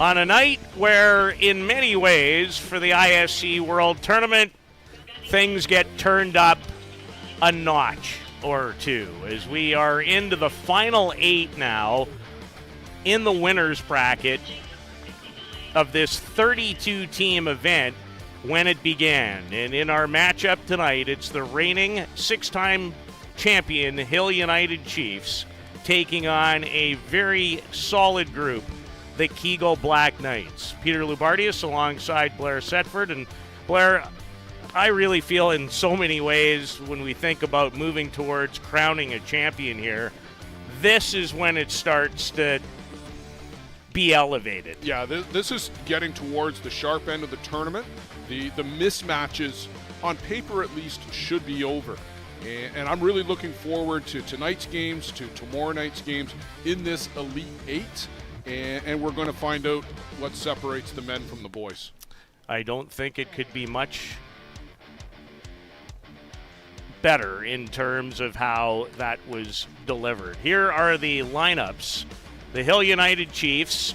on a night where, in many ways, for the ISC World Tournament, things get turned up a notch or two as we are into the final 8 now in the winners bracket of this 32-team event when it began. And in our matchup tonight, it's the reigning 6-time champion Hill United Chiefs taking on a very solid group, the Kegel Black Knights. Peter Loubardias alongside Blair Setford. And Blair, I really feel in so many ways when we think about moving towards crowning a champion here, this is when it starts to be elevated. Yeah, this is getting towards the sharp end of the tournament. The mismatches, on paper at least, should be over. And I'm really looking forward to tonight's games, to tomorrow night's games in this Elite 8. And we're going to find out what separates the men from the boys. I don't think it could be much better in terms of how that was delivered. Here are the lineups. The Hill United Chiefs,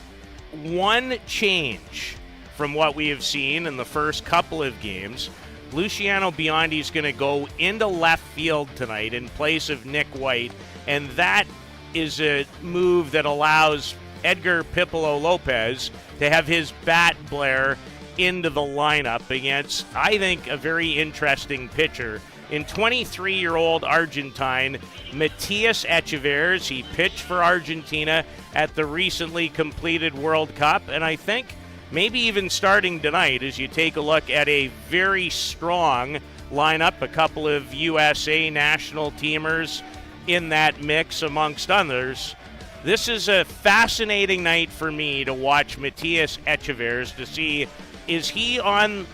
one change from what we have seen in the first couple of games. Luciano Biondi is going to go into left field tonight in place of Nick White, and that is a move that allows Edgar Pipolo Lopez to have his bat, Blair, into the lineup against, I think, a very interesting pitcher in 23-year-old Argentine Matias Echeverres. He pitched for Argentina at the recently completed World Cup, and I think maybe even starting tonight as you take a look at a very strong lineup, a couple of USA national teamers in that mix amongst others. This is a fascinating night for me to watch Matias Echeverres to see, is he on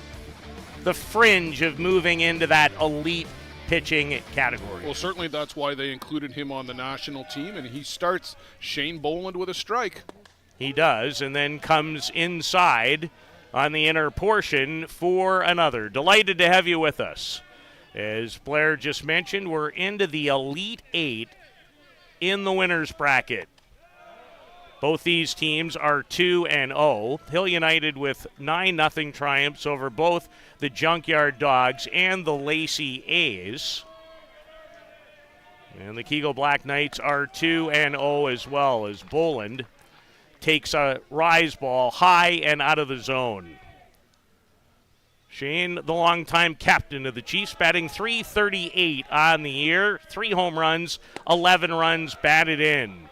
the fringe of moving into that elite pitching category? Well, certainly that's why they included him on the national team, and he starts Shane Boland with a strike. He does, and then comes inside on the inner portion for another. Delighted to have you with us. As Blair just mentioned, we're into the Elite 8 in the winners bracket. Both these teams are 2-0. Hill United with 9-0 triumphs over both the Junkyard Dogs and the Lacey A's. And the Kegel Black Knights are 2-0 as well, as Boland takes a rise ball high and out of the zone. Shane, the longtime captain of the Chiefs, batting .338 on the year, 3 home runs, 11 runs batted in.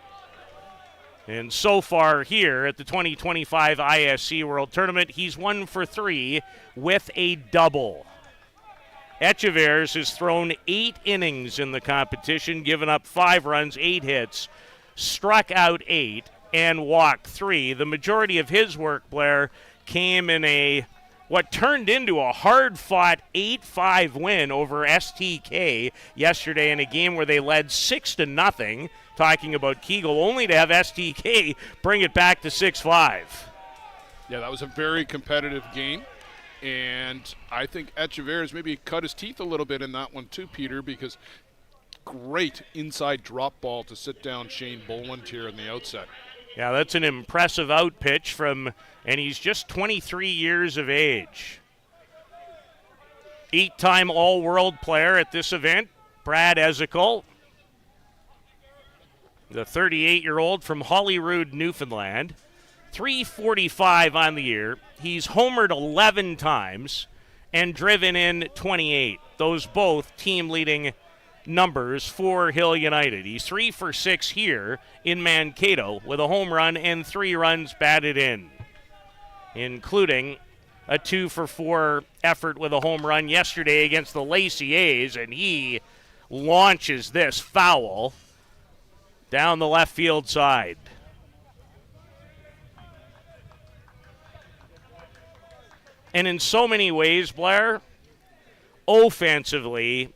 And so far here at the 2025 ISC World Tournament, he's 1 for 3 with a double. Echeverres has thrown 8 innings in the competition, given up 5 runs, 8 hits, struck out 8, and walked 3. The majority of his work, Blair, came in what turned into a hard-fought 8-5 win over STK yesterday in a game where they led 6-0. Talking about Kegel, only to have STK bring it back to 6-5. Yeah, that was a very competitive game, and I think Echeverres maybe cut his teeth a little bit in that one too, Peter, because great inside drop ball to sit down Shane Boland here in the outset. Yeah, that's an impressive out pitch and he's just 23 years of age. 8-time All-World player at this event, Brad Ezekiel, the 38-year-old from Holyrood, Newfoundland. .345 on the year. He's homered 11 times and driven in 28. Those both team-leading numbers for Hill United. He's 3 for 6 here in Mankato with a home run and 3 runs batted in, including a 2 for 4 effort with a home run yesterday against the Lacey A's, and he launches this foul down the left field side. And in so many ways, Blair, offensively,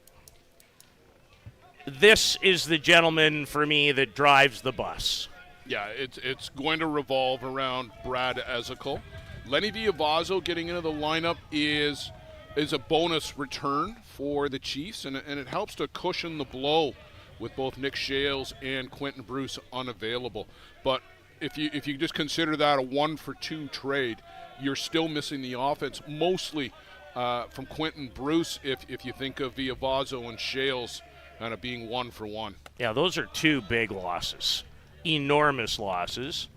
this is the gentleman for me that drives the bus. Yeah, it's going to revolve around Brad Ezekiel. Lenny Diavazo getting into the lineup is a bonus return for the Chiefs, and it helps to cushion the blow with both Nick Shales and Quentin Bruce unavailable. But if you just consider that a 1-for-2 trade, you're still missing the offense, mostly from Quentin Bruce, if you think of Viavazo and Shales kind of being 1-for-1. Yeah, those are two big losses, enormous losses.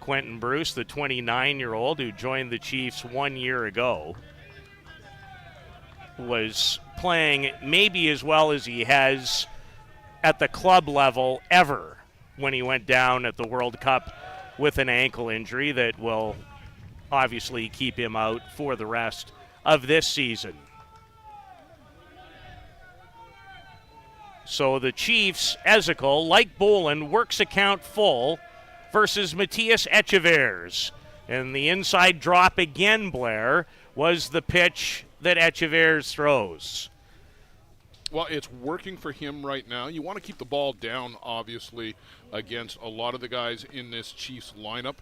Quentin Bruce, the 29-year-old who joined the Chiefs 1 year ago, was playing maybe as well as he has at the club level ever when he went down at the World Cup with an ankle injury that will obviously keep him out for the rest of this season. So the Chiefs, Ezekiel, like Boland, works account full versus Matthias Echevers. And the inside drop again, Blair, was the pitch that Echevers throws. Well, it's working for him right now. You want to keep the ball down, obviously, against a lot of the guys in this Chiefs lineup.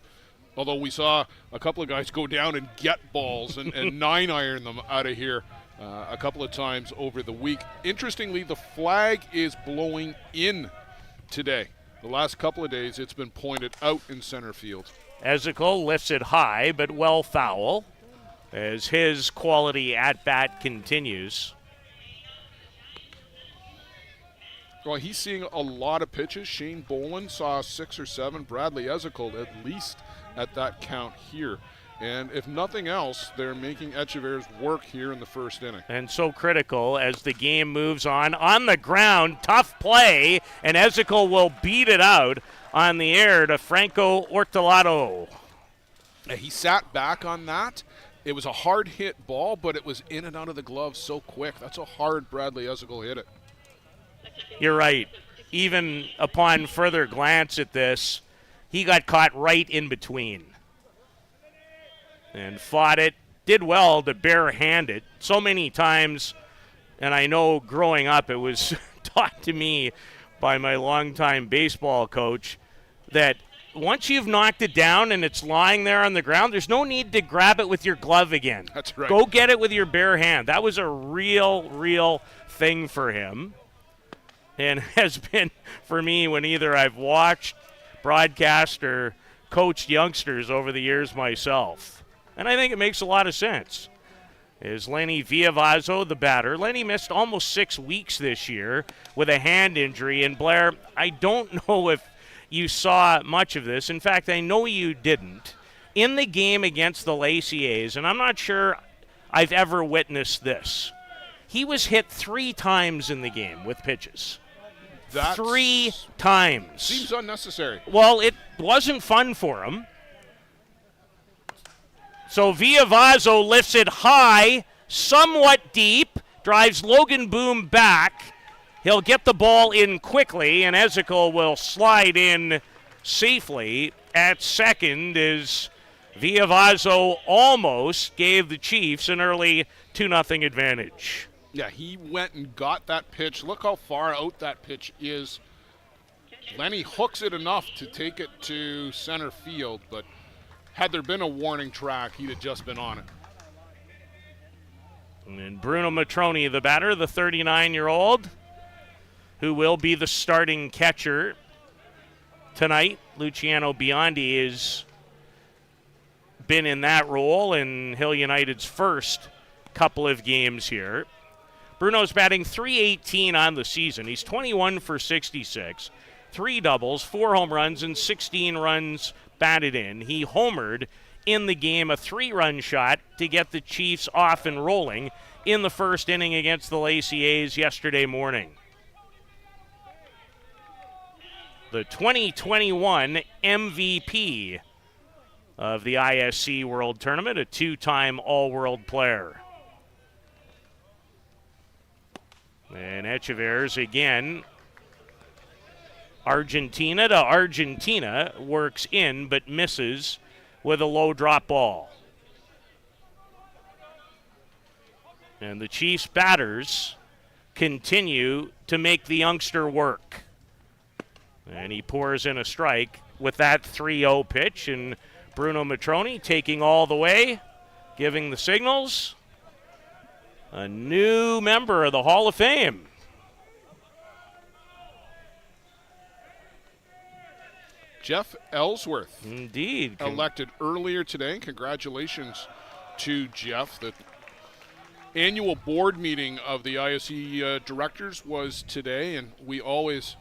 Although we saw a couple of guys go down and get balls and 9-iron them out of here a couple of times over the week. Interestingly, the flag is blowing in today. The last couple of days, it's been pointed out in center field. Ezekiel lifts it high, but well foul, as his quality at-bat continues. Well, he's seeing a lot of pitches. Shane Boland saw 6 or 7. Bradley Ezekiel at least at that count here. And if nothing else, they're making Echevers work here in the first inning. And so critical as the game moves on. On the ground, tough play, and Ezekiel will beat it out on the air to Franco Ortolado. He sat back on that. It was a hard hit ball, but it was in and out of the glove so quick. That's how hard Bradley Ezekiel hit it. You're right. Even upon further glance at this, he got caught right in between. And fought it, did well to barehand it. So many times, and I know growing up it was taught to me by my longtime baseball coach, that once you've knocked it down and it's lying there on the ground, there's no need to grab it with your glove again. That's right. Go get it with your bare hand. That was a real thing for him. And has been for me when either I've watched, broadcast, or coached youngsters over the years myself. And I think it makes a lot of sense. Is Lenny Viavazo, the batter. Lenny missed almost 6 weeks this year with a hand injury. And Blair, I don't know if you saw much of this. In fact, I know you didn't. In the game against the Laciers, and I'm not sure I've ever witnessed this, he was hit 3 times in the game with pitches. 3 times. Seems unnecessary. Well, it wasn't fun for him. So Viavazo lifts it high, somewhat deep, drives Logan Boom back. He'll get the ball in quickly, and Ezekiel will slide in safely at second as Viavazo almost gave the Chiefs an early 2-0 advantage. Yeah, he went and got that pitch. Look how far out that pitch is. Lenny hooks it enough to take it to center field, but had there been a warning track, he'd have just been on it. And Bruno Matroni, the batter, the 39-year-old, who will be the starting catcher tonight. Luciano Biondi has been in that role in Hill United's first couple of games here. Bruno's batting .318 on the season. He's 21 for 66, 3 doubles, 4 home runs, and 16 runs batted in. He homered in the game, a 3-run shot to get the Chiefs off and rolling in the first inning against the Laciers yesterday morning. The 2021 MVP of the ISC World Tournament, a 2-time All-World player. And Echevers again, Argentina to Argentina, works in but misses with a low drop ball. And the Chiefs batters continue to make the youngster work. And he pours in a strike with that 3-0 pitch, and Bruno Matroni taking all the way, giving the signals. A new member of the Hall of Fame. Jeff Ellsworth. Indeed. Elected earlier today. Congratulations to Jeff. The annual board meeting of the ISC directors was today, and we always,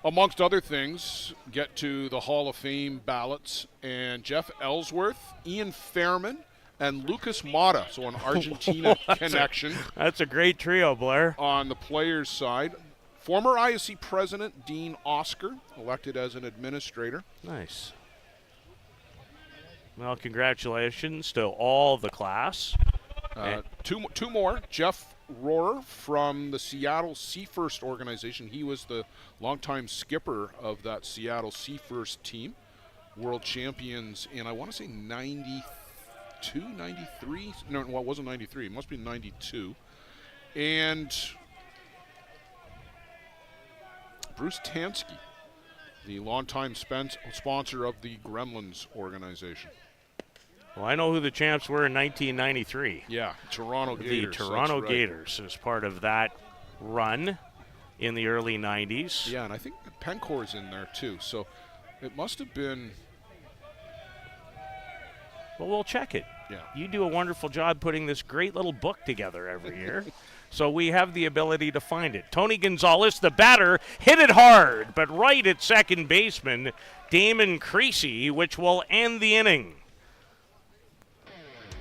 amongst other things, get to the Hall of Fame ballots. And Jeff Ellsworth, Ian Fairman, and Lucas Mata, so an Argentina connection. That's a great trio, Blair. On the players' side, former ISC president Dean Oscar, elected as an administrator. Nice. Well, congratulations to all the class. Two more. Jeff Rohrer from the Seattle Sea First organization. He was the longtime skipper of that Seattle Sea First team. World champions in, I want to say, 92, 93? No, well, it wasn't 93. It must be 92. And Bruce Tansky, the longtime sponsor of the Gremlins organization. Well, I know who the champs were in 1993. Yeah, Toronto Gators. The Toronto Gators as part of that run in the early 90s. Yeah, and I think Pencore's in there too. So it must have been. Well, we'll check it. Yeah. You do a wonderful job putting this great little book together every year. So we have the ability to find it. Tony Gonzalez, the batter, hit it hard, but right at second baseman, Damon Creasy, which will end the inning.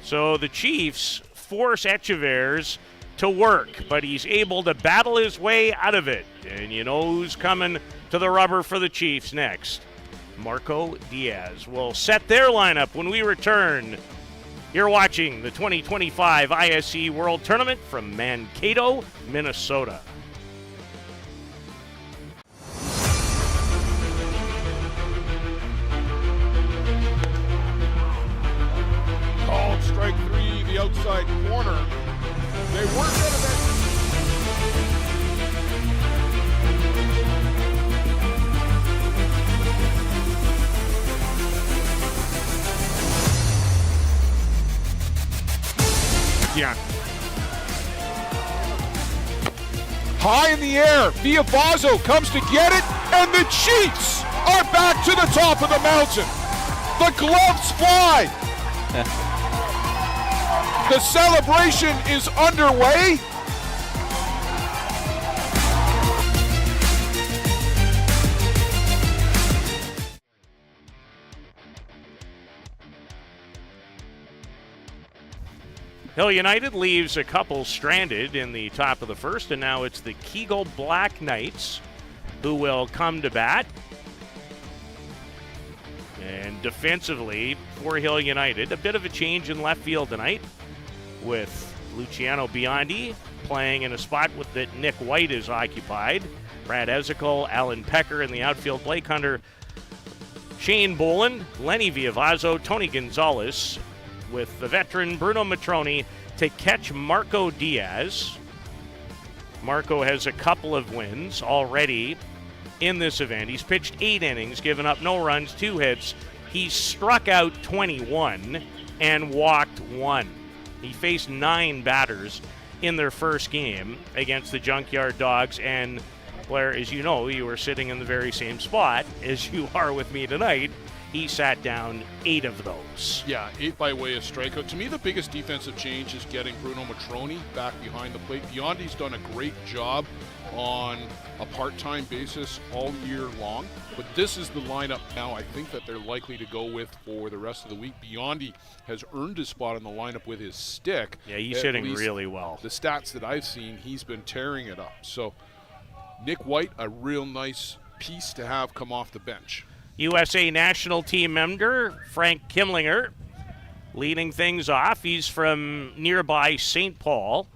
So the Chiefs force Echeverria to work, but he's able to battle his way out of it. And you know who's coming to the rubber for the Chiefs next? Marco Diaz will set their lineup when we return. You're watching the 2025 ISC World Tournament from Mankato, Minnesota. Called strike three, the outside corner. They weren't out of that. Yeah. High in the air, Viavazo comes to get it, and the Chiefs are back to the top of the mountain. The gloves fly. The celebration is underway. Hill United leaves a couple stranded in the top of the first, and now it's the Kegel Black Knights who will come to bat. And defensively for Hill United, a bit of a change in left field tonight with Luciano Biondi playing in a spot that Nick White is occupied. Brad Ezekiel, Alan Pecker in the outfield, Blake Hunter, Shane Boland, Lenny Viavazo, Tony Gonzalez, with the veteran Bruno Matroni to catch Marco Diaz. Marco has a couple of wins already in this event. He's pitched 8 innings, given up no runs, 2 hits. He struck out 21 and walked 1. He faced 9 batters in their first game against the Junkyard Dogs. And Blair, as you know, you were sitting in the very same spot as you are with me tonight. He sat down 8 of those. Yeah, 8 by way of strikeout. To me, the biggest defensive change is getting Bruno Matroni back behind the plate. Biondi's done a great job on a part-time basis all year long, but this is the lineup now I think that they're likely to go with for the rest of the week. Biondi has earned his spot in the lineup with his stick. Yeah, he's hitting really well. The stats that I've seen, he's been tearing it up. So Nick White, a real nice piece to have come off the bench. USA national team member Frank Kimlinger leading things off. He's from nearby St. Paul.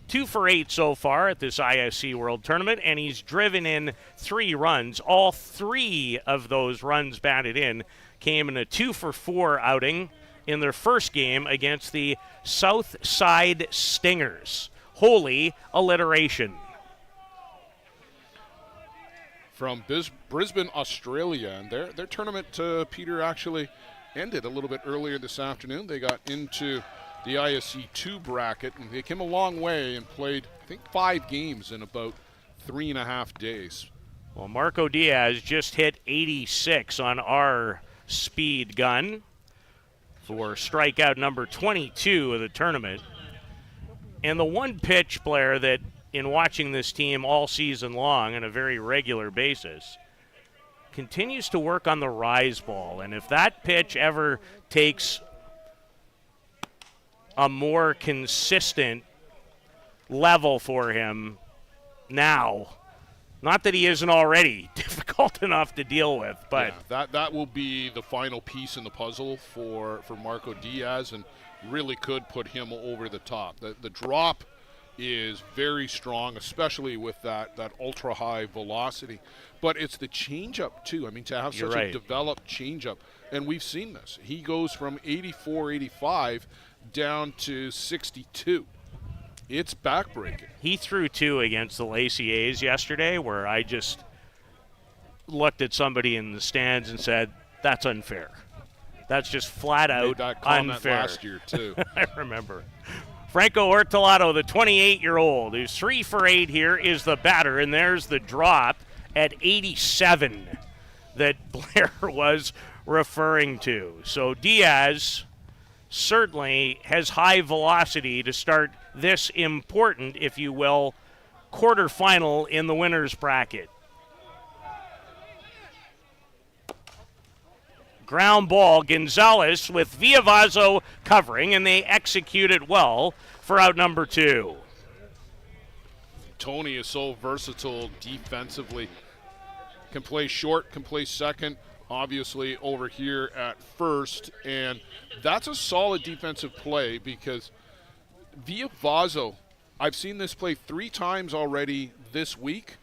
2 for 8 so far at this ISC World Tournament, and he's driven in 3 runs. All 3 of those runs batted in came in a 2 for 4 outing in their first game against the Southside Stingers. Holy alliteration. From Brisbane, Australia, and their tournament, Peter, actually ended a little bit earlier this afternoon. They got into the ISC 2 bracket, and they came a long way and played, I think, 5 games in about 3.5 days. Well, Marco Diaz just hit 86 on our speed gun for strikeout number 22 of the tournament. And the one pitch, Blair, that in watching this team all season long on a very regular basis continues to work on the rise ball. And if that pitch ever takes a more consistent level for him now, not that he isn't already difficult enough to deal with, but that will be the final piece in the puzzle for Marco Diaz, and really could put him over the top. The drop is very strong, especially with that ultra high velocity. But it's the changeup too. I mean, to have such a developed changeup, and we've seen this. He goes from 84, 85 down to 62. It's backbreaking. He threw 2 against the Lacey A's yesterday where I just looked at somebody in the stands and said, that's unfair. That's just flat out that comment unfair. Last year, too. I remember. Franco Ortolato, the 28-year-old, who's 3 for 8 here, is the batter, and there's the drop at 87 that Blair was referring to. So Diaz certainly has high velocity to start this important, if you will, quarterfinal in the winner's bracket. Ground ball, Gonzalez with Villavazo covering, and they execute it well for out number 2. Tony is so versatile defensively. Can play short, can play second, obviously over here at first, and that's a solid defensive play because Villavazo, I've seen this play 3 times already this week,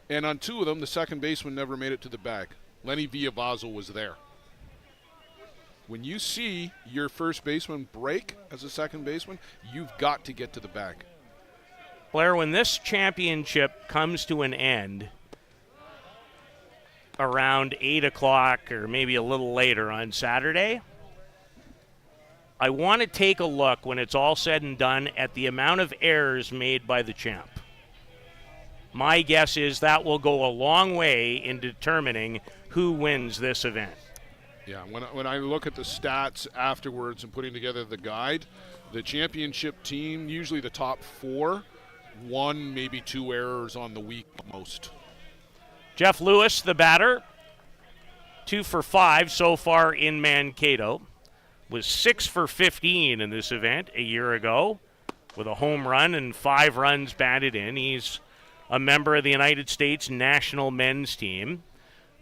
and on 2 of them, the second baseman never made it to the bag. Lenny Villavazo was there. When you see your first baseman break as a second baseman, you've got to get to the bag. Blair, when this championship comes to an end around 8 o'clock or maybe a little later on Saturday, I want to take a look when it's all said and done at the amount of errors made by the champ. My guess is that will go a long way in determining who wins this event. Yeah, when I look at the stats afterwards and putting together the guide, the championship team, usually the top 4, 1, maybe 2 errors on the week most. Jeff Lewis, the batter, 2 for 5 so far in Mankato, was 6 for 15 in this event a year ago with a home run and 5 runs batted in. He's a member of the United States national men's team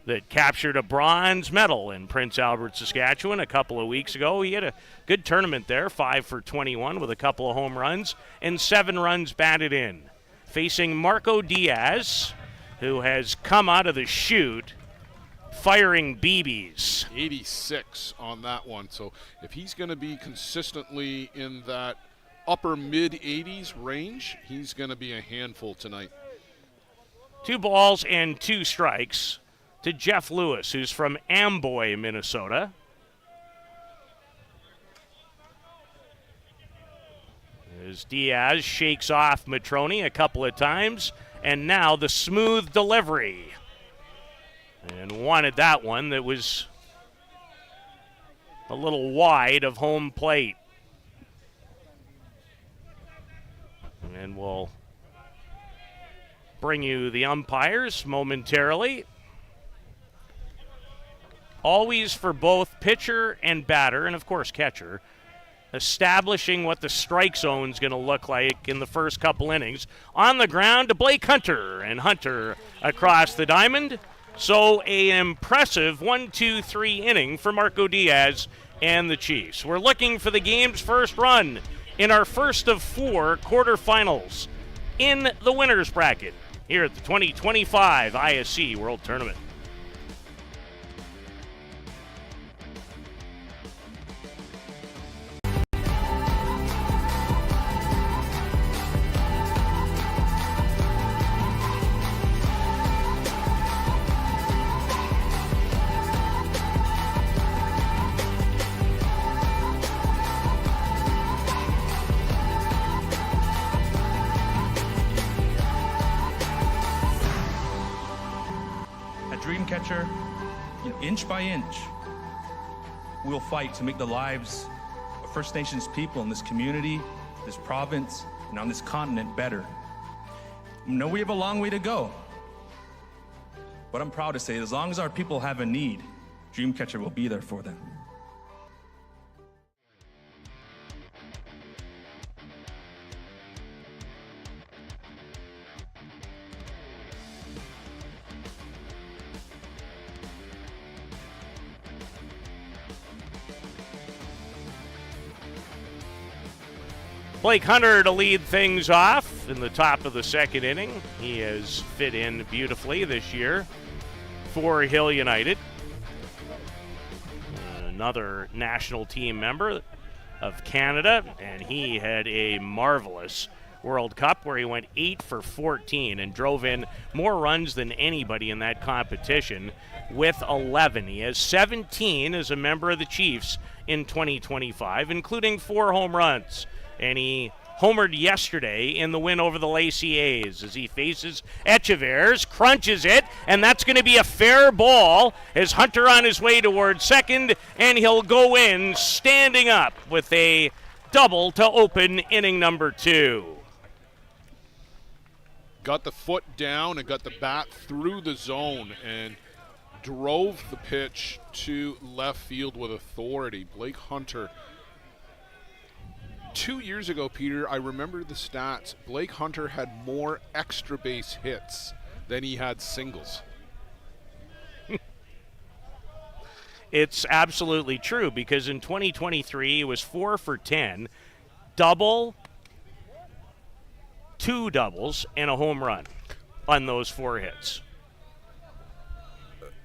that captured a bronze medal in Prince Albert, Saskatchewan a couple of weeks ago. He had a good tournament there, 5 for 21 with a couple of home runs and 7 runs batted in. Facing Marco Diaz, who has come out of the chute firing BBs. 86 on that one. So if he's going to be consistently in that upper mid-80s range, he's going to be a handful tonight. 2 balls and 2 strikes to Jeff Lewis, who's from Amboy, Minnesota. As Diaz shakes off Matroni a couple of times, and now the smooth delivery. And wanted that one that was a little wide of home plate. And we'll bring you the umpires momentarily. Always for both pitcher and batter, and of course catcher, establishing what the strike zone is going to look like in the first couple innings. On the ground to Blake Hunter, and Hunter across the diamond. So an impressive 1-2-3 inning for Marco Diaz and the Chiefs. We're looking for the game's first run in our first of 4 quarterfinals in the winner's bracket here at the 2025 ISC World Tournament. catcher, inch by inch, we'll fight to make the lives of First Nations people in this community, this province, and on this continent better. I know we have a long way to go, but I'm proud to say as long as our people have a need, Dreamcatcher will be there for them. Blake Hunter to lead things off in the top of the second inning. He has fit in beautifully this year for Hill United. Another national team member of Canada, and he had a marvelous World Cup where he went 8 for 14 and drove in more runs than anybody in that competition with 11. He has 17 as a member of the Chiefs in 2025, including 4 home runs. And he homered yesterday in the win over the Lacey A's as he faces Echeverres, crunches it, and that's going to be a fair ball as Hunter on his way towards second, and he'll go in standing up with a double to open inning number 2. Got the foot down and got the bat through the zone and drove the pitch to left field with authority. Blake Hunter. 2 years ago, Peter, I remember the stats. Blake Hunter had more extra base hits than he had singles. It's absolutely true because in 2023 he was 4 for 10, double, 2 doubles, and a home run on those 4 hits.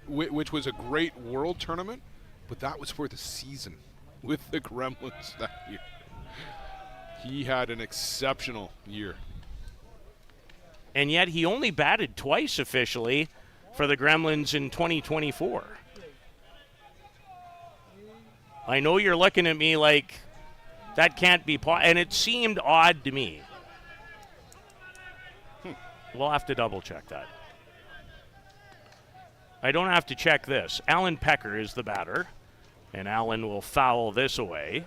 Which was a great World Tournament, but that was for the season with the Gremlins that year. He had an exceptional year. And yet he only batted twice officially for the Gremlins in 2024. I know you're looking at me like that can't be and it seemed odd to me. We'll have to double check that. I don't have to check this. Alan Pecker is the batter, and Alan will foul this away.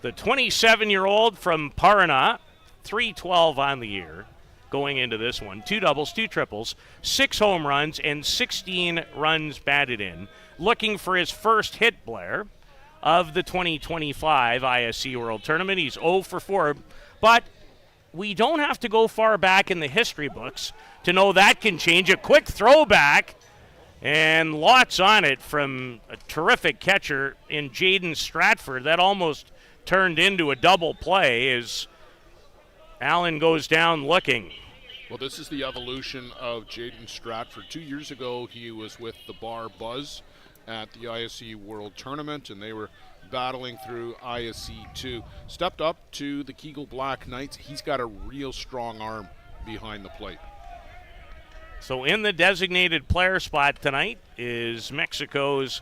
The 27-year-old from Parana, 312 on the year going into this one. 2 doubles, 2 triples, 6 home runs, and 16 runs batted in. Looking for his first hit, Blair, of the 2025 ISC World Tournament. He's 0 for 4, but we don't have to go far back in the history books to know that can change. A quick throwback, and lots on it from a terrific catcher in Jaden Stratford. That almost turned into a double play as Allen goes down looking. Well, this is the evolution of Jaden Stratford. 2 years ago, he was with the Bar Buzz at the ISC World Tournament, and they were battling through ISC 2. Stepped up to the Kegel Black Knights. He's got a real strong arm behind the plate. So in the designated player spot tonight is Mexico's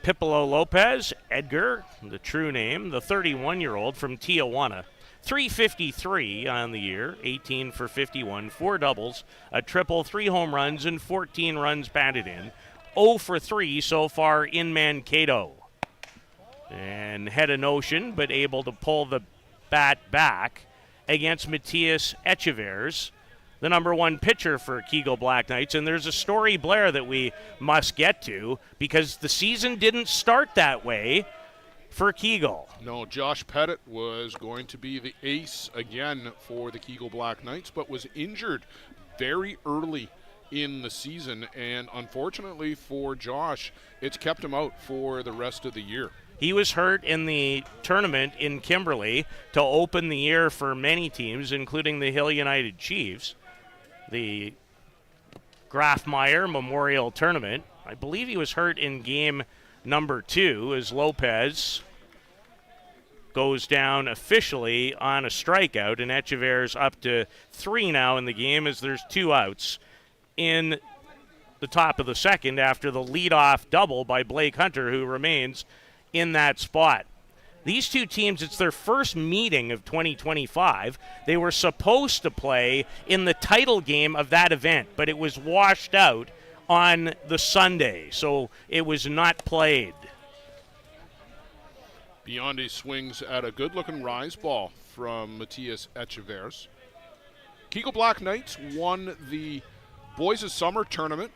Pipolo Lopez, Edgar, the true name, the 31-year-old from Tijuana. 353 on the year, 18 for 51, 4 doubles, a triple, 3 home runs, and 14 runs batted in. 0 for 3 so far in Mankato. And had a notion, but able to pull the bat back against Matthias Echeverres, the number 1 pitcher for Kegel Black Knights. And there's a story, Blair, that we must get to because the season didn't start that way for Kegel. No, Josh Pettit was going to be the ace again for the Kegel Black Knights, but was injured very early in the season. And unfortunately for Josh, it's kept him out for the rest of the year. He was hurt in the tournament in Kimberley to open the year for many teams, including the Hill United Chiefs. The Grafmeyer Memorial Tournament. I believe he was hurt in game number 2 as Lopez goes down officially on a strikeout, and Echeverres up to 3 now in the game as there's 2 outs in the top of the second after the leadoff double by Blake Hunter, who remains in that spot. These two teams, it's their first meeting of 2025. They were supposed to play in the title game of that event, but it was washed out on the Sunday, so it was not played. Biondi swings at a good-looking rise ball from Matias Echevers. Kegel Black Knights won the Boys' Summer Tournament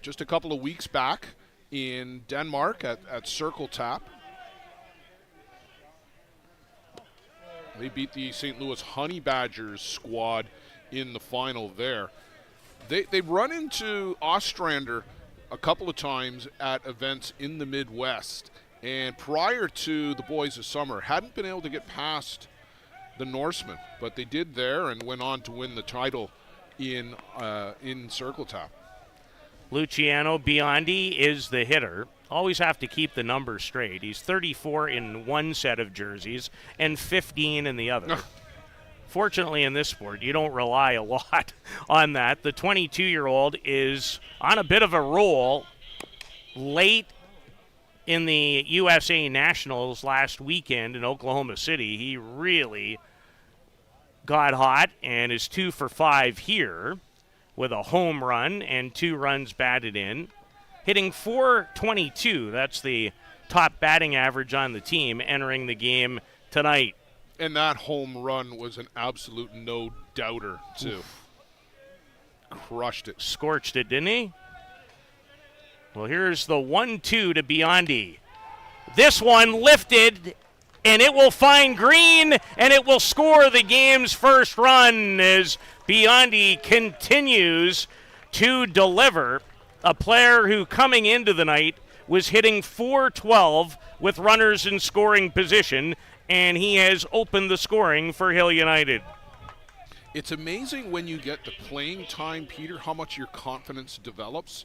just a couple of weeks back in Denmark at Circle Tap. They beat the St. Louis Honey Badgers squad in the final there. They run into Ostrander a couple of times at events in the Midwest, and prior to the Boys of Summer, hadn't been able to get past the Norsemen, but they did there and went on to win the title in Circle Tap. Luciano Biondi is the hitter. Always have to keep the numbers straight. He's 34 in one set of jerseys and 15 in the other. Fortunately, in this sport, you don't rely a lot on that. The 22-year-old is on a bit of a roll. Late in the USA Nationals last weekend in Oklahoma City, he really got hot and is 2 for 5 here with a home run and 2 runs batted in. Hitting .422, that's the top batting average on the team entering the game tonight. And that home run was an absolute no-doubter, too. Oof. Crushed it. Scorched it, didn't he? Well, here's the 1-2 to Biondi. This one lifted, and it will find green, and it will score the game's first run as Biondi continues to deliver. A player who, coming into the night, was hitting .412 with runners in scoring position, and he has opened the scoring for Hill United. It's amazing when you get the playing time, Peter, how much your confidence develops.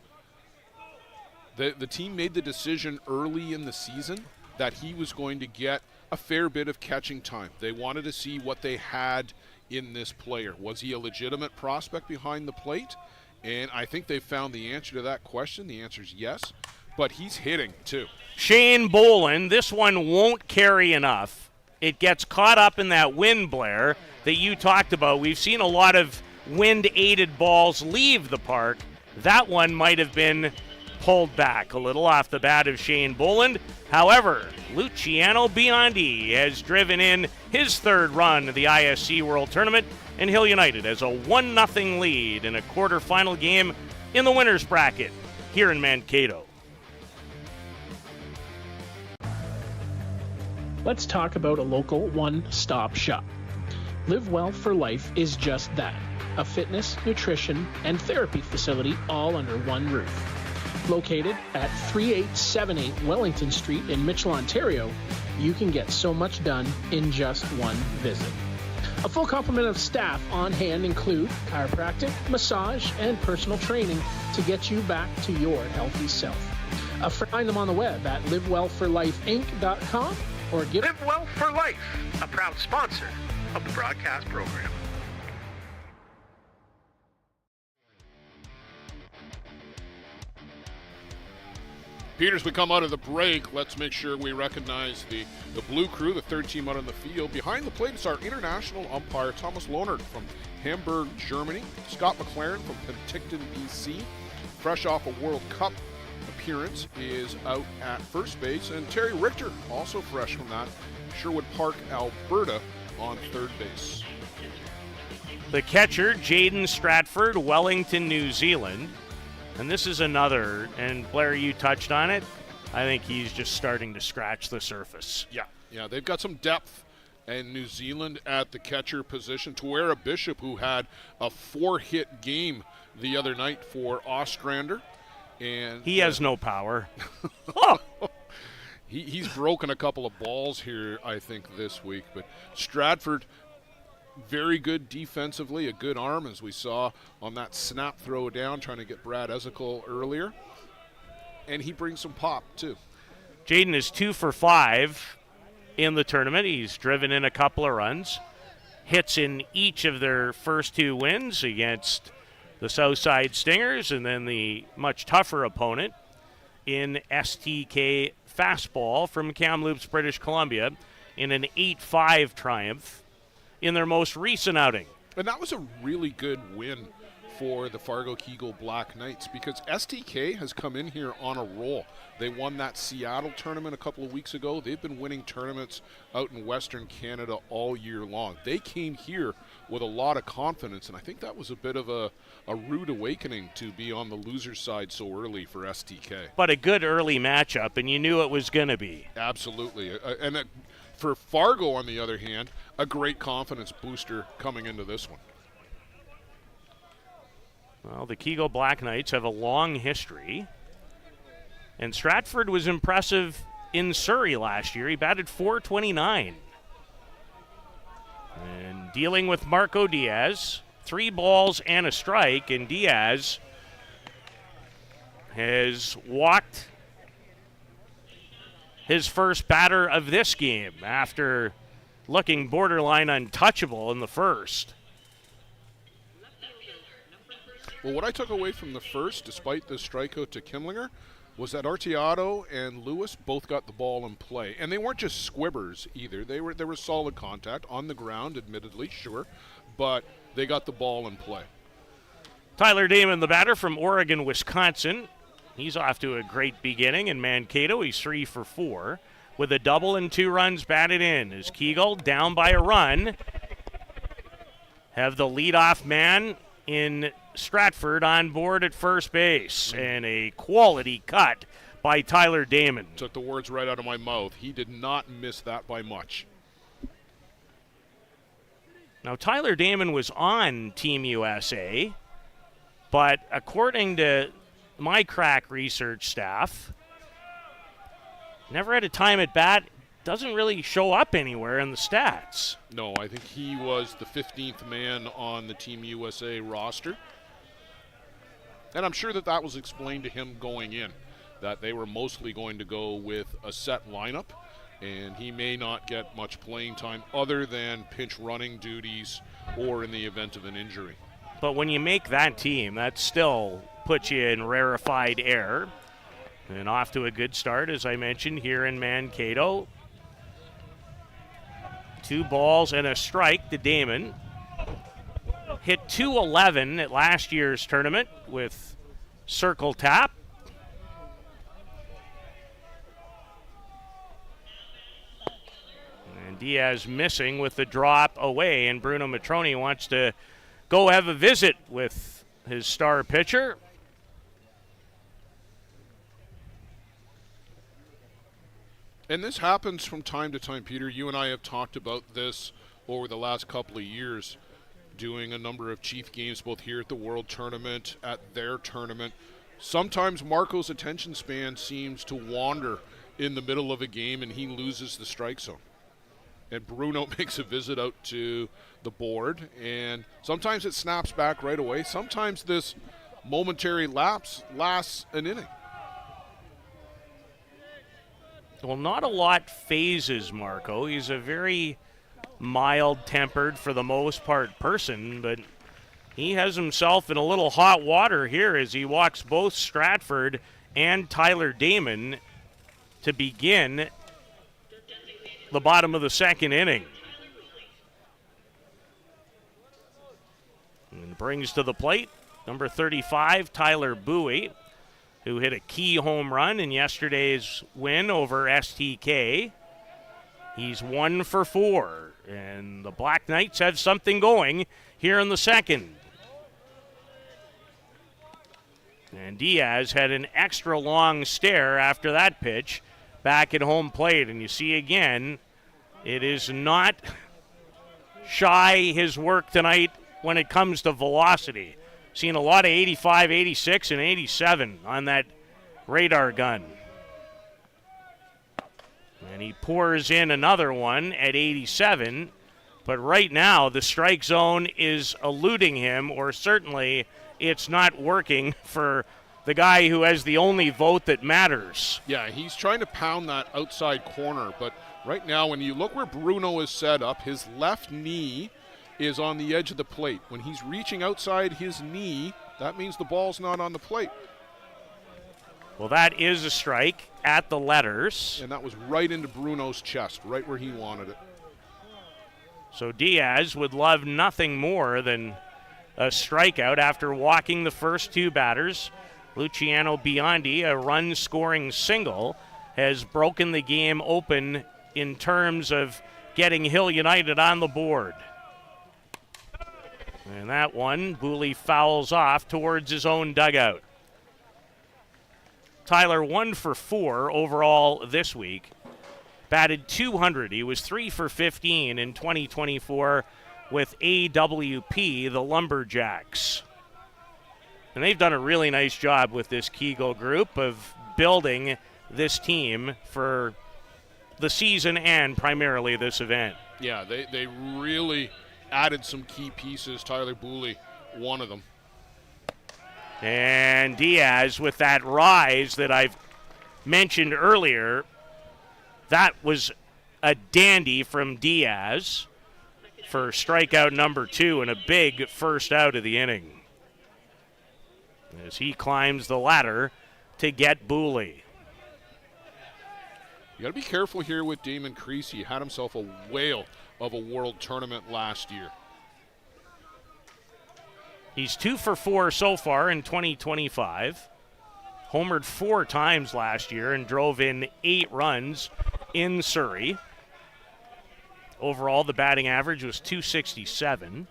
The team made the decision early in the season that he was going to get a fair bit of catching time. They wanted to see what they had in this player. Was he a legitimate prospect behind the plate? And I think they found the answer to that question. The answer is yes, but he's hitting too. Shane Boland, this one won't carry enough. It gets caught up in that wind blare that you talked about. We've seen a lot of wind-aided balls leave the park. That one might have been pulled back a little off the bat of Shane Boland. However, Luciano Biondi has driven in his third run of the ISC World Tournament, and Hill United has a 1-0 lead in a quarterfinal game in the winners bracket here in Mankato. Let's talk about a local one-stop shop. Live Well for Life is just that, a fitness, nutrition, and therapy facility all under one roof. Located at 3878 Wellington Street in Mitchell, Ontario, you can get so much done in just one visit. A full complement of staff on hand include chiropractic, massage, and personal training to get you back to your healthy self. Find them on the web at livewellforlifeinc.com or give Live Well for Life, a proud sponsor of the broadcast program. Peter, as we come out of the break, let's make sure we recognize the blue crew, the third team out on the field. Behind the plate is our international umpire, Thomas Lohnert from Hamburg, Germany. Scott McLaren from Penticton, BC. Fresh off a World Cup appearance, is out at first base. And Terry Richter, also fresh from that, Sherwood Park, Alberta, on third base. The catcher, Jaden Stratford, Wellington, New Zealand. And this is another, and Blair, you touched on it. I think he's just starting to scratch the surface. Yeah, they've got some depth in New Zealand at the catcher position. Tuera Bishop, who had a 4-hit game the other night for Ostrander. And he has no power. He's broken a couple of balls here, I think, this week. But Stratford, very good defensively, a good arm, as we saw on that snap throw down, trying to get Brad Ezekiel earlier. And he brings some pop, too. Jaden is 2 for 5 in the tournament. He's driven in a couple of runs. Hits in each of their first 2 wins against the Southside Stingers and then the much tougher opponent in STK Fastball from Kamloops, British Columbia. in an 8-5 triumph in their most recent outing. And that was a really good win for the Fargo Kegel Black Knights because STK has come in here on a roll. They won that Seattle tournament a couple of weeks ago. They've been winning tournaments out in Western Canada all year long. They came here with a lot of confidence, and I think that was a bit of a rude awakening to be on the loser side so early for STK. But a good early matchup, and you knew it was going to be. Absolutely. For Fargo, on the other hand, a great confidence booster coming into this one. Well, the Kegel Black Knights have a long history. And Stratford was impressive in Surrey last year. He batted .429. And dealing with Marco Diaz, 3 balls and a strike, and Diaz has walked his first batter of this game after looking borderline untouchable in the first. Well, what I took away from the first, despite the strikeout to Kimlinger, was that Arteaga and Lewis both got the ball in play. And they weren't just squibbers either. There was solid contact on the ground, admittedly, sure, but they got the ball in play. Tyler Damon, the batter from Oregon, Wisconsin. He's off to a great beginning in Mankato. He's 3 for 4 with a double and 2 runs batted in as Kegel, down by a run, have the leadoff man in Stratford on board at first base, and a quality cut by Tyler Damon. Took the words right out of my mouth. He did not miss that by much. Now, Tyler Damon was on Team USA, but according to my crack research staff, never had a time at bat, doesn't really show up anywhere in the stats. No, I think he was the 15th man on the Team USA roster. And I'm sure that was explained to him going in, that they were mostly going to go with a set lineup, and he may not get much playing time other than pinch running duties or in the event of an injury. But when you make that team, that still puts you in rarefied air. And off to a good start, as I mentioned, here in Mankato. 2 balls and a strike to Damon. Hit .211 at last year's tournament with circle tap. And Diaz missing with the drop away, and Bruno Matroni wants to go have a visit with his star pitcher. And this happens from time to time, Peter. You and I have talked about this over the last couple of years, doing a number of Chief games both here at the World Tournament, at their tournament. Sometimes Marco's attention span seems to wander in the middle of a game and he loses the strike zone. And Bruno makes a visit out to the board, and sometimes it snaps back right away. Sometimes this momentary lapse lasts an inning. Well, not a lot phases Marco. He's a very mild-tempered, for the most part, person, but he has himself in a little hot water here as he walks both Stratford and Tyler Damon to begin the bottom of the second inning. And brings to the plate number 35, Tyler Bowie, who hit a key home run in yesterday's win over STK. He's 1 for 4, and the Black Knights have something going here in the second. And Diaz had an extra long stare after that pitch back at home plate, and you see again, it is not shy his work tonight when it comes to velocity. Seen a lot of 85, 86, and 87 on that radar gun. And he pours in another one at 87. But right now, the strike zone is eluding him, or certainly it's not working for the guy who has the only vote that matters. Yeah, he's trying to pound that outside corner. But right now, when you look where Bruno is set up, his left knee is on the edge of the plate. When he's reaching outside his knee, that means the ball's not on the plate. Well, that is a strike at the letters. And that was right into Bruno's chest, right where he wanted it. So Diaz would love nothing more than a strikeout after walking the first two batters. Luciano Biondi, a run-scoring single, has broken the game open in terms of getting Hill United on the board. And that one, Booley fouls off towards his own dugout. Tyler 1 for 4 overall this week. Batted .200. He was 3 for 15 in 2024 with AWP, the Lumberjacks. And they've done a really nice job with this Kegel group of building this team for the season and primarily this event. Yeah, they really added some key pieces. Tyler Booley, one of them. And Diaz with that rise that I've mentioned earlier, that was a dandy from Diaz for strikeout number 2 and a big first out of the inning as he climbs the ladder to get Booley. You got to be careful here with Damon Creasy. He had himself a whale of a world tournament last year. He's 2 for 4 so far in 2025. Homered 4 times last year and drove in 8 runs in Surrey. Overall, the batting average was .267.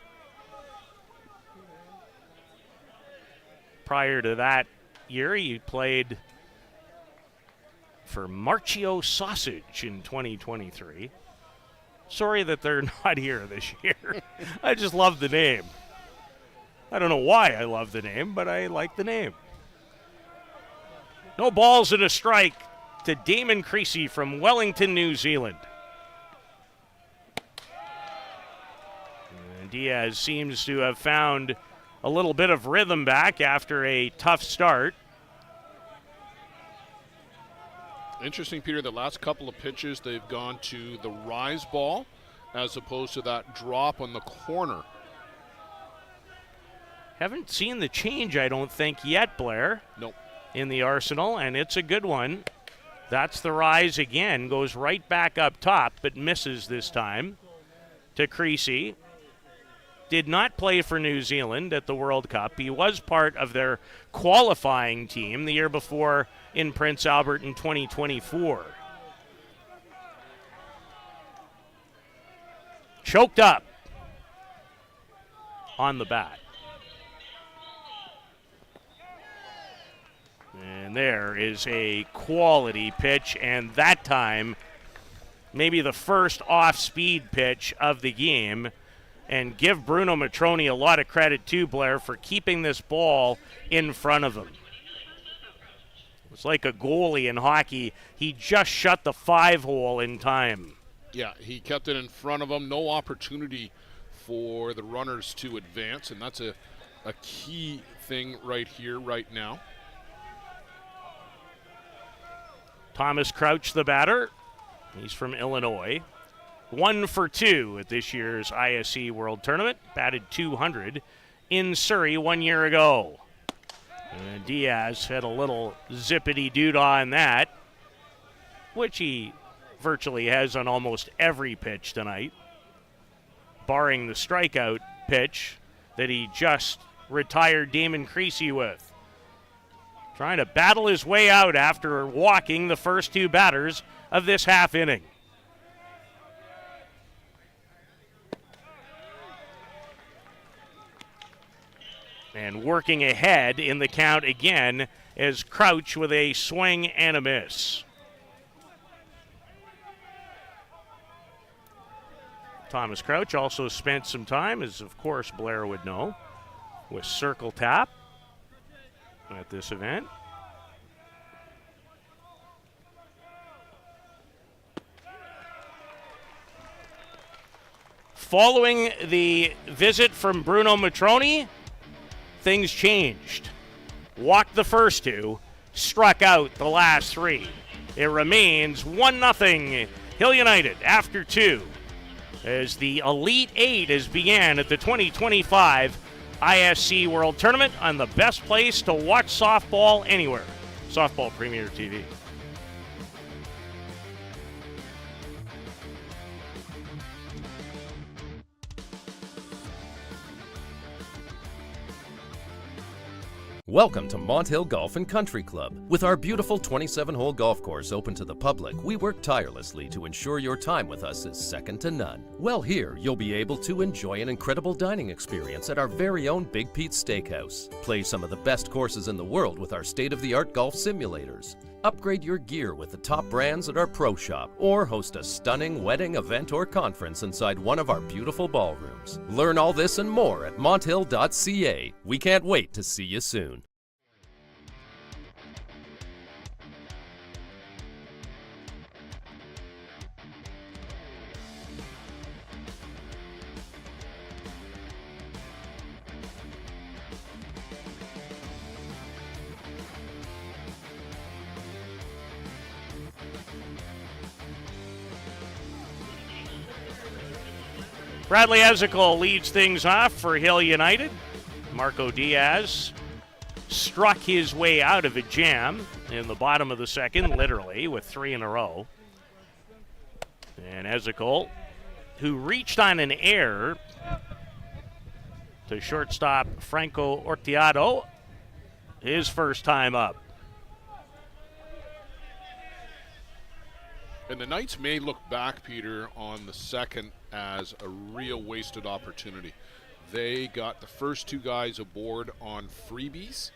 Prior to that year, he played for Marchio Sausage in 2023. Sorry that they're not here this year. I just love the name. I don't know why I love the name, but I like the name. No balls and a strike to Damon Creasy from Wellington, New Zealand. And Diaz seems to have found a little bit of rhythm back after a tough start. Interesting, Peter, the last couple of pitches, they've gone to the rise ball as opposed to that drop on the corner. Haven't seen the change, I don't think, yet, Blair. Nope. In the arsenal, and it's a good one. That's the rise again. Goes right back up top, but misses this time to Creasy. Did not play for New Zealand at the World Cup. He was part of their qualifying team the year before in Prince Albert in 2024. Choked up on the bat. And there is a quality pitch, and that time maybe the first off-speed pitch of the game. And give Bruno Matroni a lot of credit too, Blair, for keeping this ball in front of him. It's like a goalie in hockey. He just shut the 5-hole in time. Yeah, he kept it in front of him. No opportunity for the runners to advance, and that's a key thing right here, right now. Thomas Crouch, the batter. He's from Illinois. 1 for 2 at this year's ISC World Tournament. Batted .200 in Surrey 1 year ago. And Diaz had a little zippity-doo-dah in that, which he virtually has on almost every pitch tonight, barring the strikeout pitch that he just retired Damon Creasy with. Trying to battle his way out after walking the first 2 batters of this half inning. And working ahead in the count again is Crouch with a swing and a miss. Thomas Crouch also spent some time, as of course Blair would know, with Circle Tap at this event. Following the visit from Bruno Matroni, things changed. Walked the first 2, struck out the last 3. It remains 1-0 Hill United after 2 as the Elite 8 is began at the 2025 ISC World Tournament on the best place to watch softball anywhere. Softball Premier TV. Welcome to Mont Hill Golf and Country Club. With our beautiful 27-hole golf course open to the public, we work tirelessly to ensure your time with us is second to none. Well, here you'll be able to enjoy an incredible dining experience at our very own Big Pete's Steakhouse. Play some of the best courses in the world with our state-of-the-art golf simulators. Upgrade your gear with the top brands at our pro shop, or host a stunning wedding, event, or conference inside one of our beautiful ballrooms. Learn all this and more at monthill.ca. We can't wait to see you soon. Bradley Ezekiel leads things off for Hill United. Marco Diaz struck his way out of a jam in the bottom of the second, literally, with 3 in a row. And Ezekiel, who reached on an air to shortstop Franco Orteado, his first time up. And the Knights may look back, Peter, on the second as a real wasted opportunity. They got the first 2 guys aboard on freebies.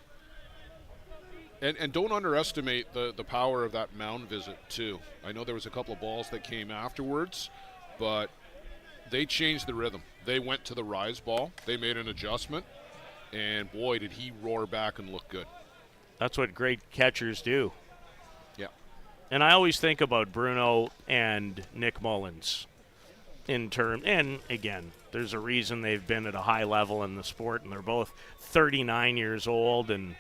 And don't underestimate the power of that mound visit, too. I know there was a couple of balls that came afterwards, but they changed the rhythm. They went to the rise ball. They made an adjustment. And, boy, did he roar back and look good. That's what great catchers do. Yeah. And I always think about Bruno and Nick Mullins and again, there's a reason they've been at a high level in the sport, and they're both 39 years old and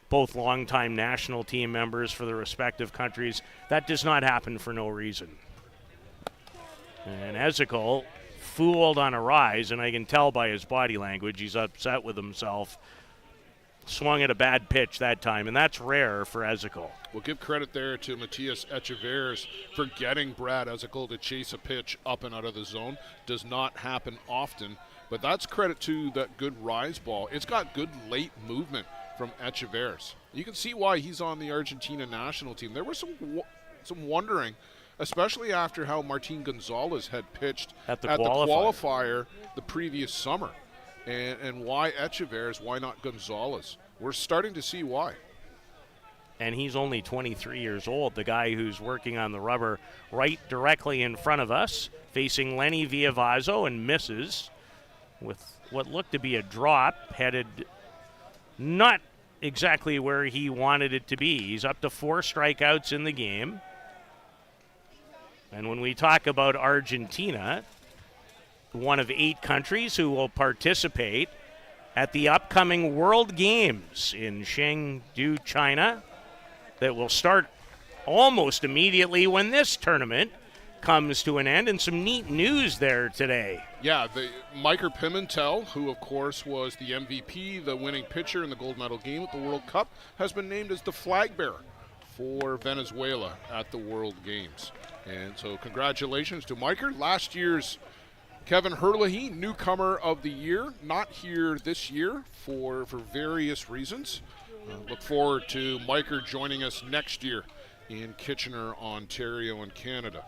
both longtime national team members for their respective countries. That does not happen for no reason. And Ezekiel fooled on a rise, and I can tell by his body language he's upset with himself. Swung at a bad pitch that time, and that's rare for Ezekiel. We'll give credit there to Matias Echeverres for getting Brad Ezekiel to chase a pitch up and out of the zone. Does not happen often, but that's credit to that good rise ball. It's got good late movement from Echeverres. You can see why he's on the Argentina national team. There was some wondering, especially after how Martin Gonzalez had pitched at the qualifier the previous summer. And why Echeverres, why not Gonzalez? We're starting to see why. And he's only 23 years old, the guy who's working on the rubber right directly in front of us, facing Lenny Villavazo, and misses with what looked to be a drop, headed not exactly where he wanted it to be. He's up to 4 strikeouts in the game. And when we talk about Argentina, one of 8 countries who will participate at the upcoming World Games in Chengdu, China, that will start almost immediately when this tournament comes to an end. And some neat news there today. Yeah, Miker Pimentel, who of course was the MVP, the winning pitcher in the gold medal game at the World Cup, has been named as the flag bearer for Venezuela at the World Games. And so congratulations to Miker. Last year's Kevin Herlihy, newcomer of the year, not here this year for various reasons. Look forward to Miker joining us next year in Kitchener, Ontario, in Canada.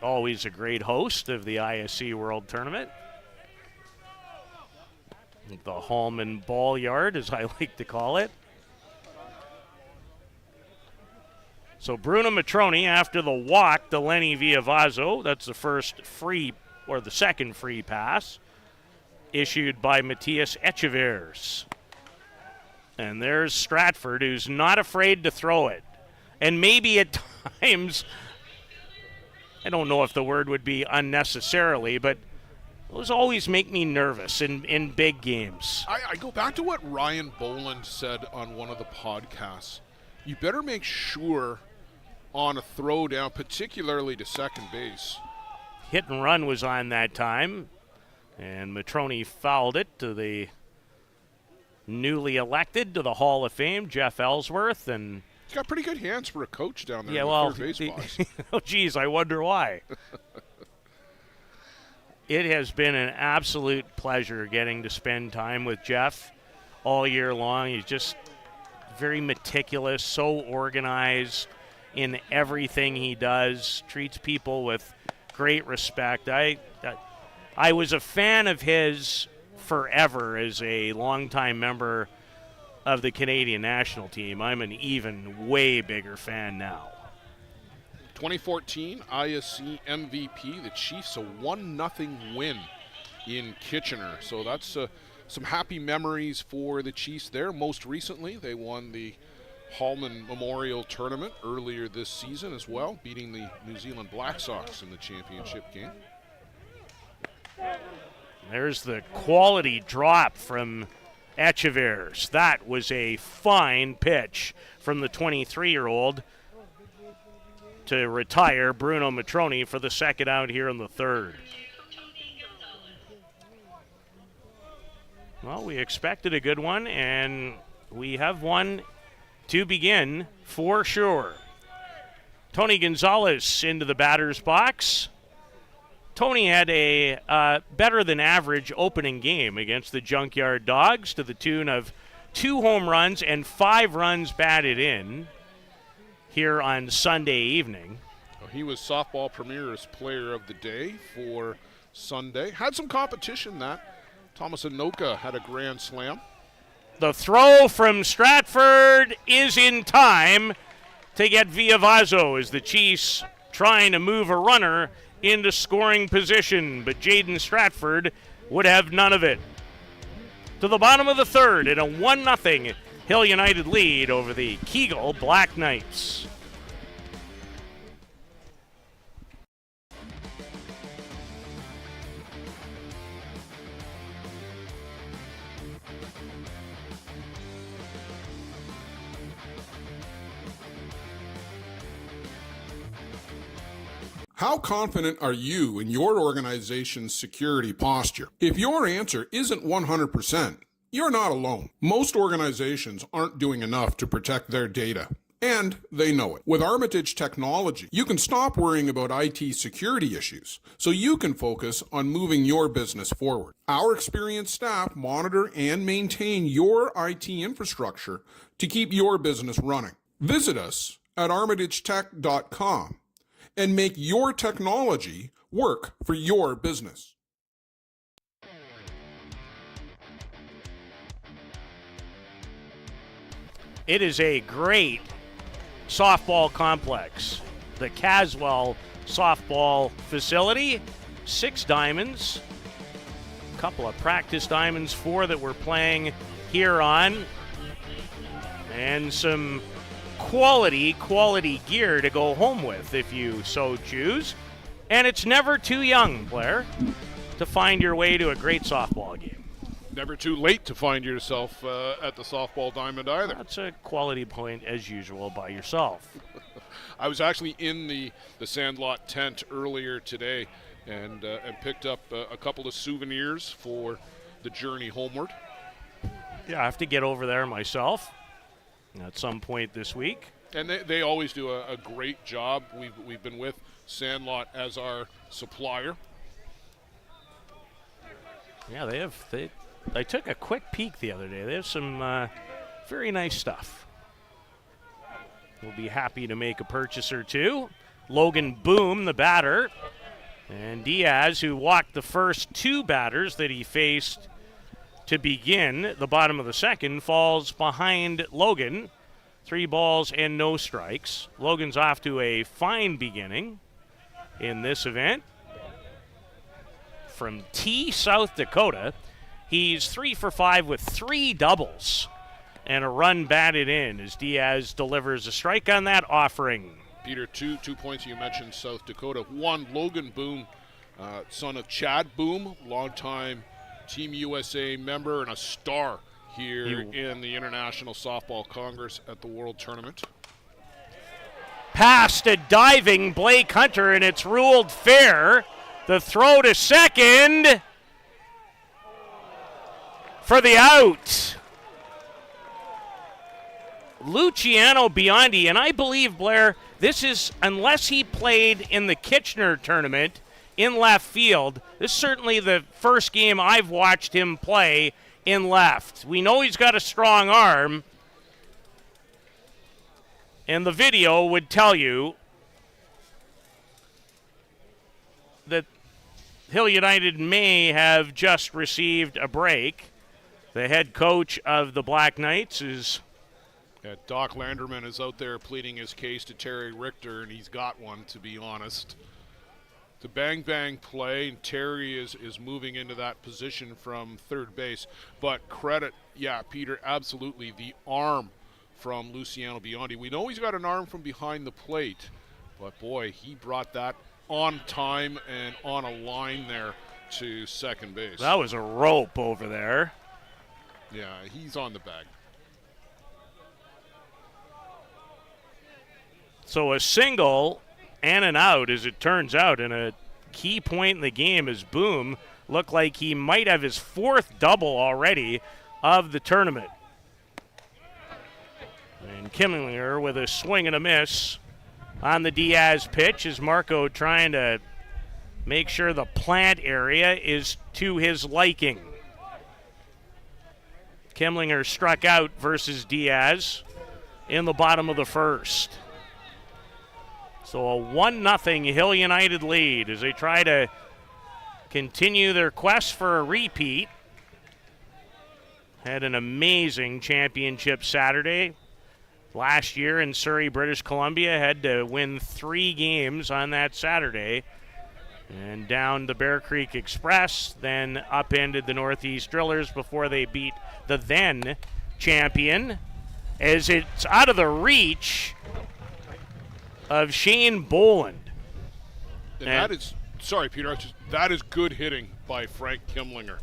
Always a great host of the ISC World Tournament. The Hallman Ball Yard, as I like to call it. So Bruno Matroni, after the walk to Lenny Villavazo, that's the first free, or the second free pass, issued by Matias Echeverres. And there's Stratford, who's not afraid to throw it. And maybe at times, I don't know if the word would be unnecessarily, but those always make me nervous in big games. I go back to what Ryan Boland said on one of the podcasts. You better make sure on a throw down, particularly to second base. Hit and run was on that time, and Matroni fouled it to the newly elected to the Hall of Fame, Jeff Ellsworth, and He's got pretty good hands for a coach down there. yeah, in the well, third base box. oh geez, I wonder why. It has been an absolute pleasure getting to spend time with Jeff all year long. He's just very meticulous, so organized in everything he does, treats people with great respect. I was a fan of his forever as a longtime member of the Canadian national team. I'm an even way bigger fan now. 2014 ISC MVP, the Chiefs, a 1-0 win in Kitchener. So that's some happy memories for the Chiefs there. Most recently, they won the Hallman Memorial Tournament earlier this season as well, beating the New Zealand Black Sox in the championship game. There's the quality drop from Echeverres. That was a fine pitch from the 23-year-old to retire Bruno Matroni for the second out here in the third. Well, we expected a good one, and we have one to begin for sure. Tony Gonzalez into the batter's box. Tony had a better than average opening game against the Junkyard Dogs to the tune of 2 home runs and 5 runs batted in here on Sunday evening. He was Softball Premier's Player of the Day for Sunday. Had some competition that. Thomas Anoka had a grand slam. The throw from Stratford is in time to get Villavazo as the Chiefs trying to move a runner into scoring position, but Jaden Stratford would have none of it. To the bottom of the third in a 1-0 Hill United lead over the Kegel Black Knights. How confident are you in your organization's security posture? If your answer isn't 100%, you're not alone. Most organizations aren't doing enough to protect their data, and they know it. With Armitage Technology, you can stop worrying about IT security issues so you can focus on moving your business forward. Our experienced staff monitor and maintain your IT infrastructure to keep your business running. Visit us at armitagetech.com and make your technology work for your business. It is a great softball complex. The Caswell softball facility, 6 diamonds, a couple of practice diamonds, 4 that we're playing here on, and some quality gear to go home with if you so choose. And it's never too young, Blair, to find your way to a great softball game. Never too late to find yourself at the softball diamond either. That's a quality point as usual by yourself. I was actually in the Sandlot tent earlier today and picked up a couple of souvenirs for the journey homeward. Yeah, I have to get over there myself at some point this week. And they always do a great job. We've been with Sandlot as our supplier. Yeah, I took a quick peek the other day. They have some very nice stuff. We'll be happy to make a purchase or two. Logan Boom, the batter, and Diaz, who walked the first 2 batters that he faced to begin the bottom of the second, falls behind Logan. 3 balls and no strikes. Logan's off to a fine beginning in this event. From T, South Dakota, he's 3 for 5 with 3 doubles and a run batted in as Diaz delivers a strike on that offering. Peter, 2 points you mentioned South Dakota. 1, Logan Boom, son of Chad Boom, longtime Team USA member and a star here in the International Softball Congress at the World Tournament. Past a diving Blake Hunter, and it's ruled fair. The throw to second for the out. Luciano Biondi, and I believe, Blair, this is, unless he played in the Kitchener tournament in left field, this is certainly the first game I've watched him play in left. We know he's got a strong arm, and the video would tell you that Hill United may have just received a break. The head coach of the Black Knights is... Yeah, Doc Landerman is out there pleading his case to Terry Richter, and he's got one, to be honest. The bang-bang play, and Terry is moving into that position from third base. But credit, yeah, Peter, absolutely, the arm from Luciano Biondi. We know he's got an arm from behind the plate, but boy, he brought that on time and on a line there to second base. That was a rope over there. Yeah, he's on the bag. So a single and an out, as it turns out, and a key point in the game as Boom looked like he might have his fourth double already of the tournament. And Kimmlinger with a swing and a miss on the Diaz pitch, as Marco trying to make sure the plant area is to his liking. Kimmlinger struck out versus Diaz in the bottom of the first. So a 1-0 Hill United lead as they try to continue their quest for a repeat. Had an amazing championship Saturday. Last year in Surrey, British Columbia, had to win 3 games on that Saturday. And down the Bear Creek Express, then upended the Northeast Drillers before they beat the then champion. As it's out of the reach of Shane Boland. And that is, sorry, Peter, that is good hitting by Frank Kimmlinger.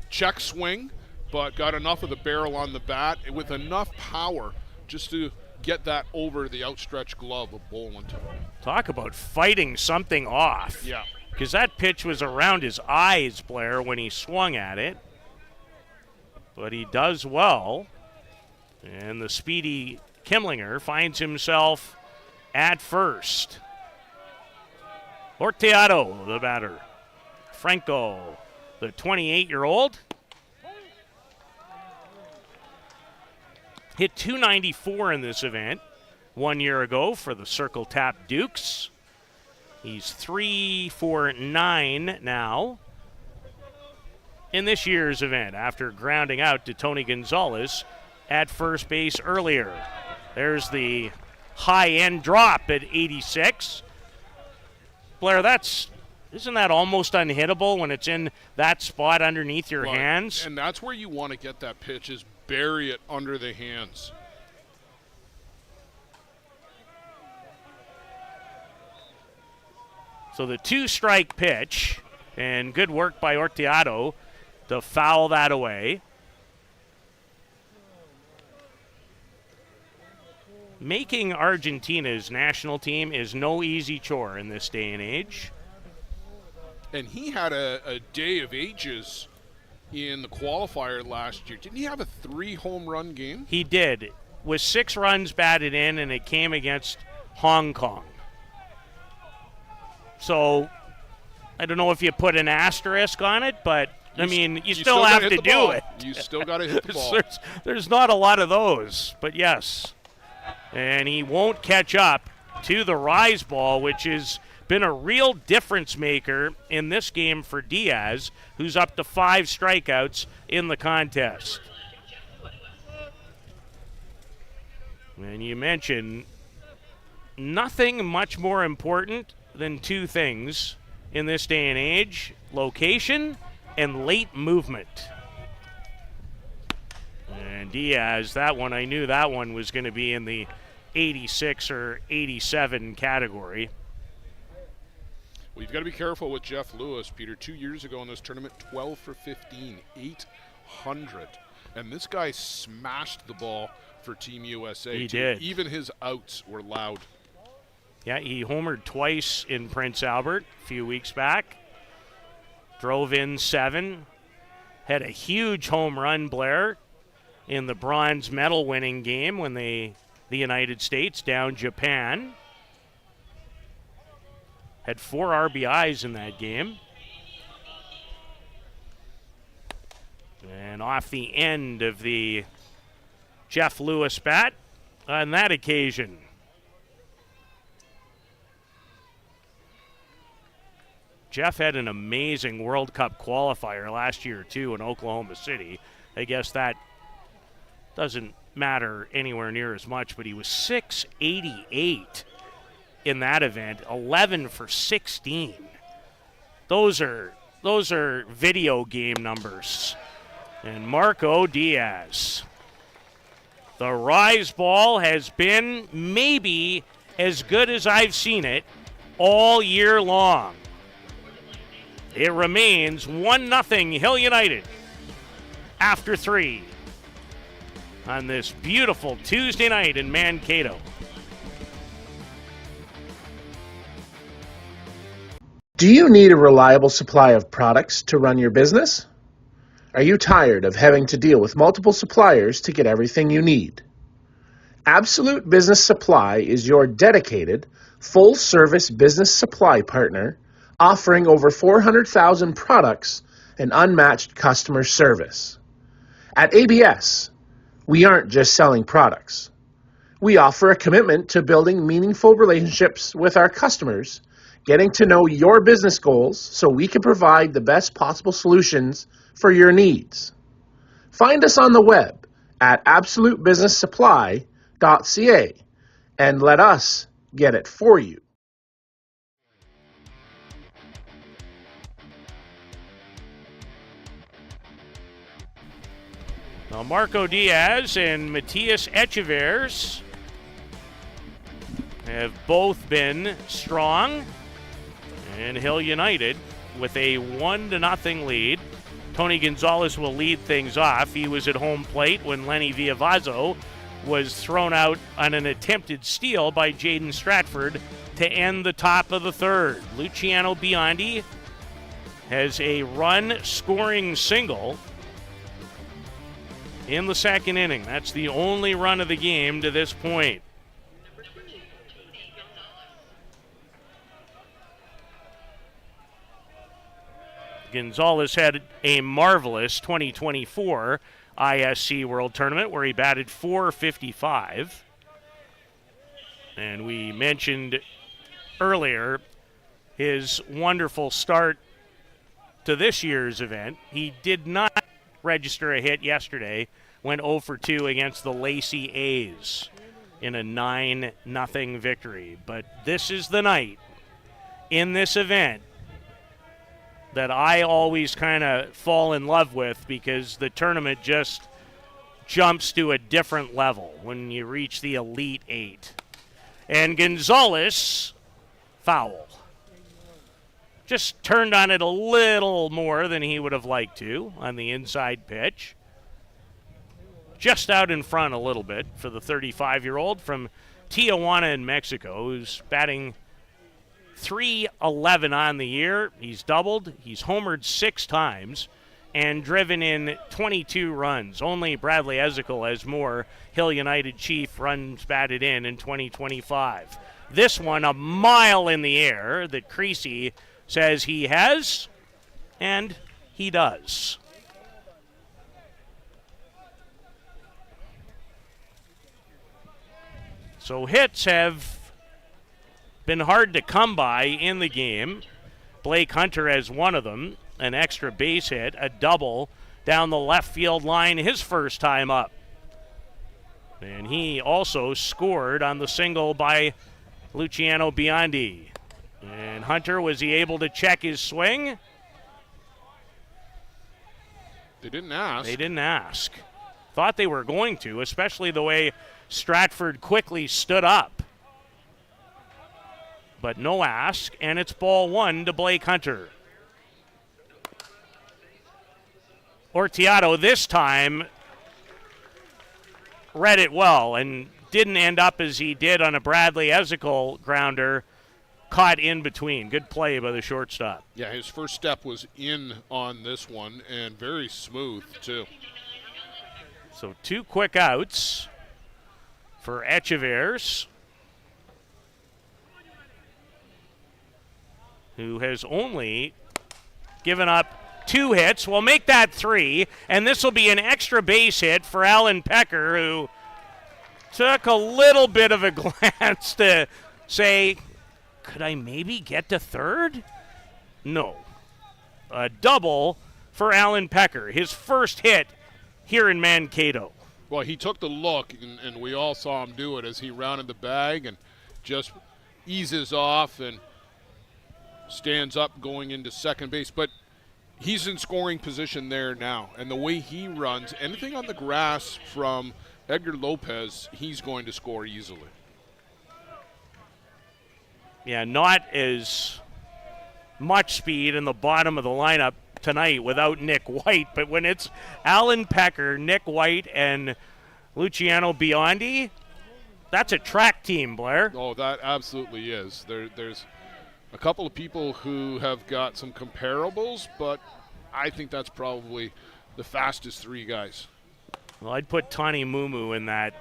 Check swing, but got enough of the barrel on the bat with enough power just to get that over the outstretched glove of Boland. Talk about fighting something off. Yeah. Because that pitch was around his eyes, Blair, when he swung at it. But he does well. And the speedy Kimmlinger finds himself at first. Orteado, the batter. Franco, the 28-year-old. Hit .294 in this event 1 year ago for the Circle Tap Dukes. He's 3 for 9 now in this year's event after grounding out to Tony Gonzalez at first base earlier. There's the high-end drop at 86. Blair, isn't that almost unhittable when it's in that spot underneath your hands? And that's where you want to get that pitch, is bury it under the hands. So the 2-strike pitch, and good work by Orteado to foul that away. Making Argentina's national team is no easy chore in this day and age. And he had a day of ages in the qualifier last year. Didn't he have a 3-home-run game? He did, with 6 runs batted in, and it came against Hong Kong. So I don't know if you put an asterisk on it, but I mean, you still have to do it. You still got to hit the ball. There's not a lot of those, but yes. And he won't catch up to the rise ball, which has been a real difference maker in this game for Diaz, who's up to 5 strikeouts in the contest. And you mentioned nothing much more important than 2 things in this day and age: location and late movement. And Diaz, that one, I knew that one was going to be in the 86 or 87 category. Well, you've got to be careful with Jeff Lewis, Peter. 2 years ago in this tournament, 12 for 15, 800. And this guy smashed the ball for Team USA. He did. Even his outs were loud. Yeah, he homered twice in Prince Albert a few weeks back. Drove in 7. Had a huge home run, Blair, in the bronze medal winning game when the United States downed Japan. Had 4 RBIs in that game. And off the end of the Jeff Lewis bat on that occasion. Jeff had an amazing World Cup qualifier last year, too, in Oklahoma City. I guess that doesn't matter anywhere near as much, but he was .688 in that event, 11 for 16. Those are video game numbers. And Marco Diaz. The rise ball has been maybe as good as I've seen it all year long. It remains 1-0 Hill United after 3 on this beautiful Tuesday night in Mankato. Do you need a reliable supply of products to run your business? Are you tired of having to deal with multiple suppliers to get everything you need? Absolute Business Supply is your dedicated, full-service business supply partner offering over 400,000 products and unmatched customer service. At ABS, we aren't just selling products. We offer a commitment to building meaningful relationships with our customers, getting to know your business goals so we can provide the best possible solutions for your needs. Find us on the web at absolutebusinesssupply.ca and let us get it for you. Now Marco Diaz and Matias Echeverres have both been strong, and Hill United with a 1-0 lead. Tony Gonzalez will lead things off. He was at home plate when Lenny Villavazzo was thrown out on an attempted steal by Jaden Stratford to end the top of the third. Luciano Biondi has a run-scoring single in the second inning. That's the only run of the game to this point. Gonzalez had a marvelous 2024 ISC World Tournament where he batted .455. And we mentioned earlier his wonderful start to this year's event. He did not register a hit yesterday, went 0 for 2 against the Lacey A's in a 9-0 victory. But this is the night in this event that I always kind of fall in love with, because the tournament just jumps to a different level when you reach the Elite Eight. And Gonzalez, foul. Just turned on it a little more than he would have liked to on the inside pitch. Just out in front a little bit for the 35-year-old from Tijuana in Mexico, who's batting .311 on the year. He's doubled, he's homered 6 times, and driven in 22 runs. Only Bradley Ezekiel has more Hill United Chief runs batted in 2025. This one a mile in the air that Creasy says he has, and he does. So hits have been hard to come by in the game. Blake Hunter has one of them, an extra base hit, a double down the left field line his first time up. And he also scored on the single by Luciano Biondi. And Hunter, was he able to check his swing? They didn't ask. They didn't ask. Thought they were going to, especially the way Stratford quickly stood up. But no ask, and it's ball 1 to Blake Hunter. Orteado this time read it well and didn't end up as he did on a Bradley Ezekiel grounder caught in between. Good play by the shortstop. Yeah, his first step was in on this one, and very smooth, too. So 2 quick outs for Echeverres, who has only given up 2 hits. We'll make that 3, and this will be an extra base hit for Alan Pecker, who took a little bit of a glance to say, could I maybe get to third? No. A double for Alan Pecker, his first hit here in Mankato. Well, he took the look, and we all saw him do it as he rounded the bag and just eases off and stands up going into second base. But he's in scoring position there now, and the way he runs, anything on the grass from Edgar Lopez, he's going to score easily. Yeah, not as much speed in the bottom of the lineup tonight without Nick White, but when it's Alan Pecker, Nick White, and Luciano Biondi, that's a track team, Blair. Oh, that absolutely is. There's a couple of people who have got some comparables, but I think that's probably the fastest 3 guys. Well, I'd put Tani Mumu in that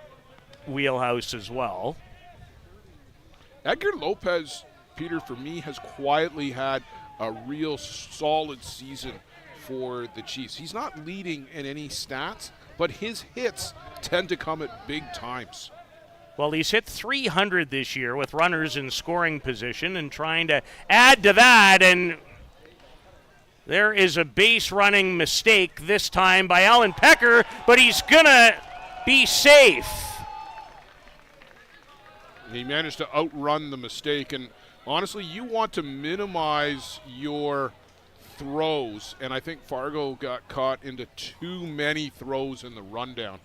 wheelhouse as well. Edgar Lopez, Peter, for me, has quietly had a real solid season for the Chiefs. He's not leading in any stats, but his hits tend to come at big times. Well, he's hit 300 this year with runners in scoring position and trying to add to that, and there is a base running mistake this time by Alan Pecker, but he's going to be safe. He managed to outrun the mistake, and honestly, you want to minimize your throws, and I think Fargo got caught into too many throws in the rundown.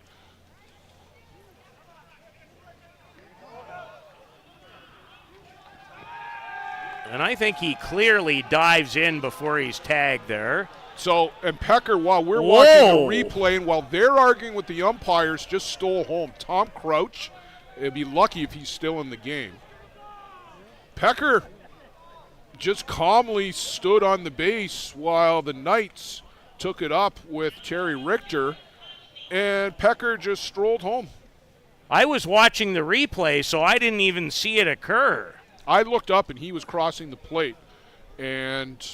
And I think he clearly dives in before he's tagged there. So, and Pecker, while we're watching the replay and while they're arguing with the umpires, just stole home. Tom Crouch, it'd be lucky if he's still in the game. Pecker just calmly stood on the base while the Knights took it up with Terry Richter, and Pecker just strolled home. I was watching the replay, so I didn't even see it occur. I looked up, and he was crossing the plate, and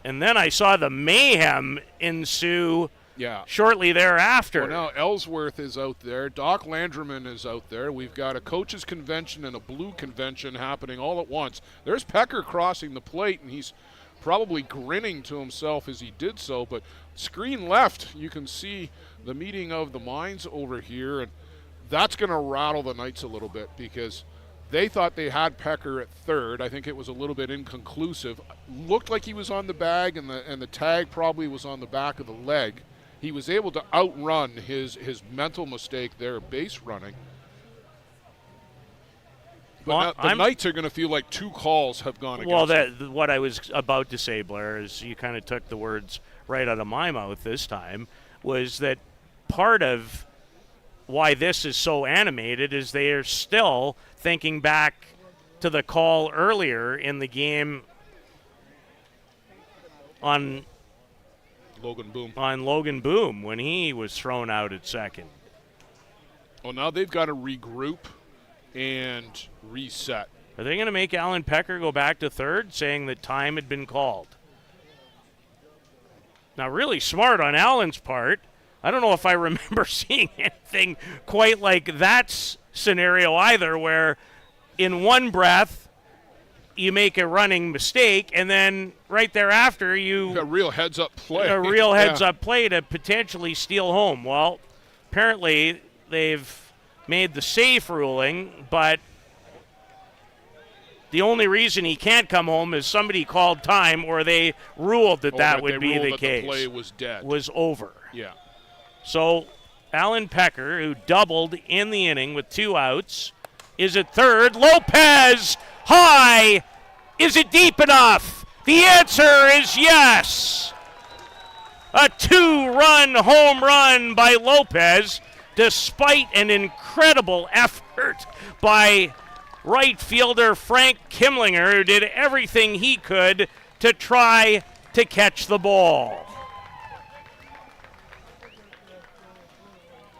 then I saw the mayhem ensue shortly thereafter. Well, now Ellsworth is out there. Doc Landreman is out there. We've got a coaches convention and a blue convention happening all at once. There's Pecker crossing the plate, and he's probably grinning to himself as he did so. But screen left, you can see the meeting of the minds over here, and that's going to rattle the Knights a little bit because they thought they had Pecker at third. I think it was a little bit inconclusive. Looked like he was on the bag, and the tag probably was on the back of the leg. He was able to outrun his mental mistake there, base running. But now the Knights are going to feel like 2 calls have gone against them. What I was about to say, Blair, is you kind of took the words right out of my mouth this time, was that part of why this is so animated is they are still thinking back to the call earlier in the game on Logan Boom when he was thrown out at second. Well, now they've got to regroup and reset. Are they going to make Alan Pecker go back to third, saying that time had been called? Now, really smart on Alan's part. I don't know if I remember seeing anything quite like that scenario either, where in one breath you make a running mistake, and then right thereafter you a real heads-up play. A real heads-up play to potentially steal home. Well, apparently they've made the safe ruling, but the only reason he can't come home is somebody called time, or they ruled that would be the case. The play was dead. Was over. Yeah. So Alan Pecker, who doubled in the inning with 2 outs, is at third. Lopez, high. Is it deep enough? The answer is yes. A 2-run home run by Lopez, despite an incredible effort by right fielder Frank Kimlinger, who did everything he could to try to catch the ball.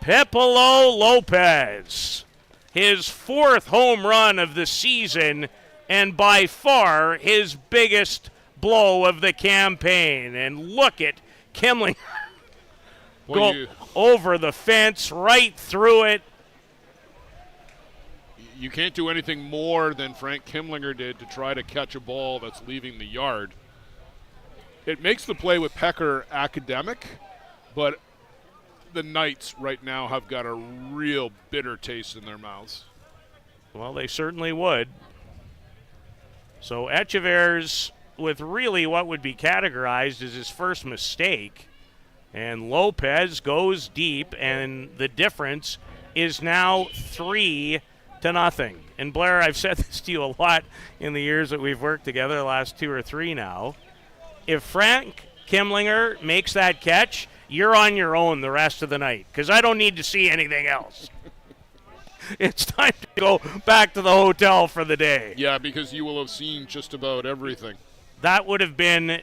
Pipolo Lopez, his 4th home run of the season, and by far his biggest blow of the campaign. And look at Kimling go over the fence, right through it. You can't do anything more than Frank Kimlinger did to try to catch a ball that's leaving the yard. It makes the play with Pecker academic, but the Knights right now have got a real bitter taste in their mouths. Well, they certainly would. So Echever's with really what would be categorized as his first mistake, and Lopez goes deep, and the difference is now 3-0. And Blair, I've said this to you a lot in the years that we've worked together, the last 2 or 3 now. If Frank Kimlinger makes that catch, you're on your own the rest of the night, because I don't need to see anything else. It's time to go back to the hotel for the day. Yeah, because you will have seen just about everything. That would have been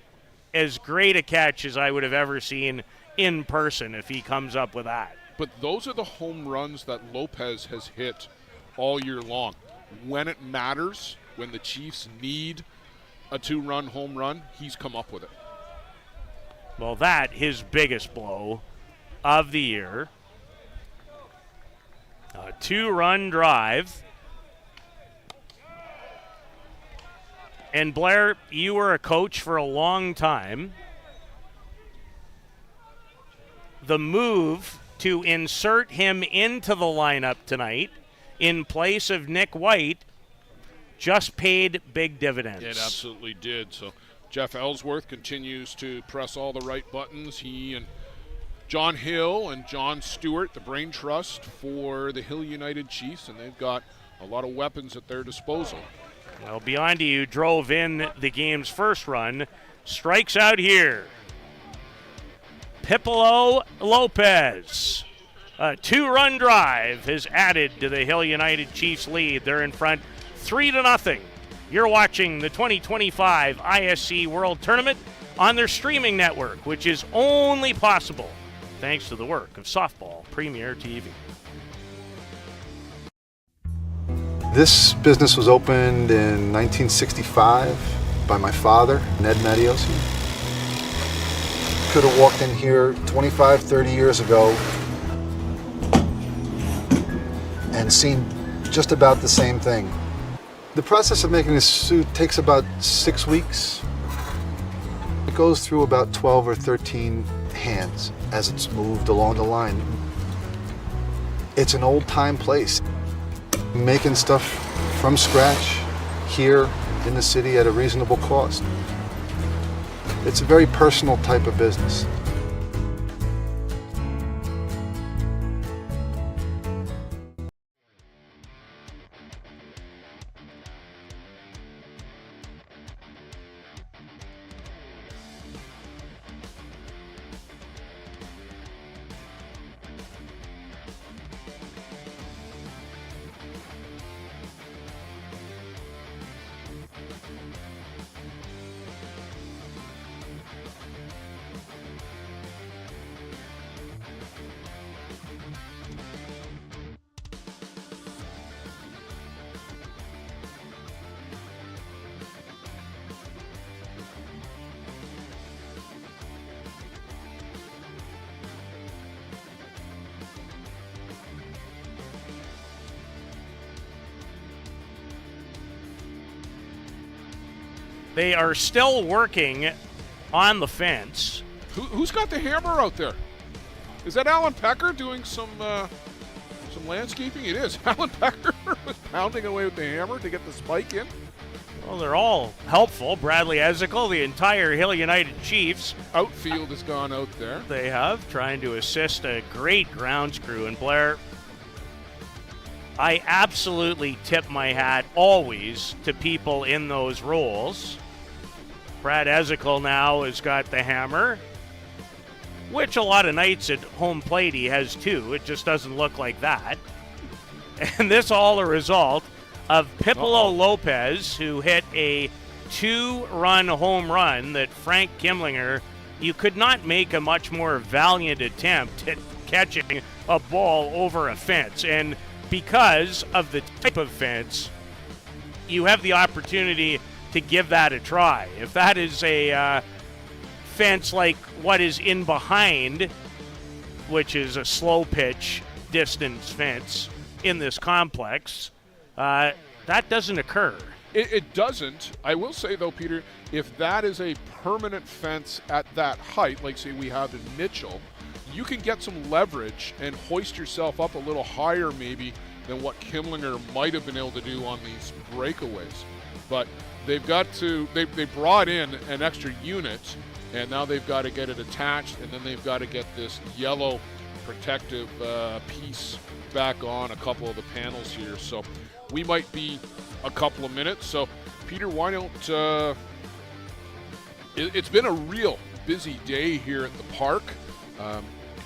as great a catch as I would have ever seen in person if he comes up with that. But those are the home runs that Lopez has hit all year long. When it matters, when the Chiefs need a 2-run home run, he's come up with it. Well, that, his biggest blow of the year. A 2-run drive. And Blair, you were a coach for a long time. The move to insert him into the lineup tonight in place of Nick White just paid big dividends. It absolutely did. So Jeff Ellsworth continues to press all the right buttons. He and John Hill and John Stewart, the brain trust for the Hill United Chiefs, and they've got a lot of weapons at their disposal. Well, Biondi, who drove in the game's first run, strikes out here. Pipolo Lopez. A 2-run drive has added to the Hill United Chiefs lead. They're in front 3-0. You're watching the 2025 ISC World Tournament on their streaming network, which is only possible thanks to the work of Softball Premier TV. This business was opened in 1965 by my father, Ned Matiosi. Could have walked in here 25, 30 years ago and seen just about the same thing. The process of making this suit takes about 6 weeks. It goes through about 12 or 13 hands as it's moved along the line. It's an old-time place. Making stuff from scratch here in the city at a reasonable cost. It's a very personal type of business. They are still working on the fence. Who's got the hammer out there? Is that Alan Pecker doing some landscaping? It is. Alan Pecker was pounding away with the hammer to get the spike in. Well, they're all helpful. Bradley Ezekiel, the entire Hill United Chiefs. Outfield has gone out there. They have, trying to assist a great grounds crew. And Blair, I absolutely tip my hat always to people in those roles. Brad Ezekiel now has got the hammer, which a lot of nights at home plate he has too. It just doesn't look like that. And this all a result of Pipolo Lopez, who hit a 2-run home run that Frank Kimlinger, you could not make a much more valiant attempt at catching a ball over a fence. And because of the type of fence, you have the opportunity to give that a try. If that is a fence like what is in behind, which is a slow pitch distance fence in this complex, that doesn't occur. It doesn't. I will say, though, Peter, if that is a permanent fence at that height, like, say, we have in Mitchell, you can get some leverage and hoist yourself up a little higher maybe than what Kimlinger might have been able to do on these breakaways. But they've got to, they brought in an extra unit, and now they've got to get it attached, and then they've got to get this yellow protective piece back on a couple of the panels here. So we might be a couple of minutes. So, Peter, why don't it's been a real busy day here at the park. I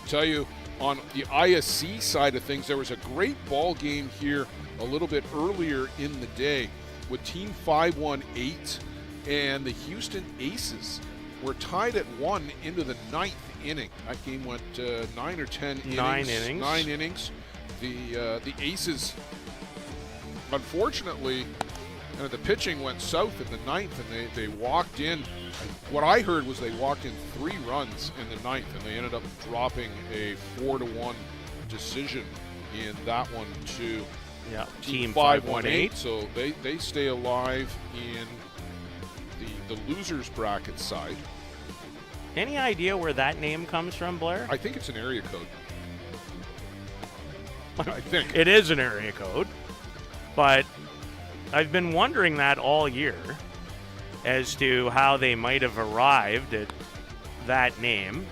tell you, on the ISC side of things, there was a great ball game here a little bit earlier in the day with Team 518 and the Houston Aces were tied at 1 into the 9th inning. That game went 9 or 10 innings. 9 innings. 9 innings. The Aces, unfortunately, the pitching went south in the 9th, and they walked in. What I heard was they walked in 3 runs in the 9th, and they ended up dropping a 4-1 decision in that one to Team 518. So they stay alive in the losers bracket side. Any idea where that name comes from, Blair? I think it's an area code. I think. It is an area code, but I've been wondering that all year as to how they might have arrived at that name.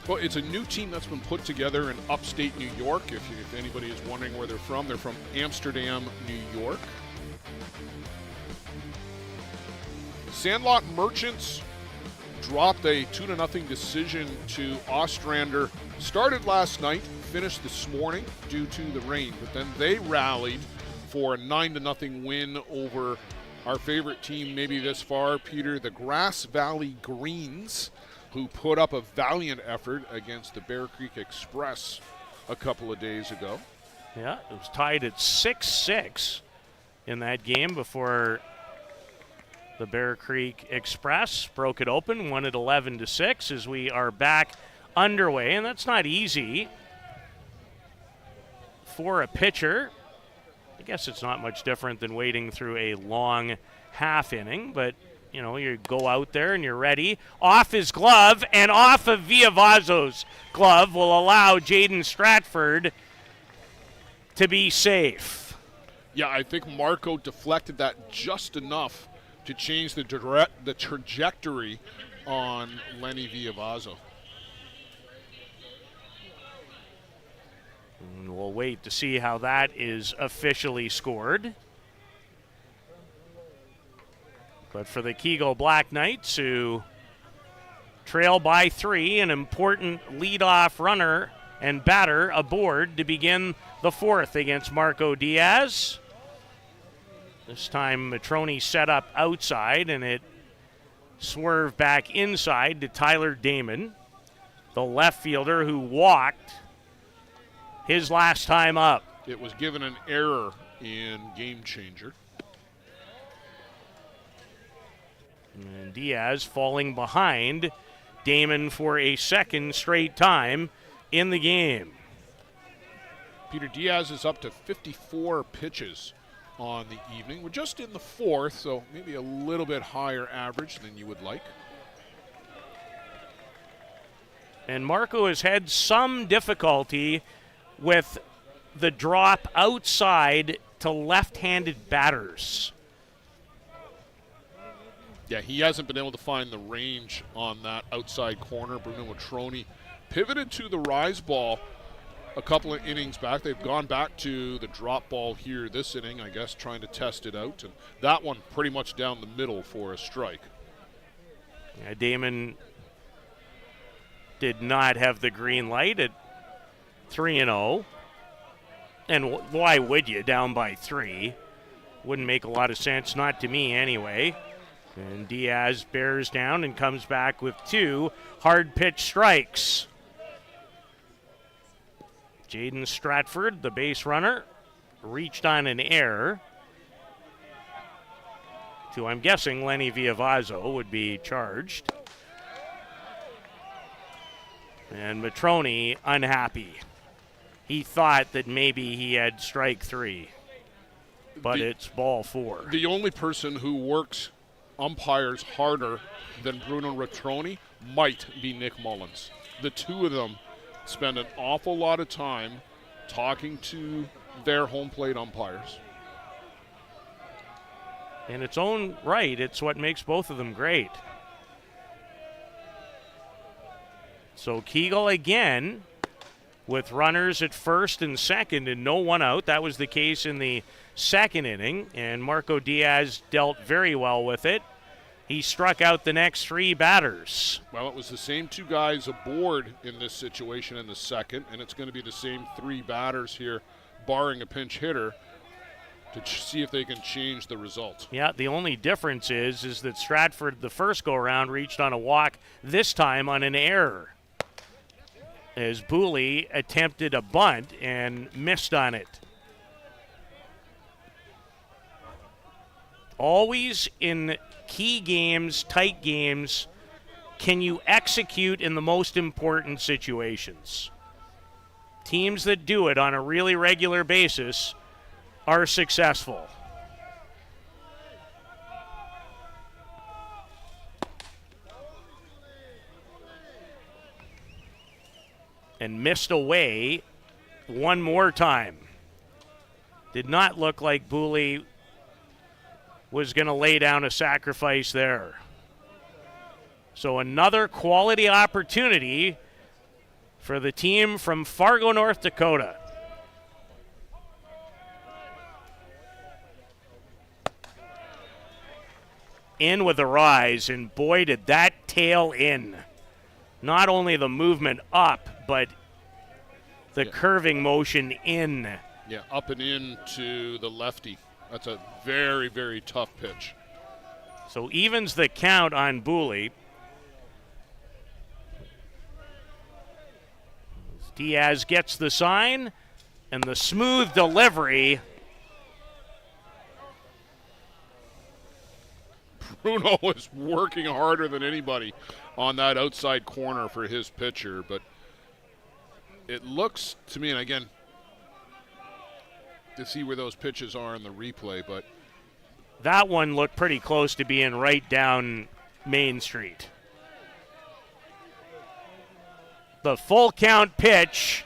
Well, it's a new team that's been put together in upstate New York. If anybody is wondering where they're from Amsterdam, New York. Sandlot Merchants dropped a 2-0 decision to Ostrander. Started last night, finished this morning due to the rain, but then they rallied for a 9-0 win over our favorite team maybe this far, Peter, the Grass Valley Greens, who put up a valiant effort against the Bear Creek Express a couple of days ago. Yeah, it was tied at 6-6 in that game before the Bear Creek Express broke it open, won it 11-6 as we are back underway, and that's not easy for a pitcher. I guess it's not much different than waiting through a long half inning, but you go out there and you're ready. Off his glove and off of Viavazo's glove will allow Jaden Stratford to be safe. Yeah, I think Marco deflected that just enough to change the trajectory on Lenny Viavazo. And we'll wait to see how that is officially scored. But for the Kegel Black Knights, who trail by 3, an important leadoff runner and batter aboard to begin the 4th against Marco Diaz. This time Matroni set up outside, and it swerved back inside to Tyler Damon, the left fielder who walked his last time up. It was given an error in Game Changer. And Diaz falling behind Damon for a second straight time in the game. Peter, Diaz is up to 54 pitches on the evening. We're just in the 4th, so maybe a little bit higher average than you would like. And Marco has had some difficulty with the drop outside to left-handed batters. Yeah, he hasn't been able to find the range on that outside corner. Bruno Matroni pivoted to the rise ball a couple of innings back. They've gone back to the drop ball here this inning, I guess, trying to test it out. And that one pretty much down the middle for a strike. Yeah, Damon did not have the green light at 3-0. And why would you, down by 3? Wouldn't make a lot of sense, not to me anyway. And Diaz bears down and comes back with 2 hard pitch strikes. Jaden Stratford, the base runner, reached on an error to, I'm guessing, Lenny Viavazzo would be charged. And Matrone unhappy. He thought that maybe he had strike 3, but it's ball 4. The only person who works umpires harder than Bruno Matrone might be Nick Mullins. The two of them spend an awful lot of time talking to their home plate umpires. In its own right, it's what makes both of them great. So Kegel again with runners at first and second and no one out. That was the case in the second inning, and Marco Diaz dealt very well with it. He struck out the next 3 batters. Well, it was the same 2 guys aboard in this situation in the second, and it's going to be the same 3 batters here, barring a pinch hitter, to see if they can change the result. Yeah, the only difference is that Stratford, the first go-around, reached on a walk, this time on an error, as Booley attempted a bunt and missed on it. Always in key games, tight games, can you execute in the most important situations? Teams that do it on a really regular basis are successful. And missed away one more time. Did not look like Booley was going to lay down a sacrifice there. So another quality opportunity for the team from Fargo, North Dakota. In with a rise, and boy, did that tail in. Not only the movement up, but the curving motion in. Yeah, up and in to the lefty. That's a very, very tough pitch. So evens the count on Booley. Diaz gets the sign, and the smooth delivery. Bruno was working harder than anybody on that outside corner for his pitcher, but it looks to me, and again, to see where those pitches are in the replay, but that one looked pretty close to being right down Main Street. The full count pitch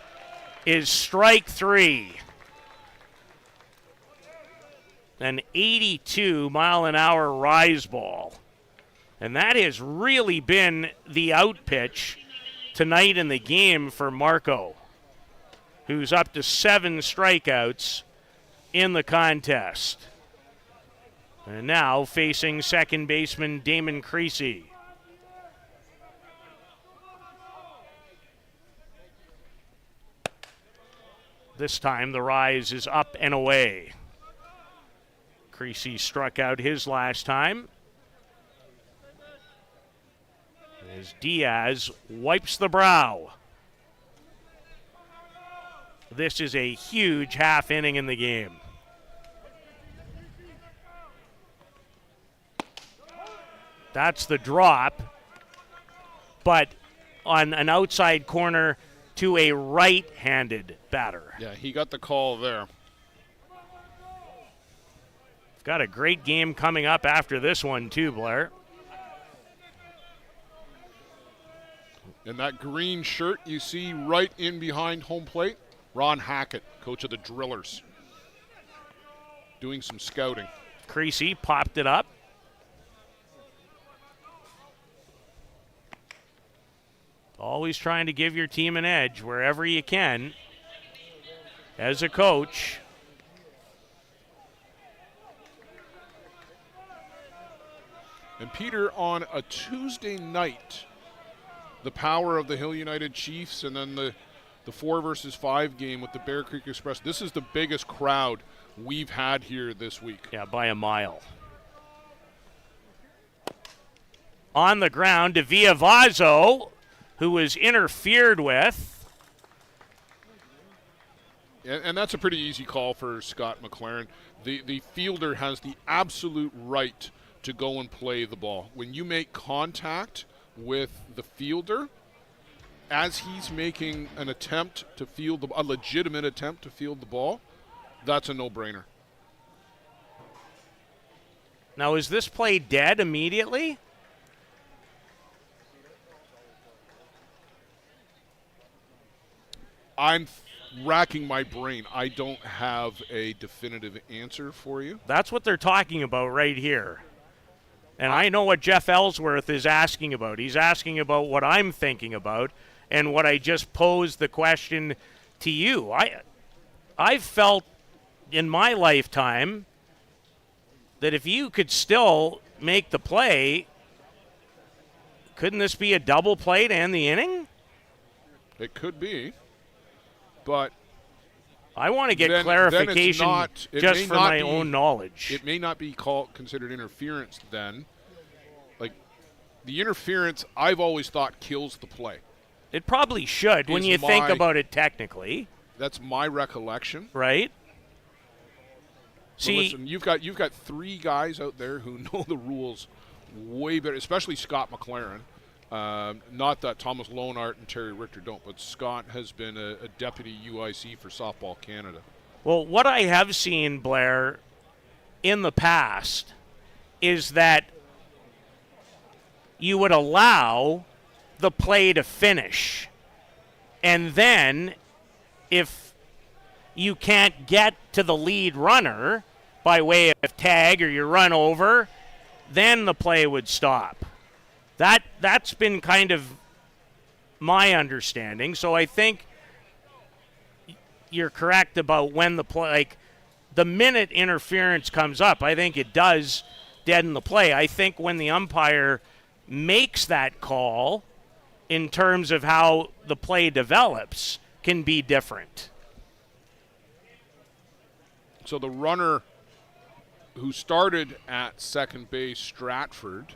is strike 3. An 82-mile-an-hour rise ball. And that has really been the out pitch tonight in the game for Marco, who's up to 7 strikeouts in the contest. And now facing second baseman Damon Creasy. This time the rise is up and away. Creasy struck out his last time. As Diaz wipes the brow. This is a huge half inning in the game. That's the drop, but on an outside corner to a right-handed batter. yeah, he got the call there. Got a great game coming up after this one too, Blair. And that green shirt you see right in behind home plate, Ron Hackett, coach of the Drillers, doing some scouting. Creasy popped it up. Always trying to give your team an edge wherever you can as a coach. And Peter, on a Tuesday night, the power of the Hill United Chiefs and then the 4 versus 5 game with the Bear Creek Express. This is the biggest crowd we've had here this week. Yeah, by a mile. On the ground to Viavazzo, who was interfered with. And that's a pretty easy call for Scott McLaren. The fielder has the absolute right to go and play the ball. When you make contact with the fielder, as he's making an attempt to field a legitimate attempt to field the ball, that's a no-brainer. Now, is this play dead immediately? I'm racking my brain. I don't have a definitive answer for you. That's what they're talking about right here. And I know what Jeff Ellsworth is asking about. He's asking about what I'm thinking about and what I just posed the question to you. I've felt in my lifetime that if you could still make the play, couldn't this be a double play to end the inning? It could be, but I want to get clarification just for my own knowledge. It may not be considered interference then. Like, the interference, I've always thought kills the play. It probably should when you think about it technically. That's my recollection. Right? See, listen, you've got three guys out there who know the rules way better, especially Scott McLaren. Not that Thomas Lohnart and Terry Richter don't, but Scott has been a deputy UIC for Softball Canada. Well, what I have seen, Blair, in the past is that you would allow the play to finish. And then if you can't get to the lead runner by way of tag or you run over, then the play would stop. That's been kind of my understanding. So I think you're correct about when the play, like the minute interference comes up, I think it does deaden the play. I think when the umpire makes that call in terms of how the play develops can be different. So the runner who started at second base, Stratford,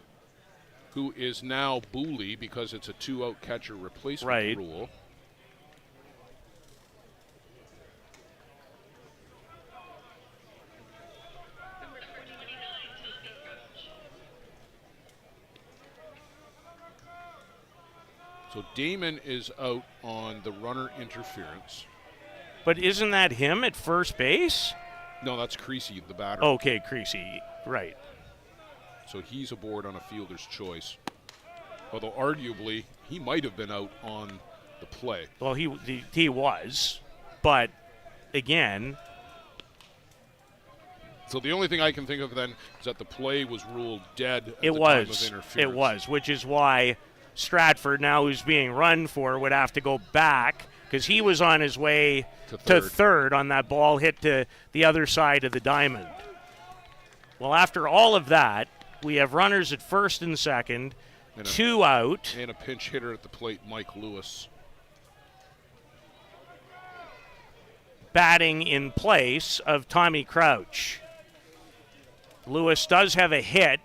who is now Booley because it's a two-out catcher replacement rule. So Damon is out on the runner interference. But isn't that him at first base? No, that's Creasy, the batter. Okay, Creasy, right. So he's aboard on a fielder's choice. Although arguably, he might have been out on the play. Well, he was. But, again. So the only thing I can think of then is that the play was ruled dead at the time of interference. It was, which is why Stratford, now who's being run for, would have to go back because he was on his way to third on that ball hit to the other side of the diamond. Well, after all of that, we have runners at first and second, and two out. And a pinch hitter at the plate, Mike Lewis. Batting in place of Tommy Crouch. Lewis does have a hit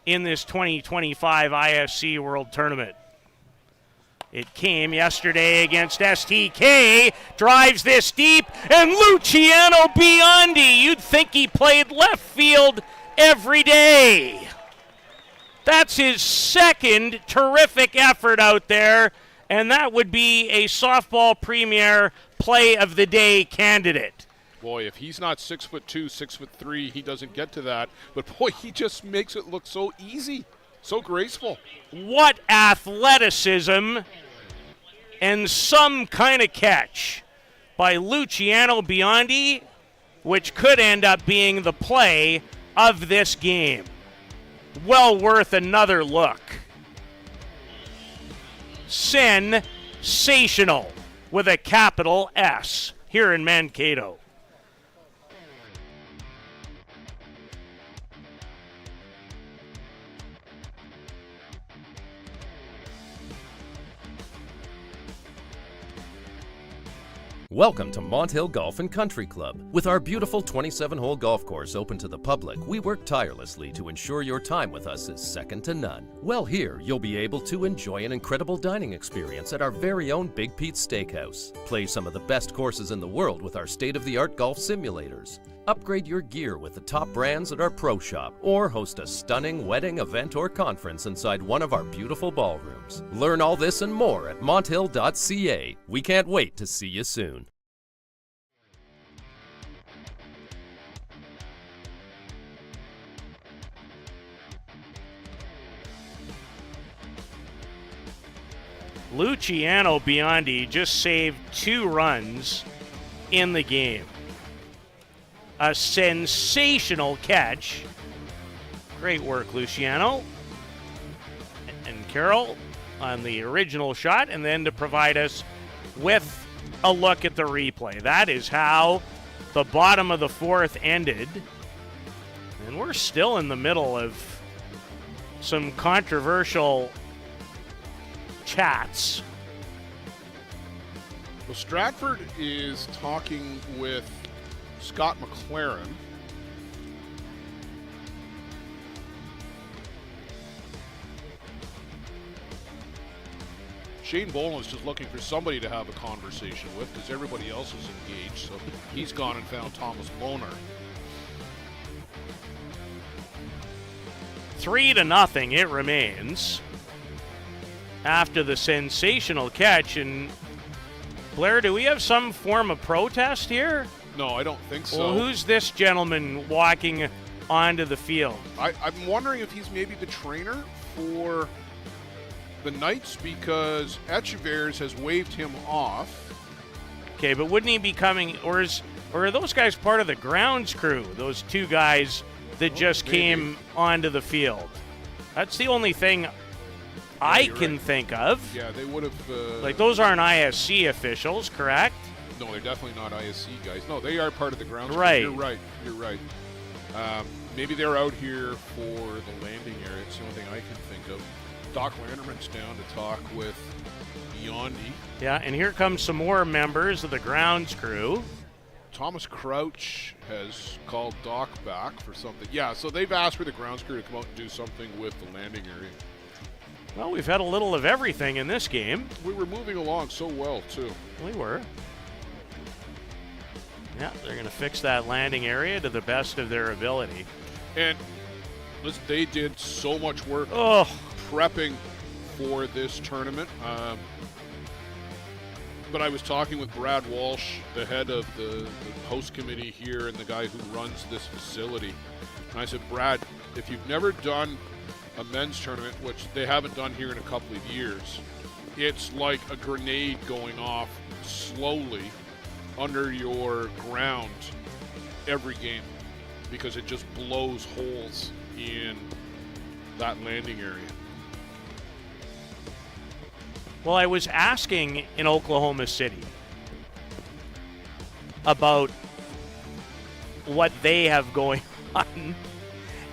in this 2025 ISC World Tournament. It came yesterday against STK, drives this deep, and Luciano Biondi. You'd think he played left field every day. That's his second terrific effort out there, and that would be a Softball Premier Play of the Day candidate. Boy, if he's not 6'2", 6'3", he doesn't get to that. But boy, he just makes it look so easy, so graceful. What athleticism and some kind of catch by Luciano Biondi, which could end up being the play of this game. Well worth another look. Sensational with a capital S here in Mankato. Welcome to Mont Hill Golf and Country Club. With our beautiful 27-hole golf course open to the public, we work tirelessly to ensure your time with us is second to none. Well, here you'll be able to enjoy an incredible dining experience at our very own Big Pete's Steakhouse. Play some of the best courses in the world with our state-of-the-art golf simulators. Upgrade your gear with the top brands at our pro shop, or host a stunning wedding, event, or conference inside one of our beautiful ballrooms. Learn all this and more at monthill.ca. We can't wait to see you soon. Luciano Biondi just saved 2 runs in the game. A sensational catch. Great work, Luciano. And Carroll on the original shot, and then to provide us with a look at the replay. That is how the bottom of the 4th ended. And we're still in the middle of some controversial chats. Well, Stratford is talking with Scott McLaren. Shane Boland's just looking for somebody to have a conversation with because everybody else is engaged, so he's gone and found Thomas Lohner. 3-0 it remains after the sensational catch. And Blair, do we have some form of protest here? No, I don't think so. Well, who's this gentleman walking onto the field? I'm wondering if he's maybe the trainer for the Knights because Echeverres has waved him off. Okay, but wouldn't he be coming, or are those guys part of the grounds crew, those 2 guys that just came onto the field? That's the only thing I can think of. Yeah, they would have... like, those aren't ISC officials, correct? No, they're definitely not ISC guys. No, they are part of the grounds crew. Right. You're right. Maybe they're out here for the landing area. It's the only thing I can think of. Doc Landerman's down to talk with Biondi. Yeah, and here comes some more members of the grounds crew. Thomas Crouch has called Doc back for something. Yeah, so they've asked for the grounds crew to come out and do something with the landing area. Well, we've had a little of everything in this game. We were moving along so well, too. We were. Yeah, they're going to fix that landing area to the best of their ability. And listen, they did so much work prepping for this tournament. But I was talking with Brad Walsh, the head of the host committee here and the guy who runs this facility. And I said, Brad, if you've never done a men's tournament, which they haven't done here in a couple of years, it's like a grenade going off slowly under your ground every game because it just blows holes in that landing area. Well, I was asking in Oklahoma City about what they have going on.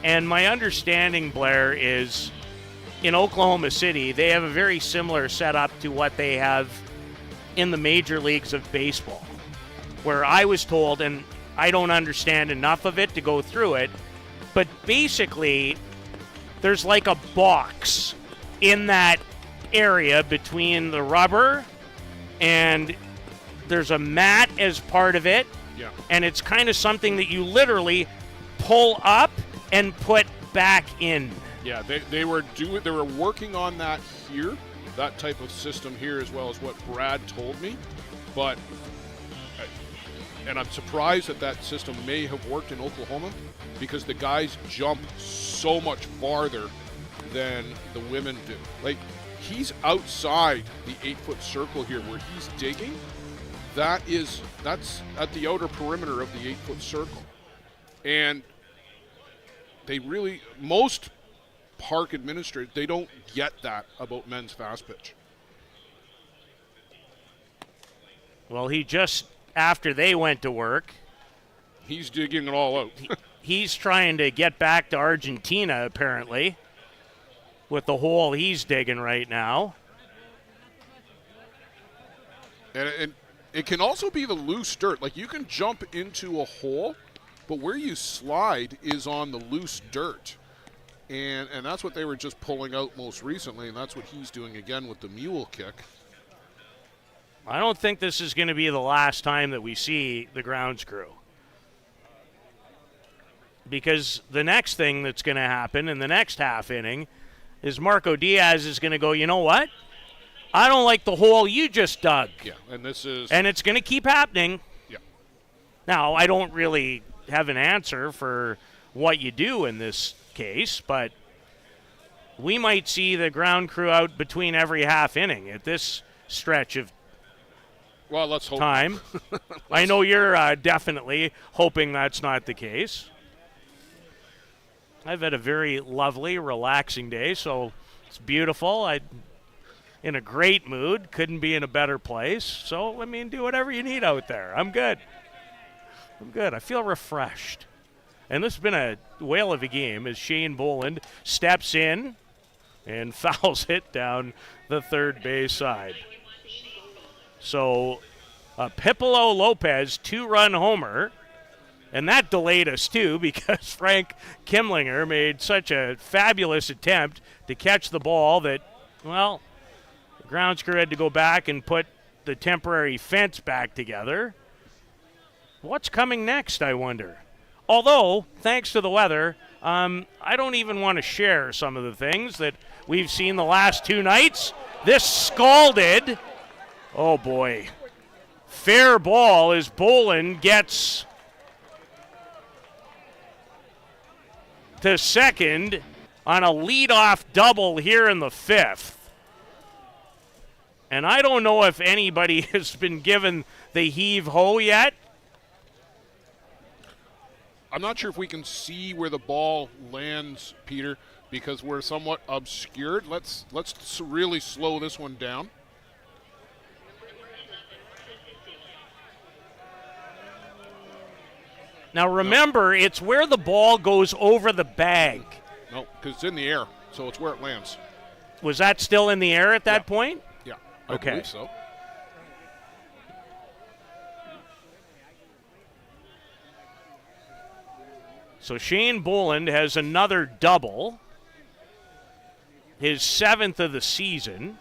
And my understanding, Blair, is in Oklahoma City, they have a very similar setup to what they have in the major leagues of baseball, where I was told, and I don't understand enough of it to go through it, but basically there's like a box in that area between the rubber and there's a mat as part of it. Yeah. And it's kind of something that you literally pull up and put back in. Yeah, they were working on that here, that type of system here, as well as what Brad told me. But, and I'm surprised that system may have worked in Oklahoma because the guys jump so much farther than the women do. Like, he's outside the 8-foot circle here where he's digging. That's at the outer perimeter of the 8-foot circle. And they really, most park administrators, they don't get that about men's fast pitch. Well, he just, after they went to work, he's digging it all out. He's trying to get back to Argentina, apparently, with the hole he's digging right now. And It can also be the loose dirt. Like, you can jump into a hole, but where you slide is on the loose dirt. And that's what they were just pulling out most recently, and that's what he's doing again with the mule kick. I don't think this is going to be the last time that we see the grounds crew. Because the next thing that's going to happen in the next half inning is Marco Diaz is going to go, you know what? I don't like the hole you just dug. Yeah, and this is... And it's going to keep happening. Yeah. Now, I don't really have an answer for what you do in this case, but we might see the ground crew out between every half inning at this stretch of let's hope. Time. I know you're definitely hoping that's not the case. I've had a very lovely, relaxing day, so it's beautiful. I'm in a great mood. Couldn't be in a better place. So, I mean, do whatever you need out there. I'm good. I feel refreshed. And this has been a whale of a game as Shane Boland steps in and fouls it down the third base side. So, Pipolo Lopez 2-run homer. And that delayed us, too, because Frank Kimlinger made such a fabulous attempt to catch the ball that, well, the grounds crew had to go back and put the temporary fence back together. What's coming next, I wonder? Although, thanks to the weather, I don't even want to share some of the things that we've seen the last 2 nights. This scalded. Oh, boy. Fair ball as Boland gets to second on a leadoff double here in the 5th. And I don't know if anybody has been given the heave-ho yet. I'm not sure if we can see where the ball lands, Peter, because we're somewhat obscured. Let's really slow this one down. Now remember, it's where the ball goes over the bag. No, because it's in the air, so it's where it lands. Was that still in the air at that point? Yeah, okay. I believe so. So Shane Boland has another double, his 7th of the season,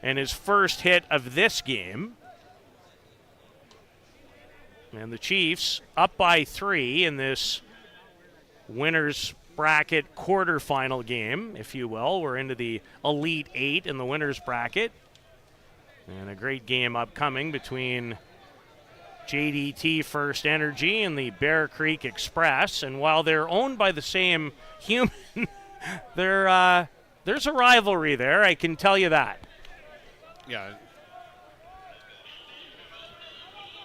and his first hit of this game. And the Chiefs up by 3 in this winner's bracket quarterfinal game, if you will. We're into the Elite 8 in the winner's bracket. And a great game upcoming between JDT First Energy and the Bear Creek Express. And while they're owned by the same human, there's a rivalry there, I can tell you that. Yeah.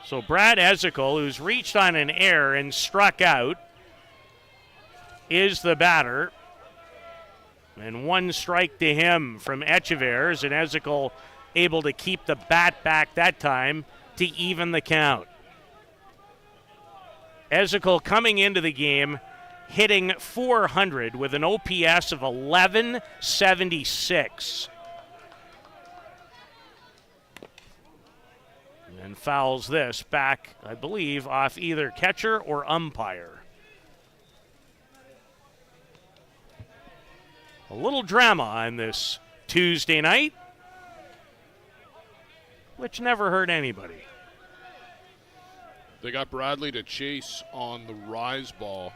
So Brad Ezekiel, who's reached on an error and struck out, is the batter. And 1 strike to him from Echeverres, and Ezekiel able to keep the bat back that time to even the count. Ezekiel coming into the game hitting .400 with an OPS of 1176. And fouls this back, I believe, off either catcher or umpire. A little drama on this Tuesday night, which never hurt anybody. They got Bradley to chase on the rise ball.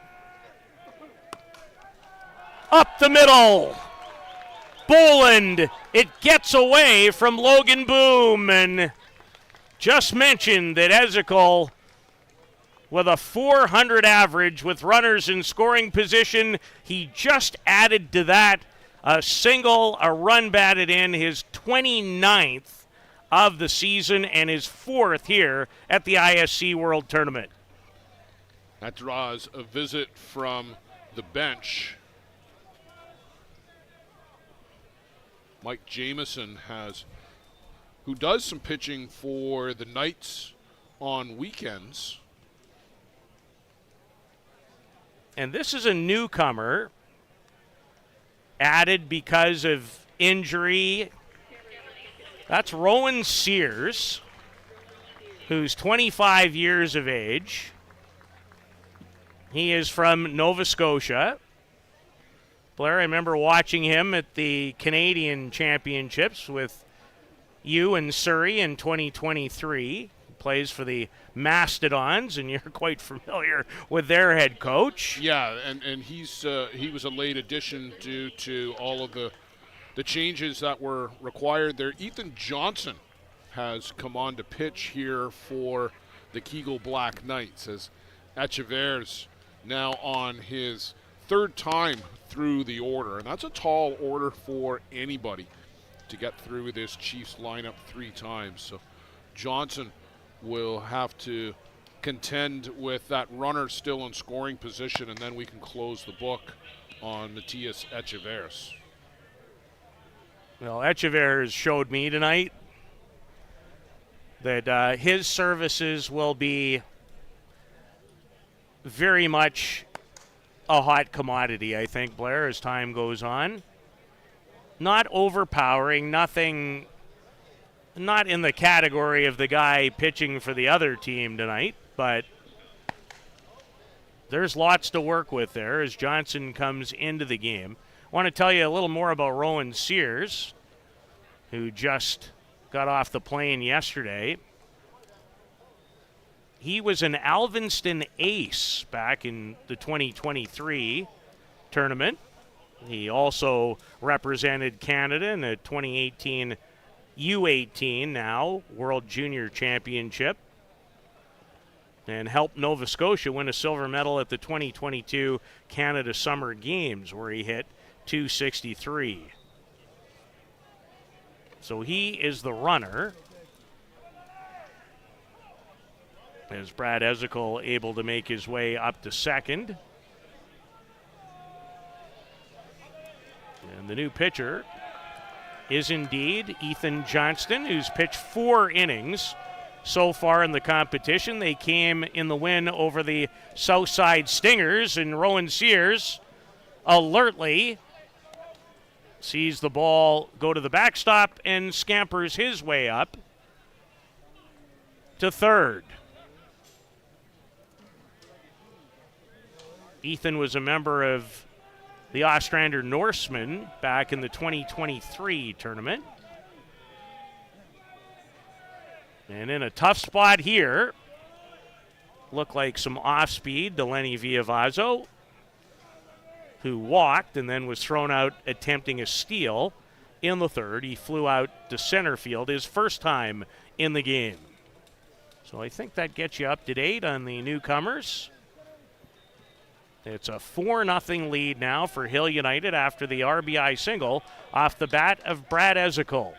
Up the middle. Boland. It gets away from Logan Boom. And just mentioned that Ezekiel, with a .400 average with runners in scoring position, he just added to that a single, a run batted in, his 29th of the season and his 4th here at the ISC World Tournament. That draws a visit from the bench. Mike Jamieson who does some pitching for the Knights on weekends. And this is a newcomer added because of injury. That's Rowan Sears, who's 25 years of age. He is from Nova Scotia. Blair, I remember watching him at the Canadian Championships with you and Surrey in 2023. He plays for the Mastodons, and you're quite familiar with their head coach. Yeah, and he was a late addition due to all of the changes that were required there. Ethan Johnson has come on to pitch here for the Kegel Black Knights as Echever's now on his third time through the order, and that's a tall order for anybody to get through this Chiefs lineup 3 times. So Johnson will have to contend with that runner still in scoring position, and then we can close the book on Matthias Echever's. Well, Echever showed me tonight that his services will be very much a hot commodity, I think, Blair, as time goes on. Not overpowering, nothing, not in the category of the guy pitching for the other team tonight, but there's lots to work with there as Johnson comes into the game. I want to tell you a little more about Rowan Sears, who just got off the plane yesterday. He was an Alvinston ace back in the 2023 tournament. He also represented Canada in the 2018 U18 now World Junior Championship and helped Nova Scotia win a silver medal at the 2022 Canada Summer Games where he hit .263. So he is the runner. As Brad Ezekiel able to make his way up to second. And the new pitcher is indeed Ethan Johnston, who's pitched 4 innings so far in the competition. They came in the win over the Southside Stingers, and Rowan Sears alertly sees the ball go to the backstop and scampers his way up to third. Ethan was a member of the Ostrander Norsemen back in the 2023 tournament. And in a tough spot here, looked like some off-speed to Lenny Villavazzo, who walked and then was thrown out attempting a steal in the third. He flew out to center field his first time in the game. So I think that gets you up to date on the newcomers. It's a 4-0 lead now for Hill United after the RBI single off the bat of Brad Ezekiel.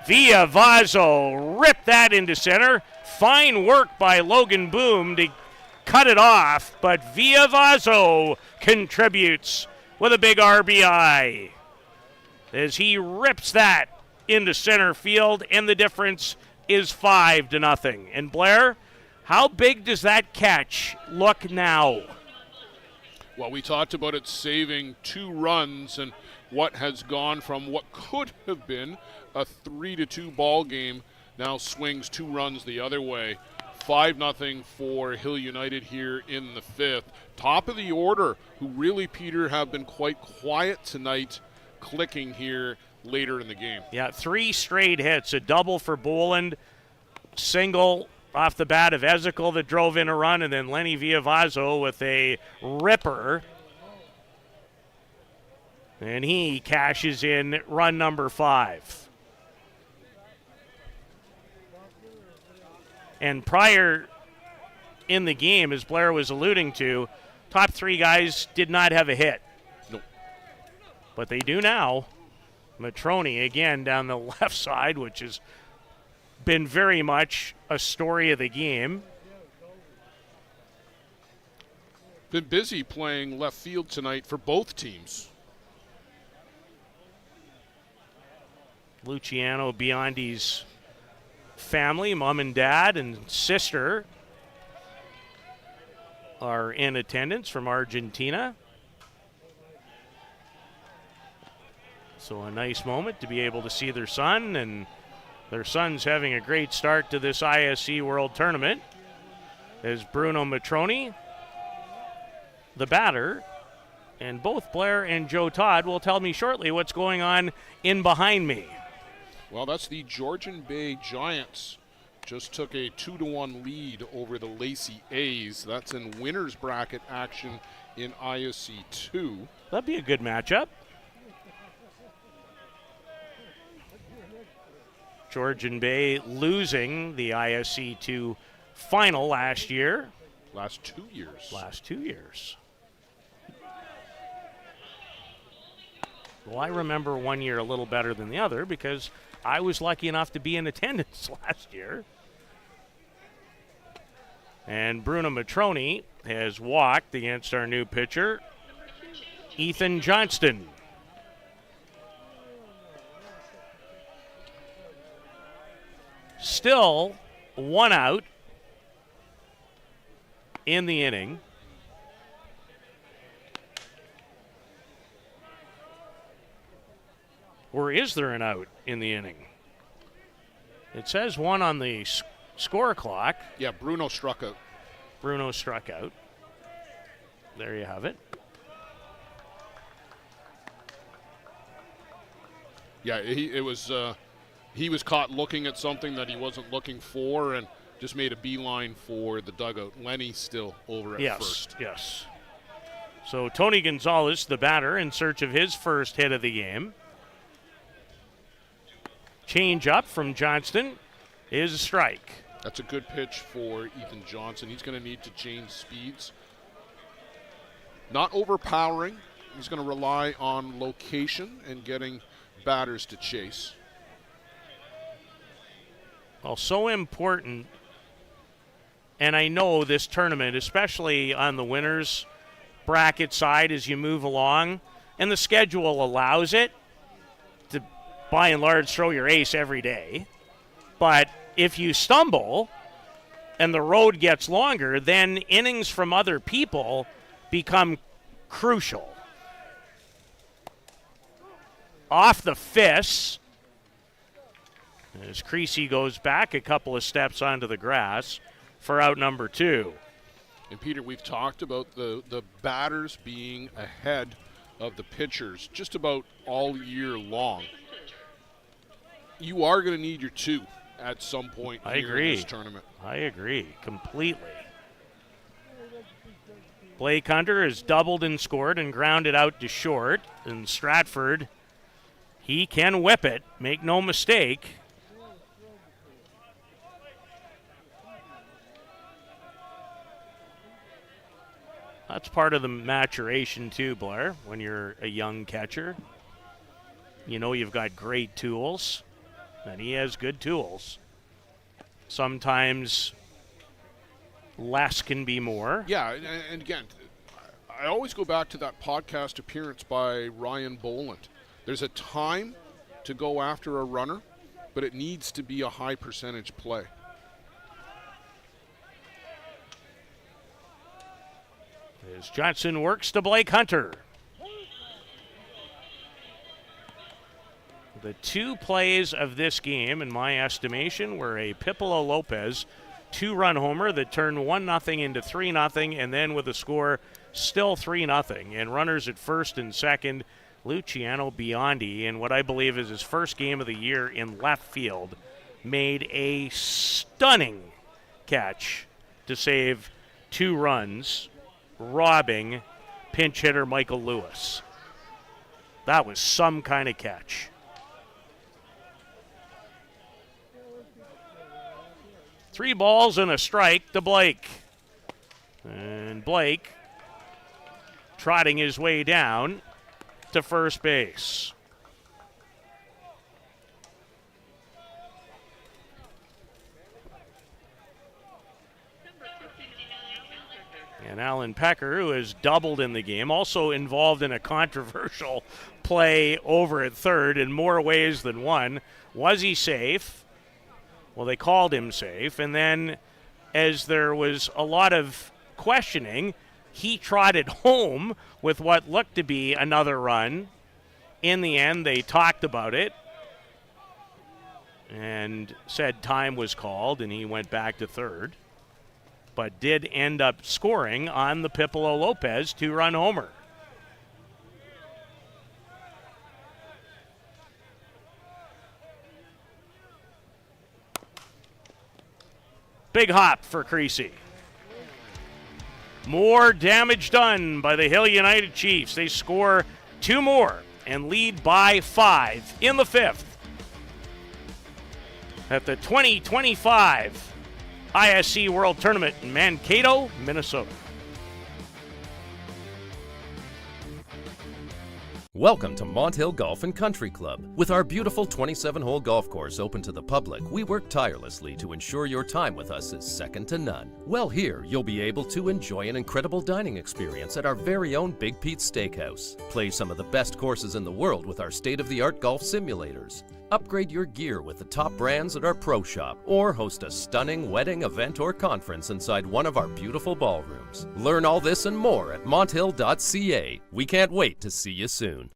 Villavazzo ripped that into center. Fine work by Logan Boom to cut it off, but Villavazzo contributes with a big RBI as he rips that into center field, and the difference is 5-0. And Blair, how big does that catch look now? Well, we talked about it saving 2 runs, and what has gone from what could have been a 3-2 ball game now swings 2 runs the other way. 5-0 for Hill United here in the 5th. Top of the order, who really, Peter, have been quite quiet tonight, clicking here later in the game. Yeah, 3 straight hits, a double for Boland, single off the bat of Ezekiel that drove in a run, and then Lenny Villavazzo with a ripper. And he cashes in run number 5. And prior in the game, as Blair was alluding to, top 3 guys did not have a hit. Nope. But they do now. Matroni again down the left side, which has been very much a story of the game. Been busy playing left field tonight for both teams. Luciano Biondi's family, mom and dad and sister, are in attendance from Argentina. So a nice moment to be able to see their son and Their son's having a great start to this ISC World Tournament as Bruno Matroni, the batter, and both Blair and Joe Todd will tell me shortly what's going on in behind me. Well, that's the Georgian Bay Giants. Just took a 2-1 lead over the Lacey A's. That's in winner's bracket action in ISC 2. That'd be a good matchup. Georgian Bay losing the ISC 2 final last year. Last 2 years. Last 2 years. Well, I remember one year a little better than the other because I was lucky enough to be in attendance last year. And Bruno Matroni has walked against our new pitcher, Ethan Johnston. Still 1 out in the inning. Or is there an out in the inning? It says 1 on the score clock. Yeah, Bruno struck out. Bruno struck out. There you have it. Yeah, he was caught looking at something that he wasn't looking for and just made a beeline for the dugout. Lenny's still over at first. Yes. So Tony Gonzalez, the batter, in search of his first hit of the game. Change up from Johnston is a strike. That's a good pitch for Ethan Johnson. He's going to need to change speeds. Not overpowering. He's going to rely on location and getting batters to chase. Well, so important. And I know this tournament, especially on the winners bracket side as you move along, and the schedule allows it to, by and large, throw your ace every day. But if you stumble and the road gets longer, then innings from other people become crucial. Off the fists, as Creasy goes back a couple of steps onto the grass for out number 2. And Peter, we've talked about the batters being ahead of the pitchers just about all year long. You are going to need your 2 at some point in this tournament. I agree completely. Blake Hunter has doubled and scored and grounded out to short. And Stratford, he can whip it, make no mistake. That's part of the maturation too, Blair, when you're a young catcher. You know you've got great tools, and he has good tools. Sometimes less can be more. Yeah, and again, I always go back to that podcast appearance by Ryan Boland. There's a time to go after a runner, but it needs to be a high percentage play. As Johnson works to Blake Hunter. The 2 plays of this game, in my estimation, were a Pipolo Lopez 2-run homer that turned 1-0 into 3-0, and then with a score still 3-0. And runners at first and second, Luciano Biondi, in what I believe is his first game of the year in left field, made a stunning catch to save 2 runs, robbing pinch hitter Michael Lewis. That was some kind of catch. Three balls and a strike to Blake. And Blake trotting his way down to first base. And Alan Pecker, who has doubled in the game, also involved in a controversial play over at third in more ways than one. Was he safe? Well, they called him safe. And then as there was a lot of questioning, he trotted home with what looked to be another run. In the end, they talked about it. and said time was called, and he went back to third, but did end up scoring on the Piccolo Lopez 2-run homer. Big hop for Creasy. More damage done by the Hill United Chiefs. They score 2 more and lead by 5 in the 5th at the 2025 ISC World Tournament in Mankato, Minnesota. Welcome to Monthill Golf and Country Club. With our beautiful 27-hole golf course open to the public, we work tirelessly to ensure your time with us is second to none. Well, here you'll be able to enjoy an incredible dining experience at our very own Big Pete's Steakhouse. Play some of the best courses in the world with our state-of-the-art golf simulators. Upgrade your gear with the top brands at our pro shop, or host a stunning wedding, event, or conference inside one of our beautiful ballrooms. Learn all this and more at monthill.ca. We can't wait to see you soon.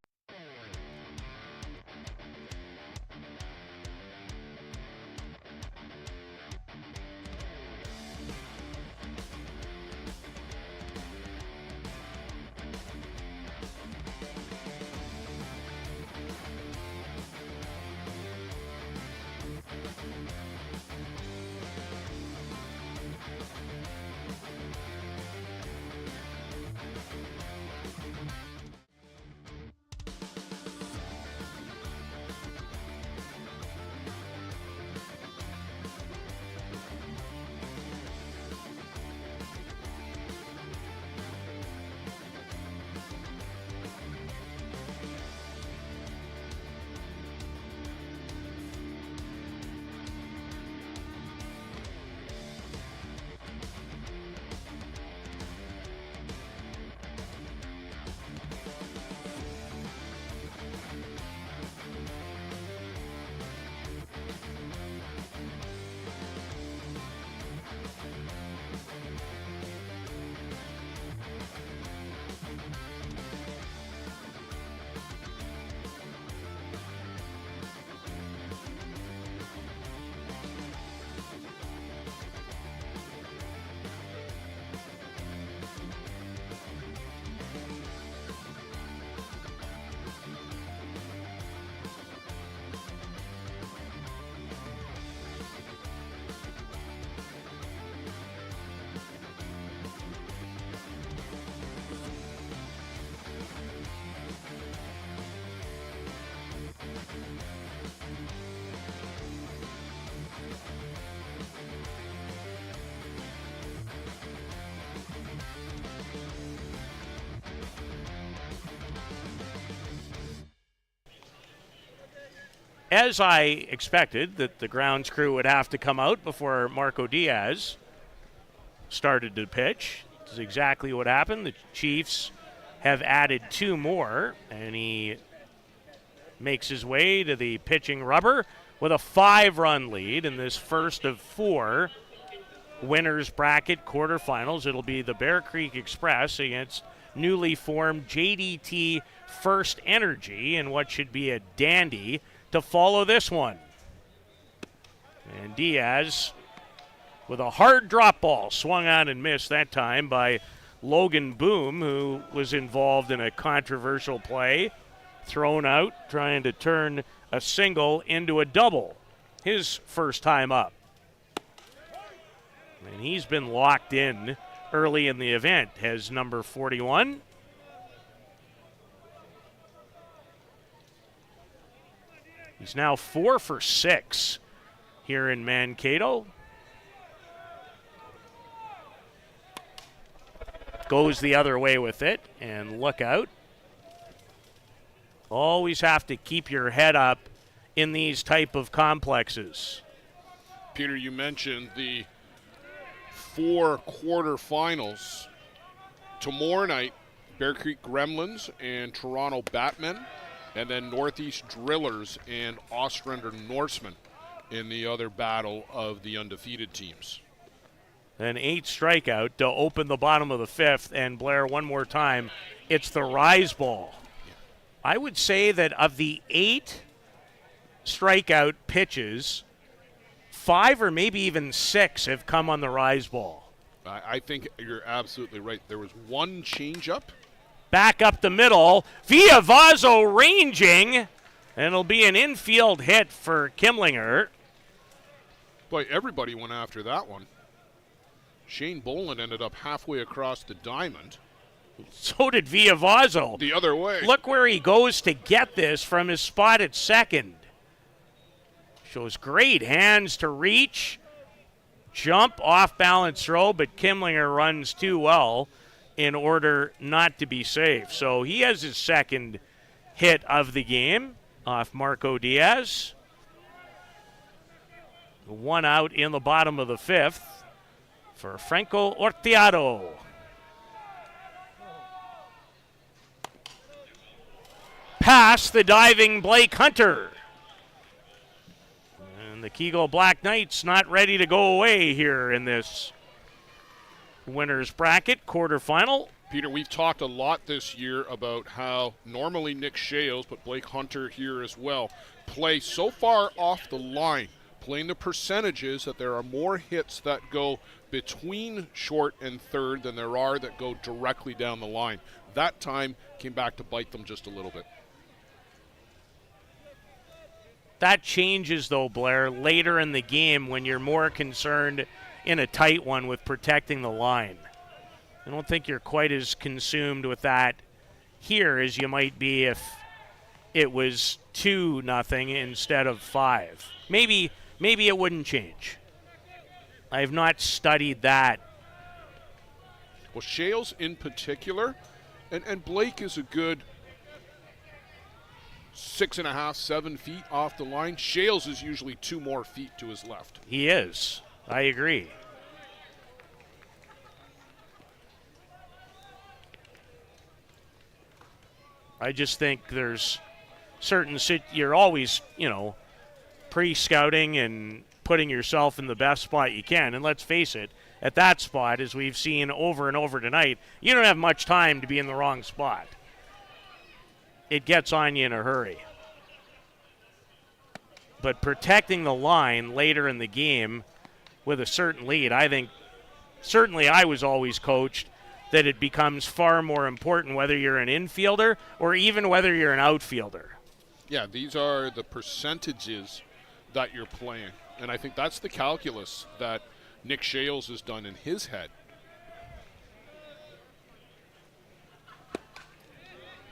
As I expected, that the grounds crew would have to come out before Marco Diaz started to pitch. This is exactly what happened. The Chiefs have added 2 more, and he makes his way to the pitching rubber with a 5-run lead in this first of 4 winners bracket quarterfinals. It'll be the Bear Creek Express against newly formed JDT First Energy in what should be a dandy to follow this one. And Diaz with a hard drop ball swung on and missed that time by Logan Boom, who was involved in a controversial play, thrown out trying to turn a single into a double, his first time up. And he's been locked in early in the event, has number 41. He's now 4 for 6 here in Mankato. Goes the other way with it, and look out. Always have to keep your head up in these type of complexes. Peter, you mentioned the 4 quarterfinals. Tomorrow night, Bear Creek Gremlins and Toronto Batmen, and then Northeast Drillers and Ostrander Norsemen in the other battle of the undefeated teams. An 8 strikeout to open the bottom of the 5th, and Blair, one more time, it's the rise ball. I would say that of the 8 strikeout pitches, 5 or maybe even 6 have come on the rise ball. I think you're absolutely right. There was one changeup. Back up the middle. Villavazo ranging. And it'll be an infield hit for Kimlinger. Boy, everybody went after that one. Shane Boland ended up halfway across the diamond. So did Villavazo. The other way. Look where he goes to get this from his spot at second. Shows great hands to reach. Jump, off-balance throw, but Kimlinger runs too well in order not to be safe. So he has his second hit of the game off Marco Diaz. 1 out in the bottom of the 5th for Franco Orteado. Past the diving Blake Hunter. And the Kegel Black Knights not ready to go away here in this winner's bracket quarterfinal. Peter, we've talked a lot this year about how normally Nick Shales, but Blake Hunter here as well, play so far off the line, playing the percentages that there are more hits that go between short and third than there are that go directly down the line. That time came back to bite them just a little bit. That changes, though, Blair, later in the game when you're more concerned in a tight one with protecting the line. I don't think you're quite as consumed with that here as you might be if it was 2-0 instead of 5. Maybe it wouldn't change. I have not studied that. Well, Shales in particular, and Blake is a good 6.5, 7 feet off the line. Shales is usually 2 more feet to his left. He is. I agree. I just think there's certain you're always, pre-scouting and putting yourself in the best spot you can. And let's face it, at that spot, as we've seen over and over tonight, you don't have much time to be in the wrong spot. It gets on you in a hurry. But protecting the line later in the game with a certain lead, I think, certainly I was always coached that it becomes far more important whether you're an infielder or even whether you're an outfielder. Yeah, these are the percentages that you're playing. And I think that's the calculus that Nick Shales has done in his head.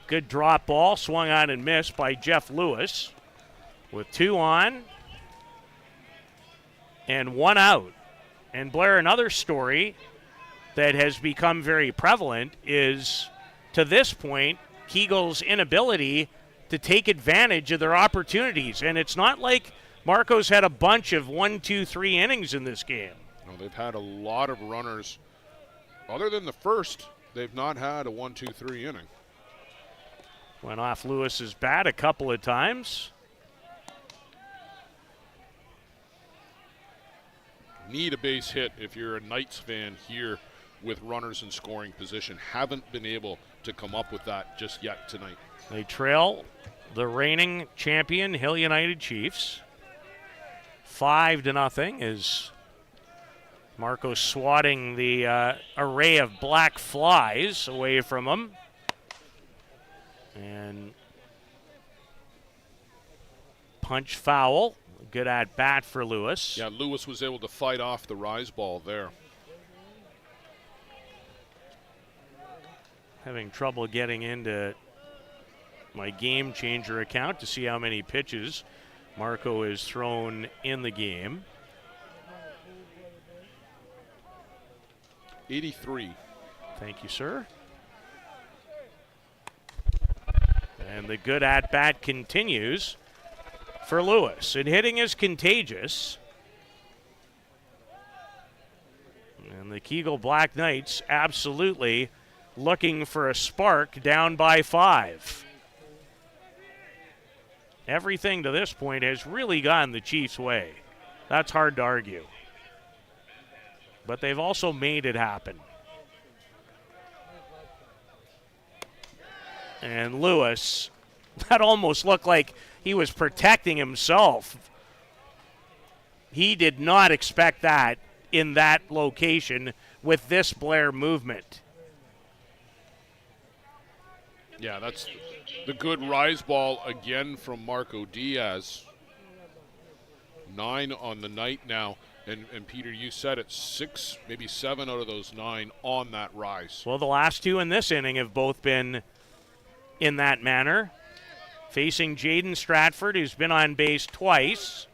Good drop ball, swung on and missed by Jeff Lewis with 2 on and 1 out. And Blair, another story that has become very prevalent is, to this point, Kegel's inability to take advantage of their opportunities. And it's not like Marco's had a bunch of 1, 2, 3 innings in this game. No, they've had a lot of runners. Other than the first, they've not had a 1, 2, 3 inning. Went off Lewis's bat a couple of times. Need a base hit if you're a Knights fan here with runners in scoring position. Haven't been able to come up with that just yet tonight. They trail the reigning champion Hill United Chiefs 5-0 as Marco swatting the array of black flies away from him. And punch foul. Good at bat for Lewis. Yeah, Lewis was able to fight off the rise ball there. Having trouble getting into my game changer account to see how many pitches Marco has thrown in the game. 83. Thank you, sir. And the good at-bat continues for Lewis. And hitting is contagious. And the Kegel Black Knights absolutely looking for a spark down by 5. Everything to this point has really gone the Chiefs' way. That's hard to argue. But they've also made it happen. And Lewis That almost looked like he was protecting himself. He did not expect that in that location with this Blair movement. Yeah, that's the good rise ball again from Marco Diaz. 9 on the night now. And Peter, you said it, 6, maybe 7 out of those 9 on that rise. Well, the last 2 in this inning have both been in that manner. Facing Jaden Stratford, who's been on base twice.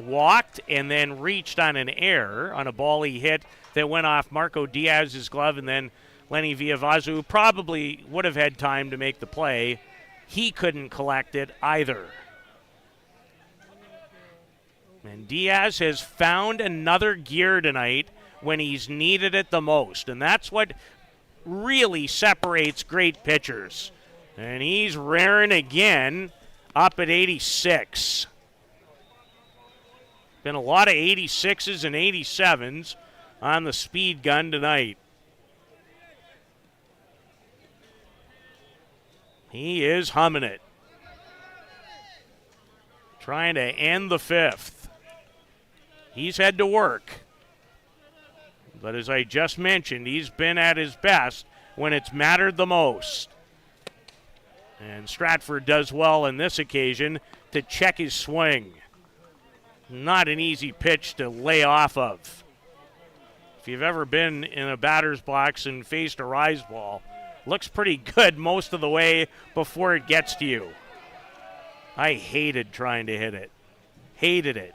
Walked and then reached on an error on a ball he hit that went off Marco Diaz's glove, and then Lenny Villavazo, who probably would have had time to make the play, he couldn't collect it either. And Diaz has found another gear tonight when he's needed it the most, and that's what really separates great pitchers. And he's raring again, up at 86. Been a lot of 86s and 87s on the speed gun tonight. He is humming it. Trying to end the 5th. He's had to work. But as I just mentioned, he's been at his best when it's mattered the most. And Stratford does well on this occasion to check his swing. Not an easy pitch to lay off of. If you've ever been in a batter's box and faced a rise ball, looks pretty good most of the way before it gets to you. I hated trying to hit it. Hated it.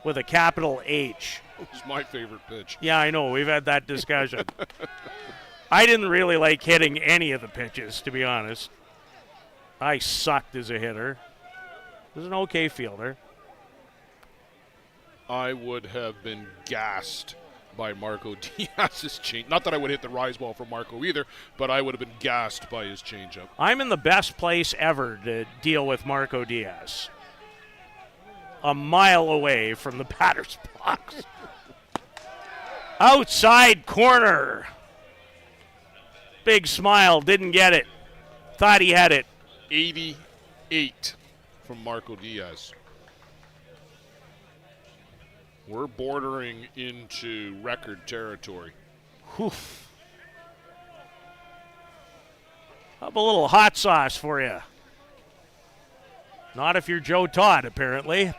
With a capital H. It was my favorite pitch. Yeah, I know. We've had that discussion. I didn't really like hitting any of the pitches, to be honest. I sucked as a hitter. Was an okay fielder. I would have been gassed by Marco Diaz's change. Not that I would hit the rise ball from Marco either, but I would have been gassed by his changeup. I'm in the best place ever to deal with Marco Diaz. A mile away from the batter's box. Outside corner. Big smile, didn't get it. Thought he had it. 88 from Marco Diaz. We're bordering into record territory. Whew. How about a little hot sauce for you? Not if you're Joe Todd, apparently.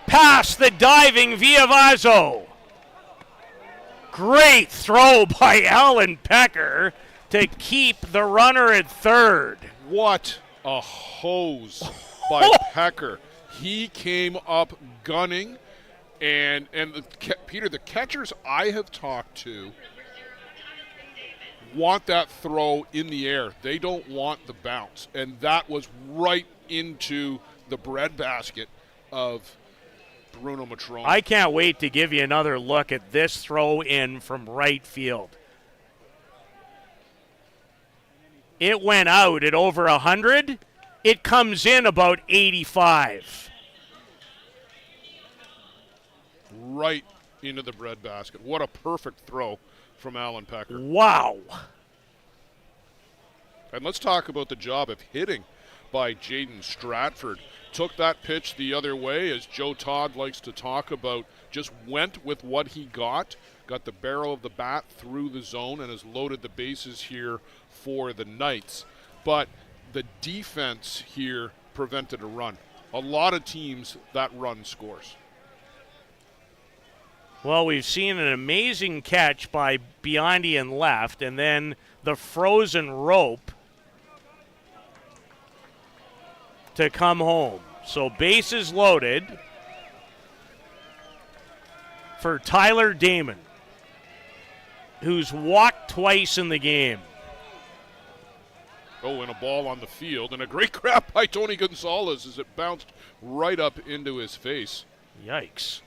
Past the diving Villavazo. Great throw by Alan Pecker to keep the runner at third. What a hose by Pecker. He came up gunning, and Peter, the catchers I have talked to want that throw in the air. They don't want the bounce, and that was right into the breadbasket of Bruno Matrone. I can't wait to give you another look at this throw in from right field. It went out at over 100. It comes in about 85. Right into the breadbasket. What a perfect throw from Alan Pecker. Wow. And let's talk about the job of hitting by Jaden Stratford. Took that pitch the other way, as Joe Todd likes to talk about. Just went with what he got the barrel of the bat through the zone, and has loaded the bases here for the Knights. But the defense here prevented a run. A lot of teams, that run scores. Well, we've seen an amazing catch by Biondi in left, and then the frozen rope to come home. So bases loaded for Tyler Damon, who's walked twice in the game. Oh, and a ball on the field, and a great grab by Tony Gonzalez as it bounced right up into his face. Yikes.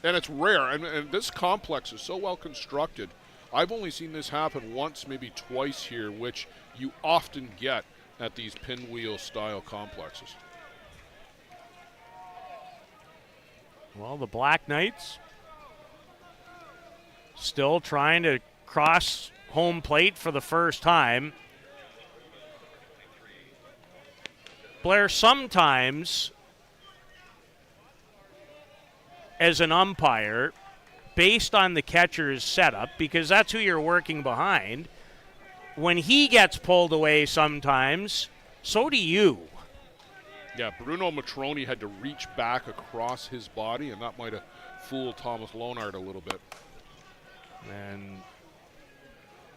And it's rare, and this complex is so well constructed. I've only seen this happen once, maybe twice here, which you often get at these pinwheel-style complexes. Well, the Black Knights Still trying to cross home plate for the first time. Blair, sometimes as an umpire, based on the catcher's setup, because that's who you're working behind, when he gets pulled away sometimes, so do you. Yeah, Bruno Matroni had to reach back across his body, and that might have fooled Thomas Lonard a little bit. And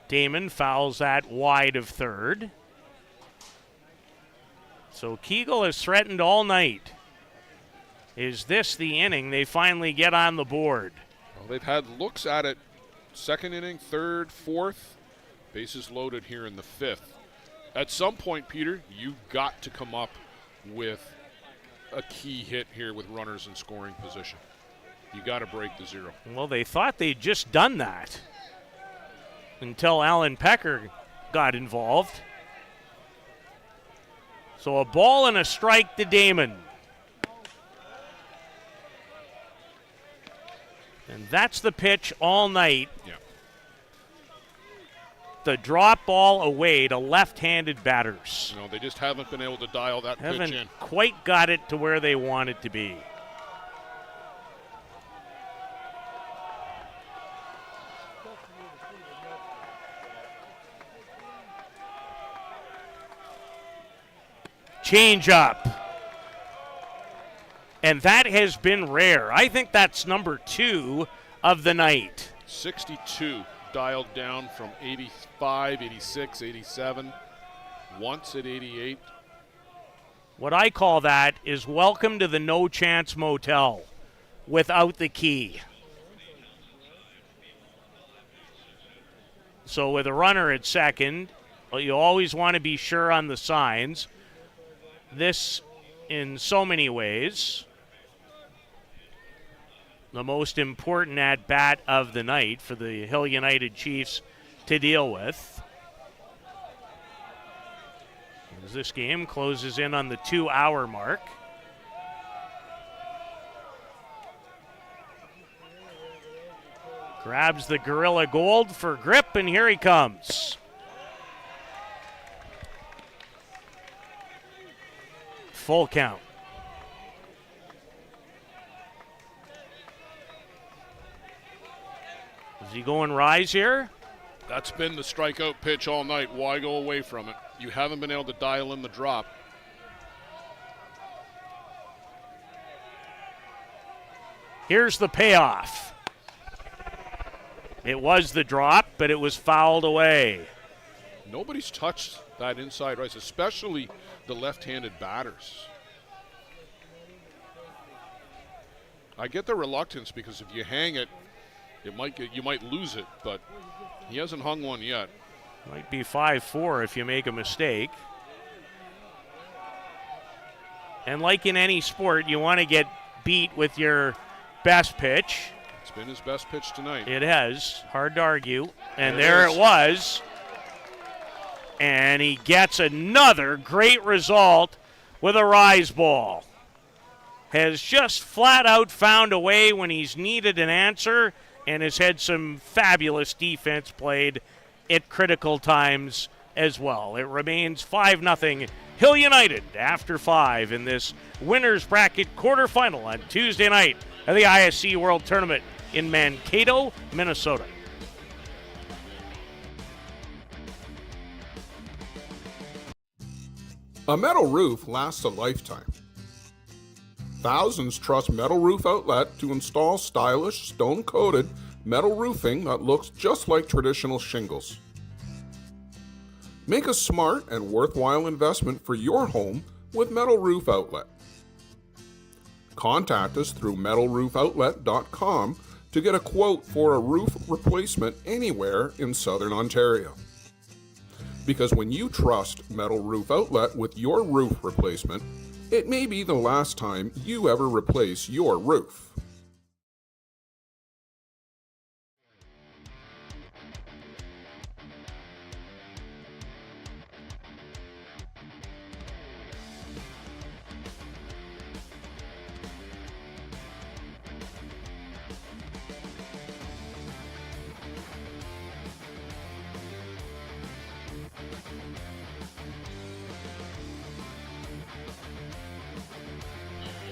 Damon fouls that wide of third. So Kegel has threatened all night. Is this the inning they finally get on the board? Well, they've had looks at it second inning, third, fourth. Bases loaded here in the fifth. At some point, Peter, you've got to come up with a key hit here with runners in scoring position. You got to break the zero. Well, they thought they'd just done that until Alan Pecker got involved. So a ball and a strike to Damon. And that's the pitch all night. Yeah. The drop ball away to left-handed batters. No, they just haven't been able to dial that pitch in. Haven't quite got it to where they want it to be. Change up. And that has been rare. I think that's number 2 of the night. 62 dialed down from 85, 86, 87, once at 88. What I call that is welcome to the no chance motel without the key. So with a runner at second, you always want to be sure on the signs. This, in so many ways, the most important at-bat of the night for the Hill United Chiefs to deal with. As this game closes in on the 2-hour mark. Grabs the Gorilla Gold for grip, and here he comes. Full count. Is he going rise here? That's been the strikeout pitch all night. Why go away from it? You haven't been able to dial in the drop. Here's the payoff. It was the drop, but it was fouled away. Nobody's touched that inside rise, especially the left-handed batters. I get the reluctance because if you hang it, you might lose it, but he hasn't hung one yet. Might be 5-4 if you make a mistake. And like in any sport, you want to get beat with your best pitch. It's been his best pitch tonight. It has. Hard to argue. And there it was. And he gets another great result with a rise ball. Has just flat out found a way when he's needed an answer and has had some fabulous defense played at critical times as well. It remains 5-0 Hill United after 5 in this winner's bracket quarterfinal on Tuesday night of the ISC World Tournament in Mankato, Minnesota. A metal roof lasts a lifetime. Thousands trust Metal Roof Outlet to install stylish, stone-coated metal roofing that looks just like traditional shingles. Make a smart and worthwhile investment for your home with Metal Roof Outlet. Contact us through metalroofoutlet.com to get a quote for a roof replacement anywhere in Southern Ontario. Because when you trust Metal Roof Outlet with your roof replacement, it may be the last time you ever replace your roof.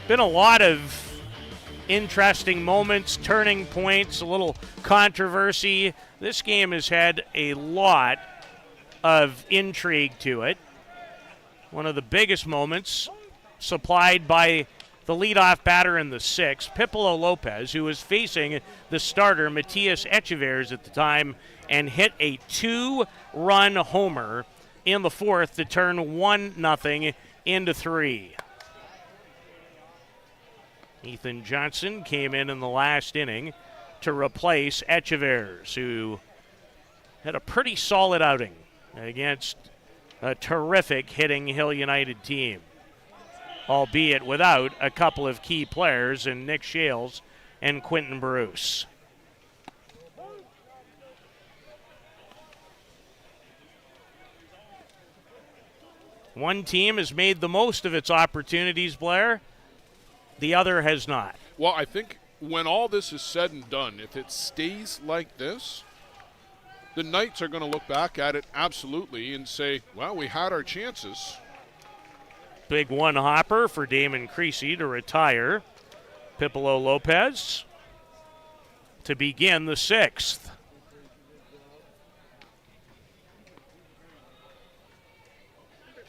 been a lot of interesting moments, turning points, a little controversy. This game has had a lot of intrigue to it. One of the biggest moments supplied by the leadoff batter in the sixth, Pipolo Lopez, who was facing the starter, Matias Echeverres, at the time, and hit a 2-run homer in the fourth to turn 1-0 into 3. Ethan Johnson came in the last inning to replace Echeverres, who had a pretty solid outing against a terrific hitting Hill United team, albeit without a couple of key players in Nick Shales and Quentin Bruce. One team has made the most of its opportunities, Blair. The other has not. Well, I think when all this is said and done, if it stays like this, the Knights are going to look back at it absolutely and say, well, we had our chances. Big one hopper for Damon Creasy to retire Pipolo Lopez to begin the sixth.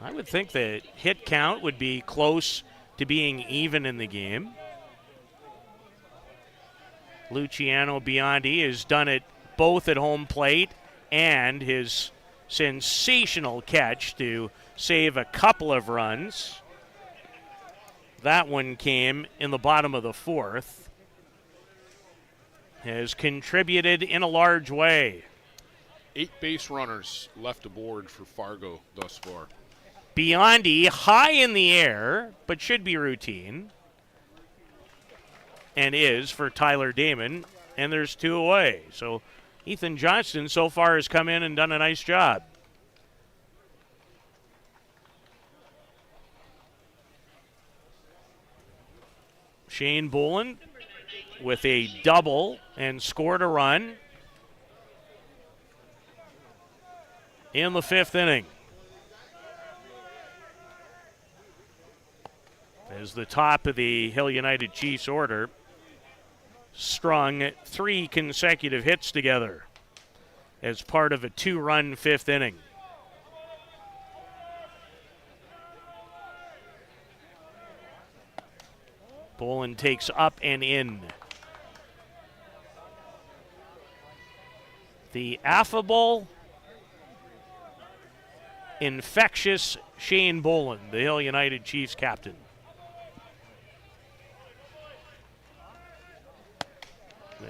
I would think the hit count would be close to being even in the game. Luciano Biondi has done it both at home plate and his sensational catch to save a couple of runs. That one came in the bottom of the fourth. Has contributed in a large way. 8 base runners left aboard for Fargo thus far. Biondi high in the air, but should be routine. And is for Tyler Damon, and there's 2 away. So Ethan Johnston so far has come in and done a nice job. Shane Boland with a double and scored a run in the 5th inning. As the top of the Hill United Chiefs order strung 3 consecutive hits together as part of a 2-run 5th inning. Boland takes up and in. The affable, infectious Shane Boland, the Hill United Chiefs captain.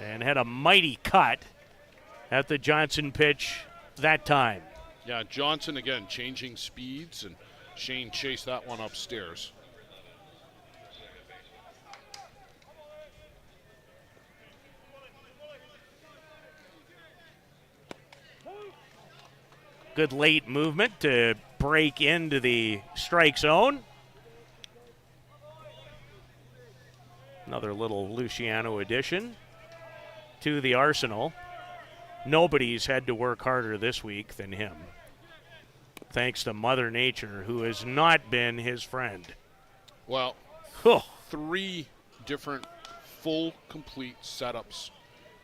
And had a mighty cut at the Johnson pitch that time. Yeah, Johnson again changing speeds, and Shane chased that one upstairs. Good late movement to break into the strike zone. Another little Luciano addition to the arsenal. Nobody's had to work harder this week than him, thanks to Mother Nature, who has not been his friend. Well, 3 different full, complete setups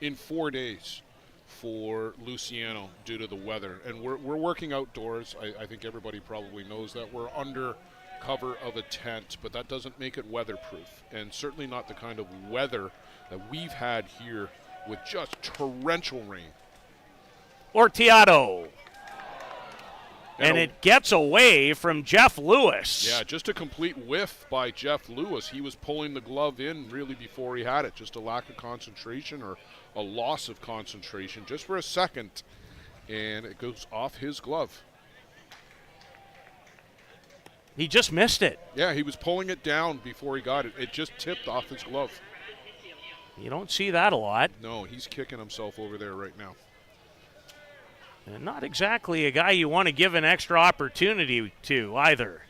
in 4 days for Luciano due to the weather. And we're working outdoors. I think everybody probably knows that. We're under cover of a tent, but that doesn't make it weatherproof, and certainly not the kind of weather that we've had here with just torrential rain. Orteado. And it gets away from Jeff Lewis. Yeah, just a complete whiff by Jeff Lewis. He was pulling the glove in really before he had it. Just a lack of concentration or a loss of concentration just for a second, and it goes off his glove. He just missed it. Yeah, he was pulling it down before he got it. It just tipped off his glove. You don't see that a lot. No, he's kicking himself over there right now. And not exactly a guy you want to give an extra opportunity to either.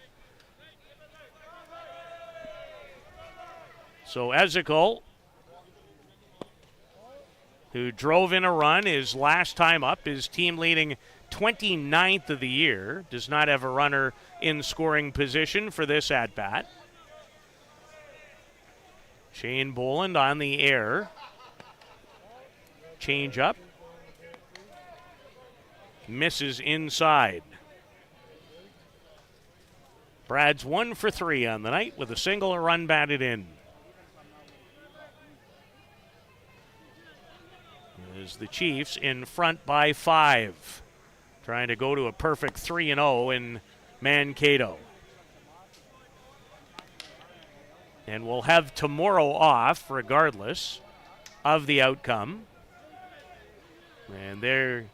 So Ezekiel, who drove in a run his last time up, his team leading 29th of the year, does not have a runner in scoring position for this at-bat. Shane Boland on the air. Change up. Misses inside. Brad's 1 for 3 on the night with a single, a run batted in. As the Chiefs in front by 5. Trying to go to a perfect 3-0 in Mankato. And we'll have tomorrow off regardless of the outcome. And they're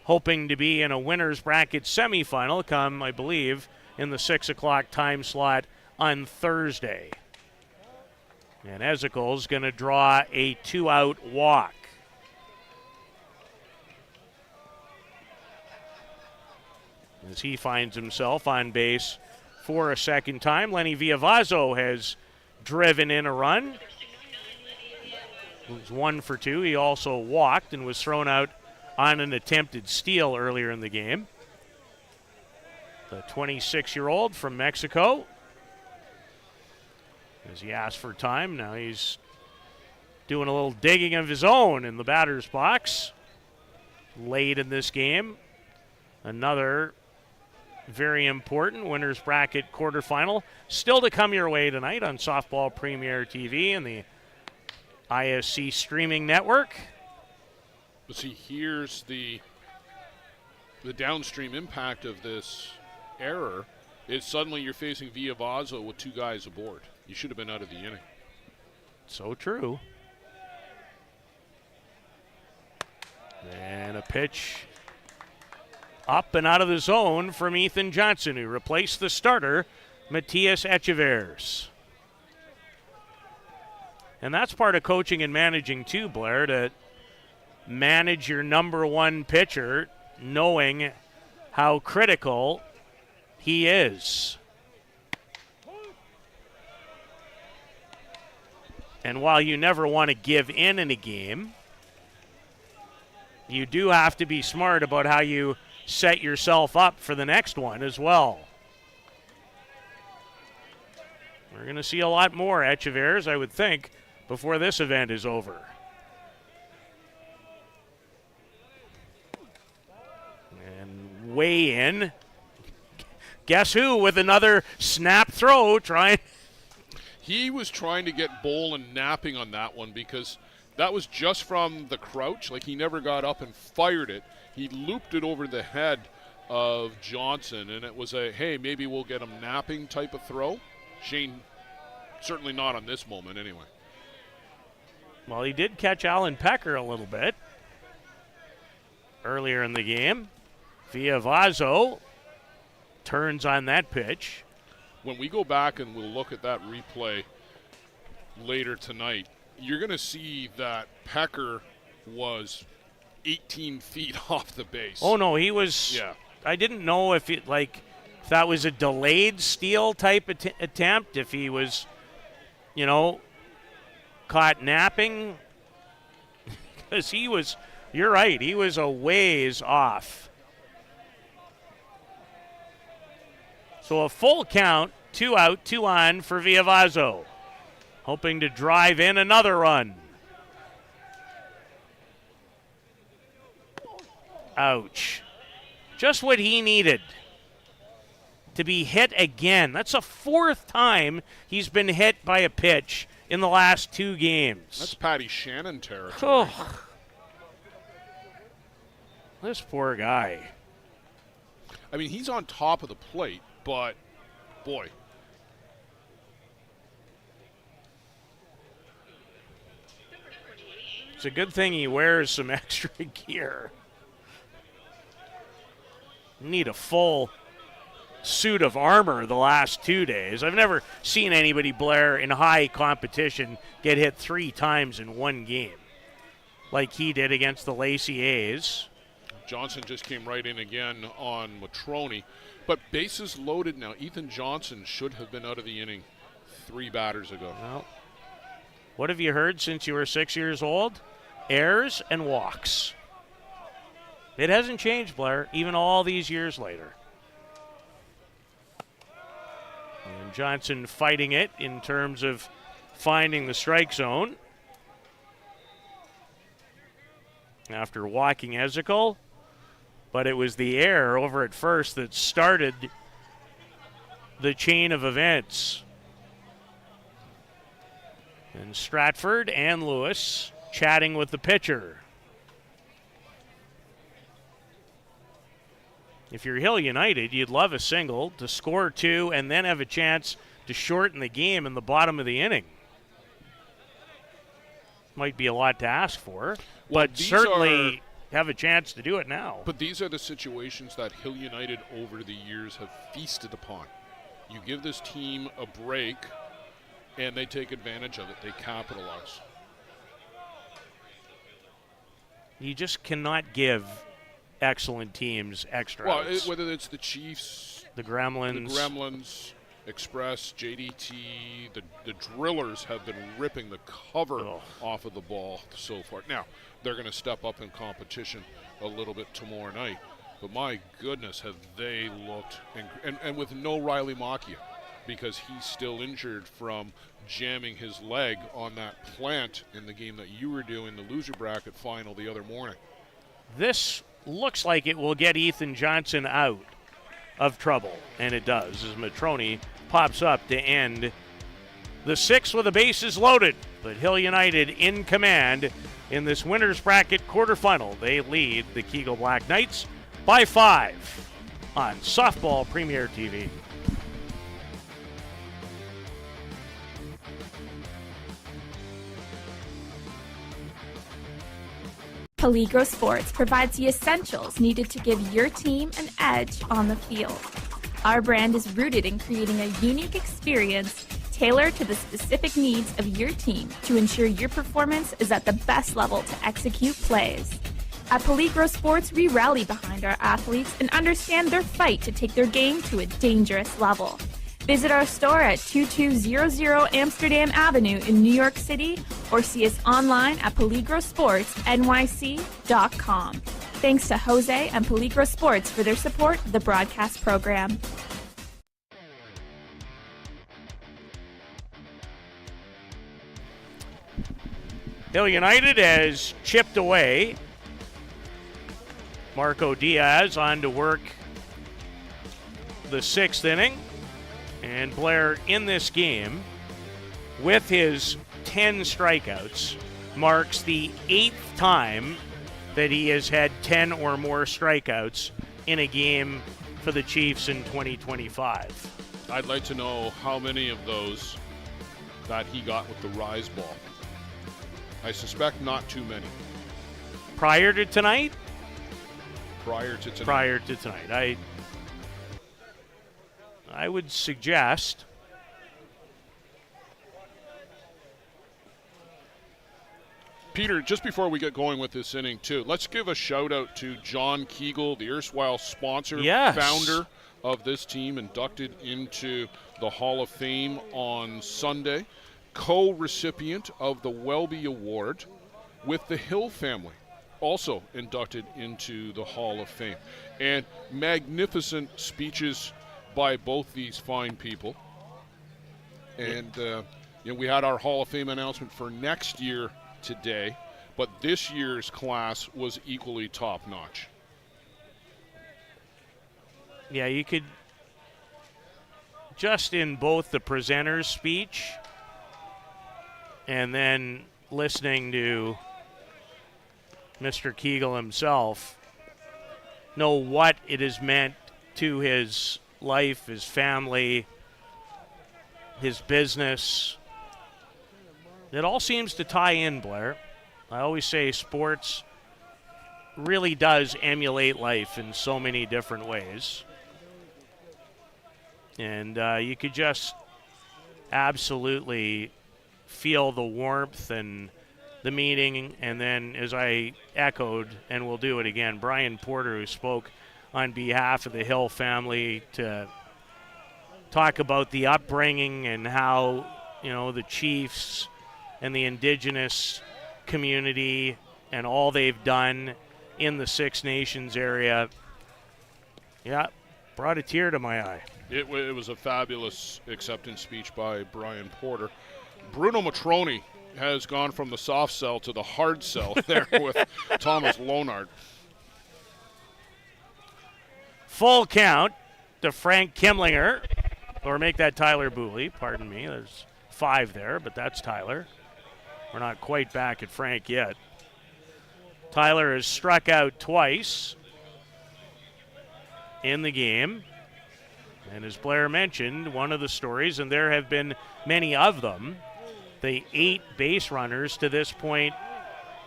hoping to be in a winner's bracket semifinal come, I believe, in the 6 o'clock time slot on Thursday. And Ezekil's going to draw a 2-out walk. As he finds himself on base for a second time, Lenny Villavazzo has driven in a run. He was 1 for 2. He also walked and was thrown out on an attempted steal earlier in the game. The 26-year-old from Mexico. As he asked for time, now he's doing a little digging of his own in the batter's box. Late in this game, another very important winner's bracket quarterfinal still to come your way tonight on Softball Premier TV and the ISC streaming network. But see, here's the downstream impact of this error is suddenly you're facing Villavazzo with 2 guys aboard. You should have been out of the inning. So true. And a pitch up and out of the zone from Ethan Johnson, who replaced the starter, Matias Echeverres. And that's part of coaching and managing too, Blair, to manage your number one pitcher knowing how critical he is. And while you never want to give in a game, you do have to be smart about how you set yourself up for the next one as well. We're going to see a lot more Echeverres, I would think, before this event is over. And way in. Guess who with another snap throw trying. He was trying to get Boland napping on that one because that was just from the crouch. Like, he never got up and fired it. He looped it over the head of Johnson, and it was a, hey, maybe we'll get him napping type of throw. Shane, certainly not on this moment anyway. Well, he did catch Alan Pecker a little bit earlier in the game. Villavazzo turns on that pitch. When we go back and we'll look at that replay later tonight, you're going to see that Pecker was 18 feet off the base. Oh, no, he was. Yeah. I didn't know if if that was a delayed steal type attempt, if he was, caught napping. Because he was, you're right, he was a ways off. So a full count, 2 out, 2 on for Villavazzo. Hoping to drive in another run. Ouch. Just what he needed to be hit again. That's the 4th time he's been hit by a pitch in the last 2 games. That's Patty Shannon territory. Oh. This poor guy. I mean, he's on top of the plate, but, boy. It's a good thing he wears some extra gear. Need a full suit of armor the last 2 days. I've never seen anybody, Blair, in high competition get hit 3 times in one game like he did against the Lacey A's. Johnson just came right in again on Matrone. But bases loaded now. Ethan Johnson should have been out of the inning 3 batters ago. Well, what have you heard since you were 6 years old? Errors and walks. It hasn't changed, Blair, even all these years later. And Johnson fighting it in terms of finding the strike zone after walking Ezekiel, but it was the air over at first that started the chain of events. And Stratford and Lewis chatting with the pitcher. If you're Hill United, you'd love a single to score 2 and then have a chance to shorten the game in the bottom of the inning. Might be a lot to ask for, but certainly have a chance to do it now. But these are the situations that Hill United over the years have feasted upon. You give this team a break, and they take advantage of it. They capitalize. You just cannot give excellent teams extra outs. Whether it's the Chiefs, the Gremlins, Express, JDT, the Drillers have been ripping the cover off of the ball so far. Now, they're going to step up in competition a little bit tomorrow night. But my goodness, have they looked, and with no Riley Macchia, because he's still injured from jamming his leg on that plant in the game that you were doing, the loser bracket final the other morning. This looks like it will get Ethan Johnson out of trouble, and it does, as Matrone pops up to end the 6th with the bases loaded. But Hill United in command in this winner's bracket quarterfinal. They lead the Kegel Black Knights by 5 on Softball Premier TV. Peligro Sports provides the essentials needed to give your team an edge on the field. Our brand is rooted in creating a unique experience tailored to the specific needs of your team to ensure your performance is at the best level to execute plays. At Peligro Sports, we rally behind our athletes and understand their fight to take their game to a dangerous level. Visit our store at 2200 Amsterdam Avenue in New York City or see us online at peligrosportsnyc.com. Thanks to Jose and Peligro Sports for their support of the broadcast program. Hill United has chipped away. Marco Diaz on to work the 6th inning. And Blair, in this game, with his 10 strikeouts, marks the 8th time that he has had 10 or more strikeouts in a game for the Chiefs in 2025. I'd like to know how many of those that he got with the rise ball. I suspect not too many. Prior to tonight? Prior to tonight. Prior to tonight. I would suggest Peter, just before we get going with this inning too, let's give a shout out to John Kegel, the erstwhile sponsor, founder of this team, inducted into the Hall of Fame on Sunday, co-recipient of the Welby Award with the Hill family, also inducted into the Hall of Fame. And magnificent speeches by both these fine people. And we had our Hall of Fame announcement for next year today, but this year's class was equally top-notch. Yeah, you could, just in both the presenter's speech and then listening to Mr. Kegel himself, know what it has meant to his life, his family, his business. It all seems to tie in, Blair. I always say sports really does emulate life in so many different ways. And you could just absolutely feel the warmth and the meaning. And then, as I echoed, and we'll do it again, Brian Porter, who spoke on behalf of the Hill family to talk about the upbringing and how, the Chiefs and the indigenous community and all they've done in the Six Nations area. Yeah, brought a tear to my eye. It was a fabulous acceptance speech by Brian Porter. Bruno Matroni has gone from the soft sell to the hard sell there with Thomas Lonard. Full count to Frank Kimlinger. Or make that Tyler Booley. Pardon me. There's 5 there, but that's Tyler. We're not quite back at Frank yet. Tyler has struck out twice in the game. And as Blair mentioned, one of the stories, and there have been many of them, the 8 base runners to this point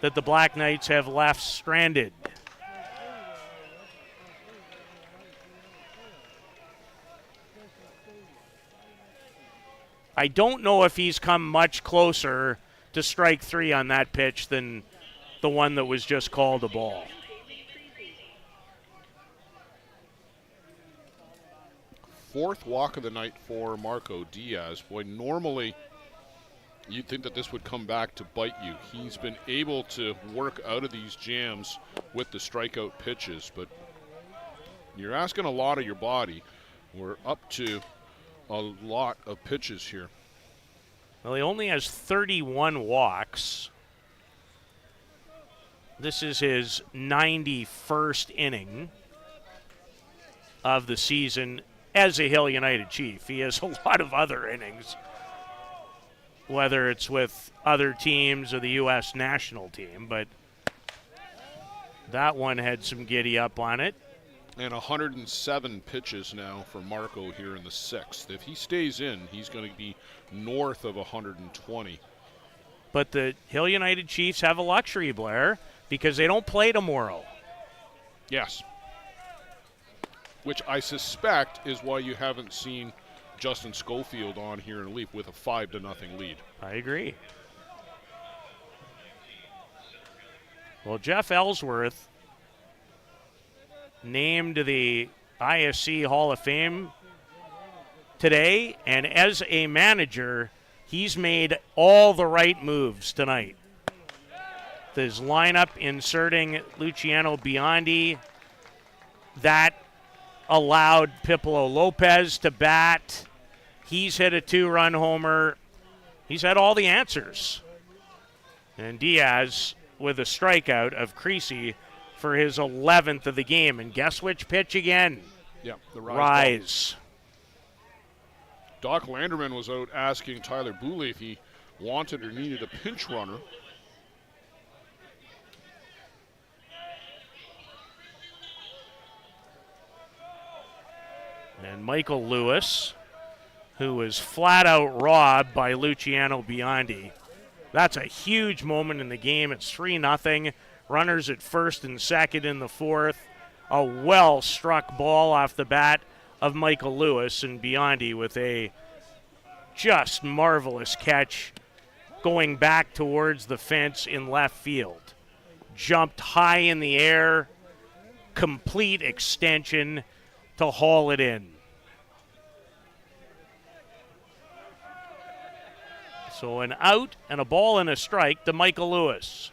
that the Black Knights have left stranded. I don't know if he's come much closer to strike 3 on that pitch than the one that was just called a ball. Fourth walk of the night for Marco Diaz. Boy, normally you'd think that this would come back to bite you. He's been able to work out of these jams with the strikeout pitches, but you're asking a lot of your body. We're up to a lot of pitches here. Well, he only has 31 walks. This is his 91st inning of the season as a Hill United Chief. He has a lot of other innings, whether it's with other teams or the U.S. national team, but that one had some giddy up on it. And 107 pitches now for Marco here in the 6th. If he stays in, he's going to be north of 120. But the Hill United Chiefs have a luxury, Blair, because they don't play tomorrow. Yes. Which I suspect is why you haven't seen Justin Schofield on here in Leaf with a 5-0 lead. I agree. Well, Jeff Ellsworth named the ISC Hall of Fame today, and as a manager, he's made all the right moves tonight. His lineup inserting Luciano Biondi, that allowed Pipolo Lopez to bat. He's hit a 2-run homer. He's had all the answers. And Diaz with a strikeout of Creasy for his 11th of the game. And guess which pitch again? Yeah, the rise. Doc Landerman was out asking Tyler Booley if he wanted or needed a pinch runner. And Michael Lewis, who was flat out robbed by Luciano Biondi. That's a huge moment in the game. It's 3-0. Runners at first and second in the 4th. A well-struck ball off the bat of Michael Lewis, and Biondi with a just marvelous catch going back towards the fence in left field. Jumped high in the air, complete extension to haul it in. So an out and a ball and a strike to Michael Lewis.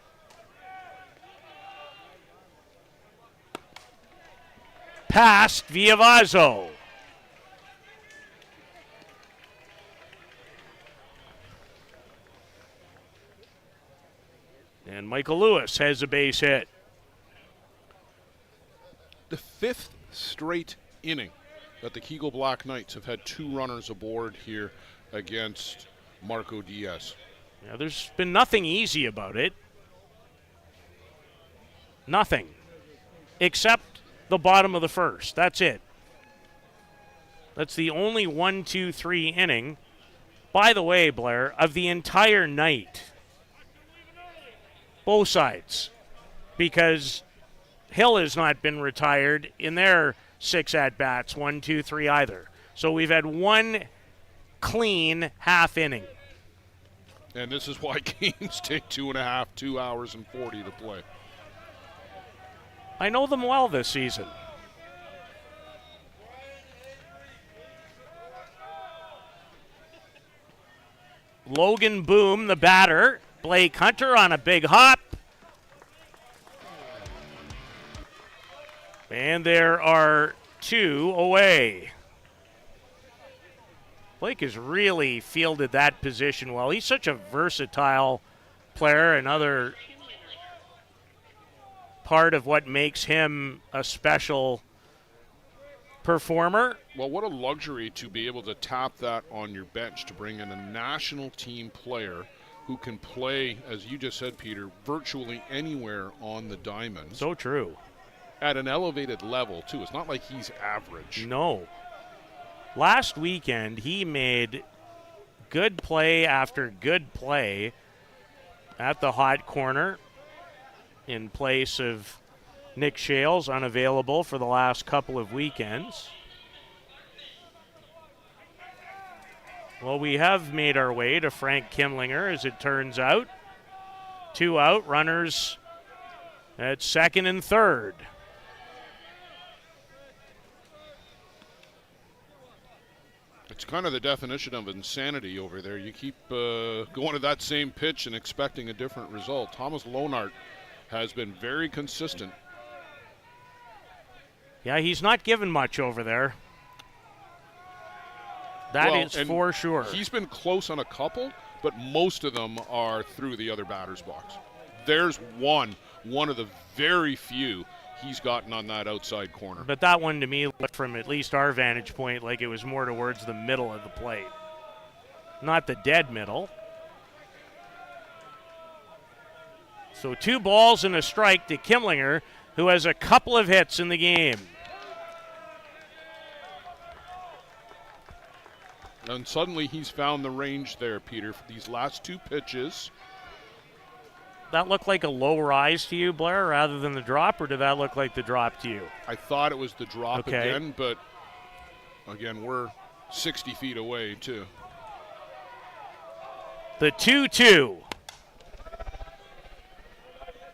Past Viavazzo. And Michael Lewis has a base hit. The 5th straight inning that the Kegel Black Knights have had 2 runners aboard here against Marco Diaz. Yeah, there's been nothing easy about it. Nothing. Except the bottom of the 1st. That's it. That's the only 1-2-3 inning, by the way, Blair, of the entire night. Both sides. Because Hill has not been retired in their 6 at-bats, 1-2-3 either. So we've had one clean half inning. And this is why games take 2.5, 2 hours and 40 to play. I know them well this season. Logan Boom, the batter. Blake Hunter on a big hop. And there are 2 away. Blake has really fielded that position well. He's such a versatile player, another part of what makes him a special performer. Well, what a luxury to be able to tap that on your bench to bring in a national team player who can play, as you just said, Peter, virtually anywhere on the diamond. So true. At an elevated level, too. It's not like he's average. No. Last weekend, he made good play after good play at the hot corner in place of Nick Shales, unavailable for the last couple of weekends. Well, we have made our way to Frank Kimlinger, as it turns out. 2 out, runners at second and third. It's kind of the definition of insanity over there. You keep going to that same pitch and expecting a different result. Thomas Lonart has been very consistent. Yeah, he's not given much over there. That is for sure. He's been close on a couple, but most of them are through the other batter's box. There's one of the very few he's gotten on that outside corner. But that one to me looked, from at least our vantage point, like it was more towards the middle of the plate. Not the dead middle. So 2 balls and a strike to Kimlinger, who has a couple of hits in the game. And suddenly he's found the range there, Peter, for these last 2 pitches. That looked like a low rise to you, Blair, rather than the drop, or did that look like the drop to you? I thought it was the drop again, but again, we're 60 feet away, too. The 2-2.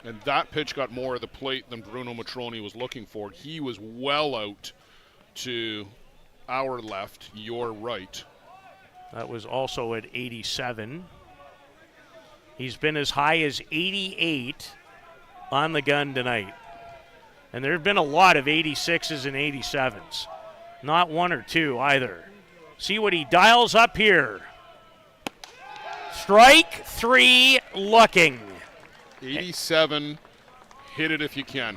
And that pitch got more of the plate than Bruno Matroni was looking for. He was well out to our left, your right. That was also at 87. He's been as high as 88 on the gun tonight. And there have been a lot of 86s and 87s. Not 1 or 2 either. See what he dials up here. Strike 3 looking. 87, hit it if you can.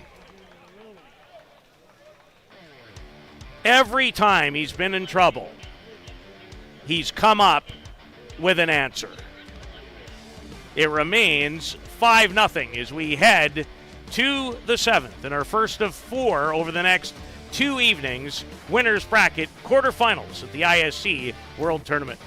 Every time he's been in trouble, he's come up with an answer. It remains 5-0 as we head to the 7th and our first of 4 over the next 2 evenings. Winners bracket quarterfinals at the ISC World Tournament.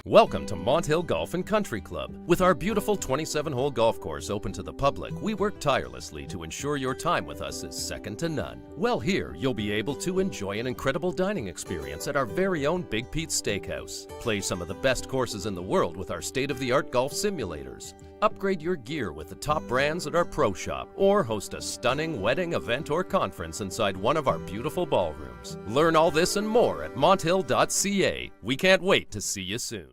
Welcome to Mont Hill Golf and Country Club. With our beautiful 27-hole golf course open to the public, we work tirelessly to ensure your time with us is second to none. Well, here you'll be able to enjoy an incredible dining experience at our very own Big Pete's Steakhouse. Play some of the best courses in the world with our state-of-the-art golf simulators. Upgrade your gear with the top brands at our pro shop, or host a stunning wedding, event, or conference inside one of our beautiful ballrooms. Learn all this and more at monthill.ca. We can't wait to see you soon.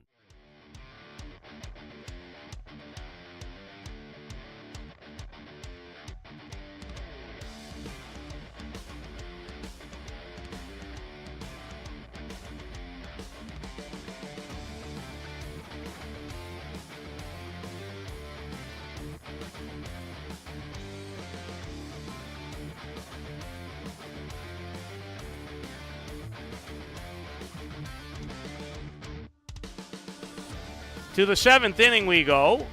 To the 7th inning we go.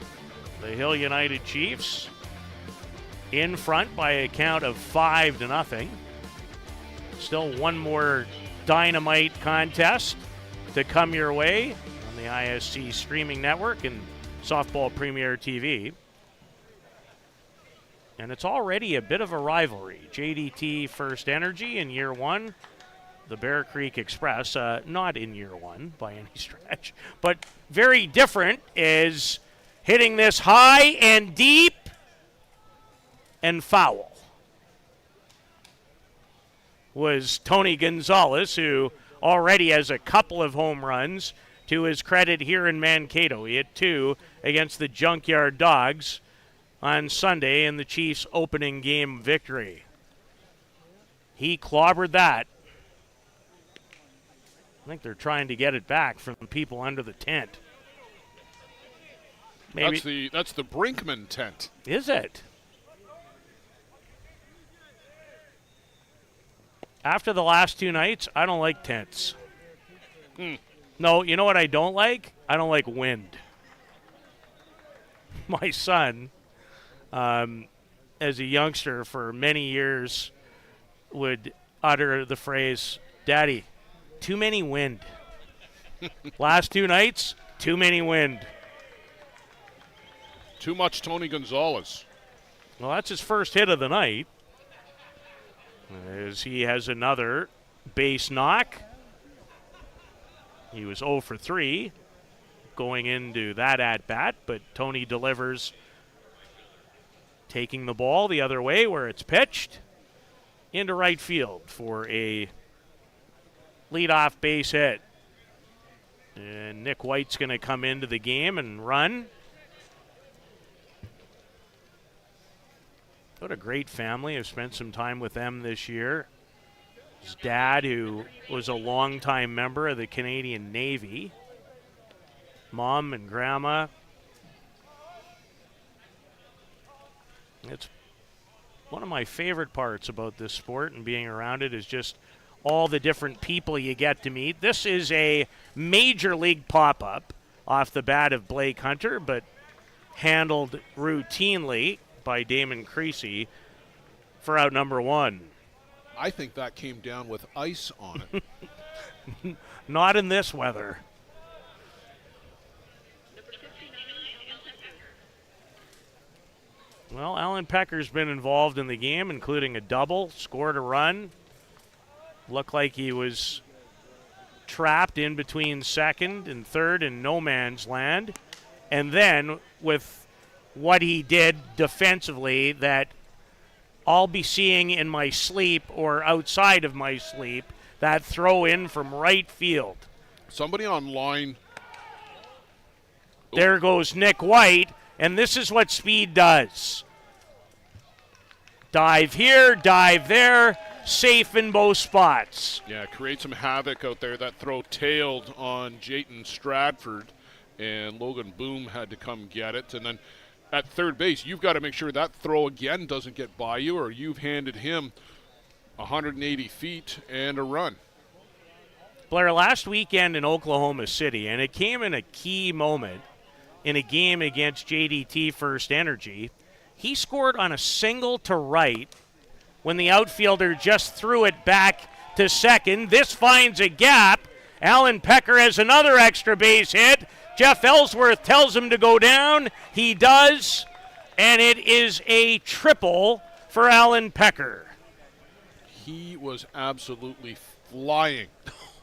The Hill United Chiefs in front by a count of 5-0. Still one more dynamite contest to come your way on the ISC streaming network and Softball Premier TV. And it's already a bit of a rivalry. JDT First Energy in year 1. The Bear Creek Express, not in year 1 by any stretch, but very different, is hitting this high and deep and foul. Was Tony Gonzalez, who already has a couple of home runs to his credit here in Mankato. He hit 2 against the Junkyard Dogs on Sunday in the Chiefs' opening game victory. He clobbered that. I think they're trying to get it back from people under the tent. Maybe That's the Brinkman tent. Is it? After the last 2 nights, I don't like tents. No, you know what I don't like? I don't like wind. My son, as a youngster for many years, would utter the phrase, "Daddy, too many wind." Last 2 nights, too many wind. Too much Tony Gonzalez. Well, that's his first hit of the night, as he has another base knock. He was 0 for 3 going into that at-bat, but Tony delivers, taking the ball the other way where it's pitched into right field for a leadoff base hit. And Nick White's going to come into the game and run. What a great family. I've spent some time with them this year. His dad, who was a longtime member of the Canadian Navy. Mom and grandma. It's one of my favorite parts about this sport and being around it is just all the different people you get to meet. This is a major league pop-up off the bat of Blake Hunter, but handled routinely by Damon Creasy for out number 1. I think that came down with ice on it. Not in this weather. Well, Alan Pecker's been involved in the game, including a double, scored a run. Looked like he was trapped in between second and third in no man's land. And then with what he did defensively that I'll be seeing in my sleep or outside of my sleep, that throw in from right field. Somebody online. There goes Nick White, and this is what speed does. Dive here, dive there, safe in both spots. Yeah, create some havoc out there. That throw tailed on Jayton Stratford, and Logan Boom had to come get it. And then at third base, you've got to make sure that throw again doesn't get by you, or you've handed him 180 feet and a run. Blair, last weekend in Oklahoma City, and it came in a key moment in a game against JDT First Energy, he scored on a single to right when the outfielder just threw it back to second. This finds a gap. Alan Pecker has another extra base hit. Jeff Ellsworth tells him to go down. He does, and it is a triple for Alan Pecker. He was absolutely flying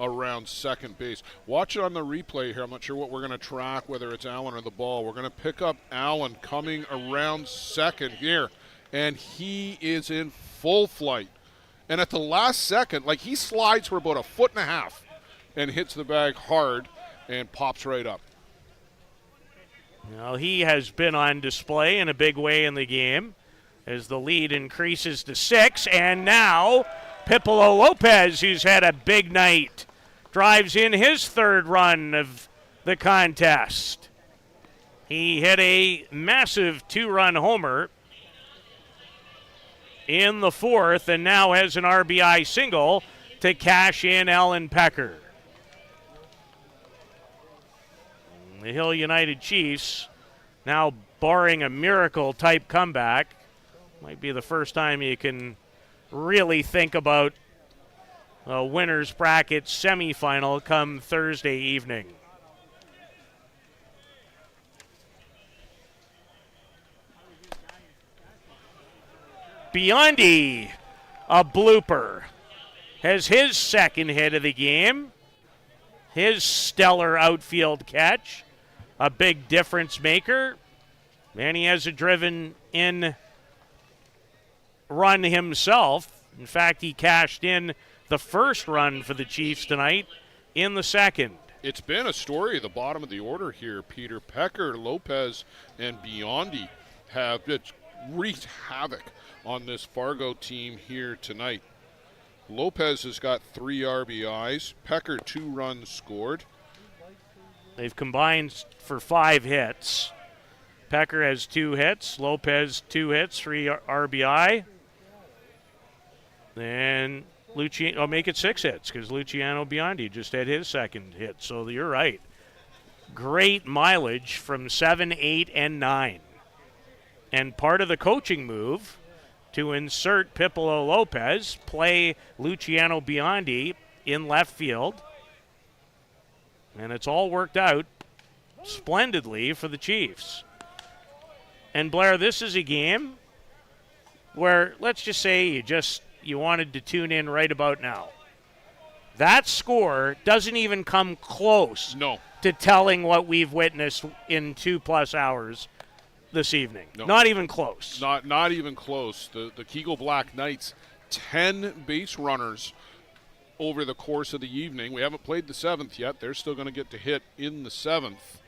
around second base. Watch it on the replay here. I'm not sure what we're going to track, whether it's Allen or the ball. We're going to pick up Allen coming around second here, and he is in full flight. And at the last second, like, he slides for about 1.5 feet and hits the bag hard and pops right up. Well, he has been on display in a big way in the game as the lead increases to 6. And now Pipolo Lopez, who's had a big night, drives in his third run of the contest. He hit a massive 2-run homer in the 4th and now has an RBI single to cash in Alan Pecker. The Hill United Chiefs now barring a miracle-type comeback. Might be the first time you can really think about a winner's bracket semifinal come Thursday evening. Biondi, a blooper, has his second hit of the game. His stellar outfield catch, a big difference maker. And he has a driven in run himself. In fact, he cashed in the first run for the Chiefs tonight in the second. It's been a story at the bottom of the order here. Peter Pecker, Lopez, and Biondi have wreaked havoc on this Fargo team here tonight. Lopez has got 3 RBIs. Pecker 2 runs scored. They've combined for 5 hits. Pecker has 2 hits. Lopez 2 hits, 3 RBI. Then Luciano, I'll make it 6 hits because Luciano Biondi just had his second hit. So you're right. Great mileage from 7, 8, and 9. And part of the coaching move to insert Pipolo Lopez, play Luciano Biondi in left field. And it's all worked out splendidly for the Chiefs. And Blair, this is a game where, let's just say you wanted to tune in right about now. That score doesn't even come close to telling what we've witnessed in 2+ hours this evening. No. Not even close. Not even close. The Kegel Black Knights, 10 base runners over the course of the evening. We haven't played the 7th yet. They're still going to get to hit in the 7th.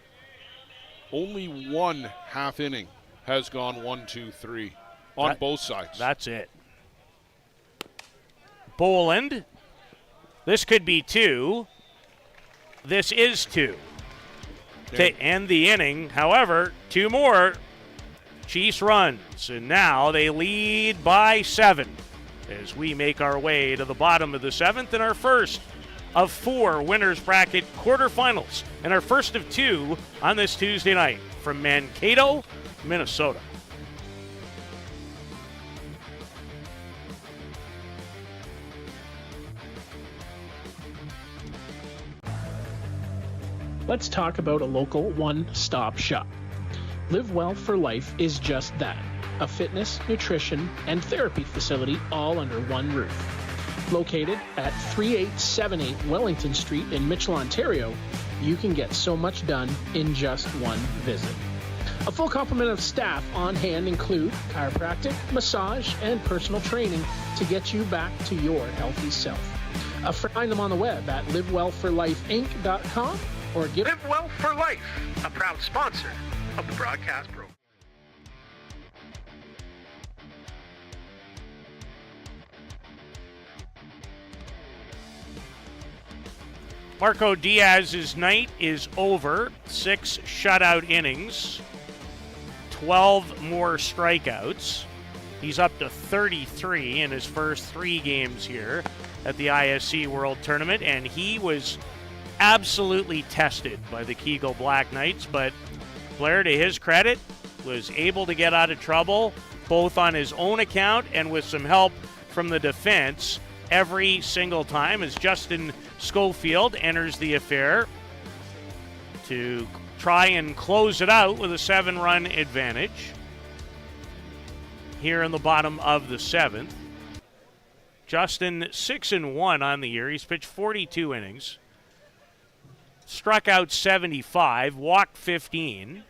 Only 1 half inning has gone 1, 2, 3 on both sides. That's it. Boland. This could be 2. This is 2. To end the inning, however, 2 more. Chiefs runs, and now they lead by 7 as we make our way to the bottom of the 7th in our first of 4 winners bracket quarterfinals and our first of 2 on this Tuesday night from Mankato, Minnesota. Let's talk about a local one-stop shop. Live Well for Life is just that, a fitness, nutrition, and therapy facility all under one roof. Located at 3878 Wellington Street in Mitchell, Ontario, you can get so much done in just one visit. A full complement of staff on hand include chiropractic, massage, and personal training to get you back to your healthy self. Find them on the web at livewellforlifeinc.com or give Live Well for Life, a proud sponsor of the broadcast program. Marco Diaz's night is over. 6 shutout innings, 12 more strikeouts. He's up to 33 in his first 3 games here at the ISC World Tournament, and he was absolutely tested by the Kegel Black Knights, but Blair, to his credit, was able to get out of trouble both on his own account and with some help from the defense every single time as Justin Schofield enters the affair to try and close it out with a 7-run advantage here in the bottom of the 7th. Justin 6-1 on the year. He's pitched 42 innings, struck out 75, walked 15.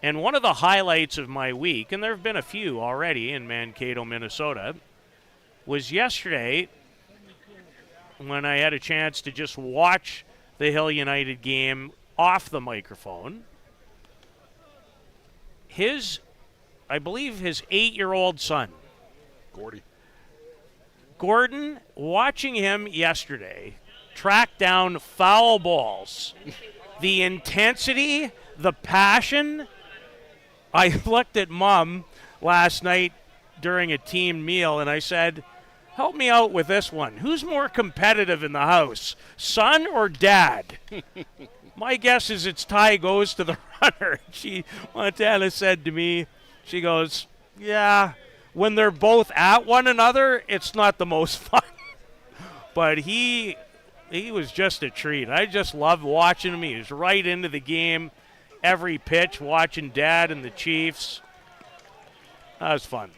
And one of the highlights of my week, and there have been a few already in Mankato, Minnesota, was yesterday when I had a chance to just watch the Hill United game off the microphone. I believe his 8-year-old son, Gordon, watching him yesterday track down foul balls, the intensity, the passion. I looked at Mom last night during a team meal and I said, help me out with this one. Who's more competitive in the house, son or dad? My guess is it's tie goes to the runner. Montana said to me, she goes, yeah, when they're both at one another, it's not the most fun. But he was just a treat. I just loved watching him. He was right into the game. Every pitch, watching Dad and the Chiefs. That was fun.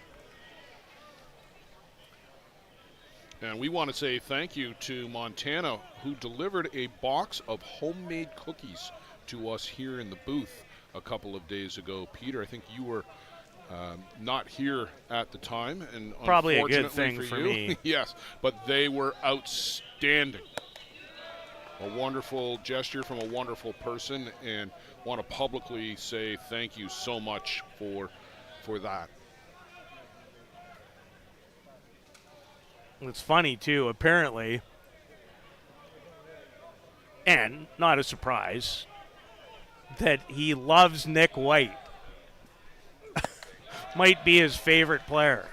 And we want to say thank you to Montana, who delivered a box of homemade cookies to us here in the booth a couple of days ago. Peter, I think you were not here at the time, and probably a good thing for me. Yes, but they were outstanding. A wonderful gesture from a wonderful person, and want to publicly say thank you so much for that. It's funny, too, apparently, and not a surprise, that he loves Nick White. Might be his favorite player.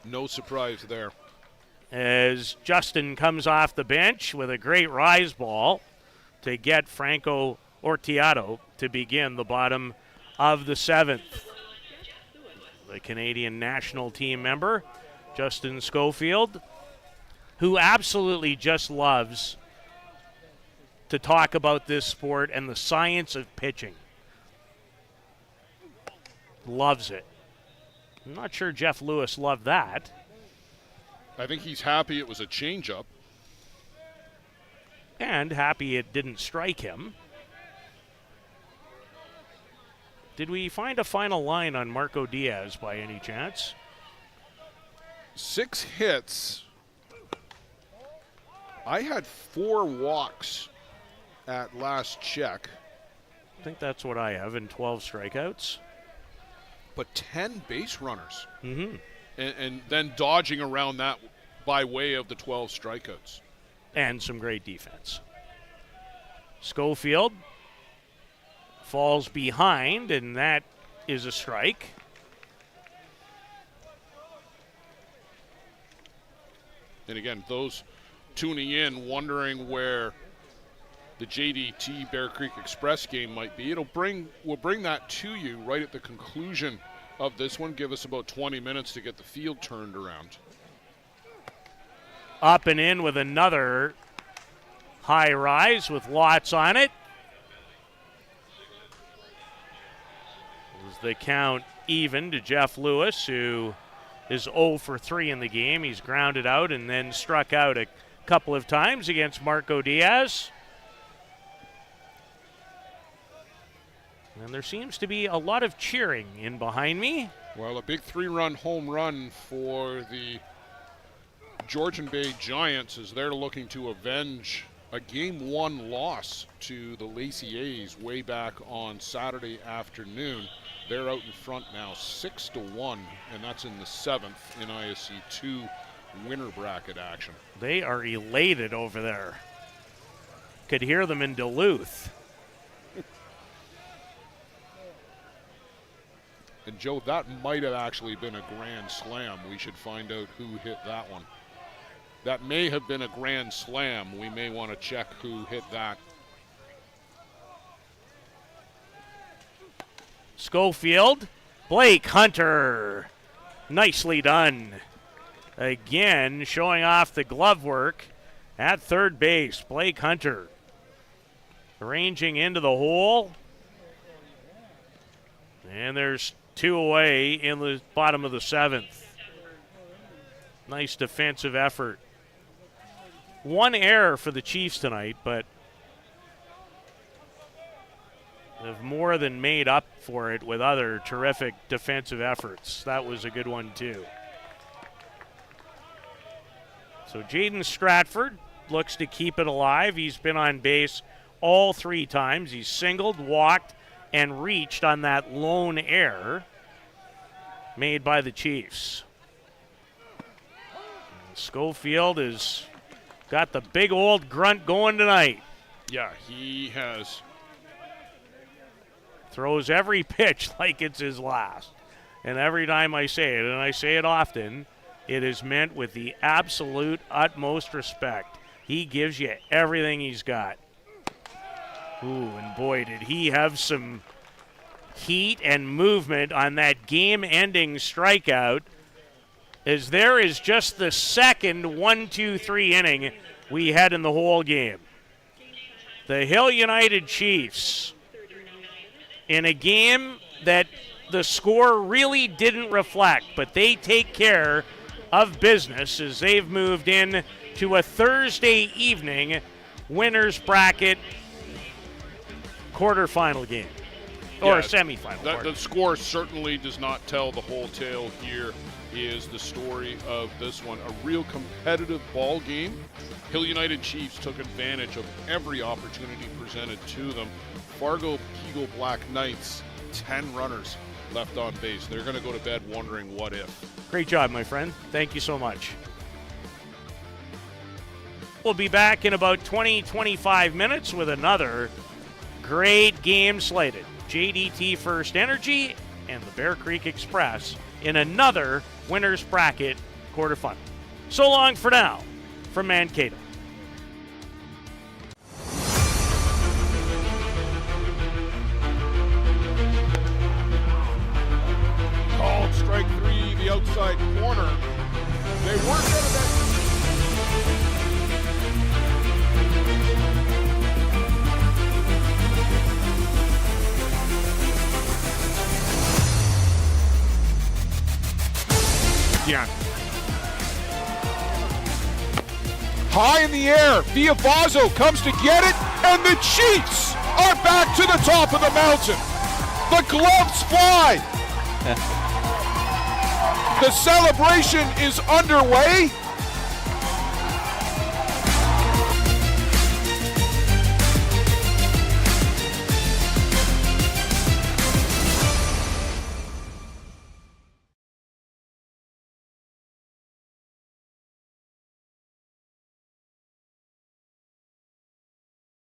No surprise there. As Justin comes off the bench with a great rise ball to get Franco Orteado to begin the bottom of the 7th. The Canadian national team member, Justin Schofield, who absolutely just loves to talk about this sport and the science of pitching. Loves it. I'm not sure Jeff Lewis loved that. I think he's happy it was a changeup. And happy it didn't strike him. Did we find a final line on Marco Diaz by any chance? 6 hits. I had 4 walks at last check. I think that's what I have in 12 strikeouts. But 10 base runners. Mm-hmm. And then dodging around that by way of the 12 strikeouts. And some great defense. Schofield falls behind, and that is a strike. And again, those tuning in, wondering where the JDT Bear Creek Express game might be, we'll bring that to you right at the conclusion of this one. Give us about 20 minutes to get the field turned around. Up and in with another high rise with lots on it. Is the count even to Jeff Lewis, who is 0 for 3 in the game. He's grounded out and then struck out a couple of times against Marco Diaz. And there seems to be a lot of cheering in behind me. Well, a big 3-run home run for the Georgian Bay Giants as they're looking to avenge a Game 1 loss to the Lacey A's way back on Saturday afternoon. They're out in front now 6-1, and that's in the 7th in ISC 2 winner bracket action. They are elated over there. Could hear them in Duluth. And Joe, that might have actually been a grand slam. We should find out who hit that one. That may have been a grand slam. We may want to check who hit that. Schofield, Blake Hunter. Nicely done. Again, showing off the glove work at third base. Blake Hunter arranging into the hole. And there's 2 away in the bottom of the 7th. Nice defensive effort. 1 error for the Chiefs tonight, but they've more than made up for it with other terrific defensive efforts. That was a good one, too. So Jaden Stratford looks to keep it alive. He's been on base all 3 times. He's singled, walked, and reached on that lone error made by the Chiefs. And Schofield has got the big old grunt going tonight. Yeah, he has. Throws every pitch like it's his last. And every time I say it, and I say it often, it is meant with the absolute utmost respect. He gives you everything he's got. Ooh, and boy, did he have some heat and movement on that game-ending strikeout, as there is just the second 1-2-3 inning we had in the whole game. The Hill United Chiefs, in a game that the score really didn't reflect, but they take care of business as they've moved in to a Thursday evening winners bracket quarterfinal game. Or a semifinal. The score certainly does not tell the whole tale. Here is the story of this one. A real competitive ball game. Hill United Chiefs took advantage of every opportunity presented to them. Fargo Kegel Black Knights, 10 runners left on base. They're going to go to bed wondering what if. Great job, my friend. Thank you so much. We'll be back in about 20-25 minutes with another great game slated. JDT First Energy and the Bear Creek Express in another winner's bracket quarterfinal. So long for now from Mankato. Called strike 3, the outside corner. They work out of that. Yeah. High in the air, Viavazo comes to get it, and the Chiefs are back to the top of the mountain. The gloves fly. The celebration is underway.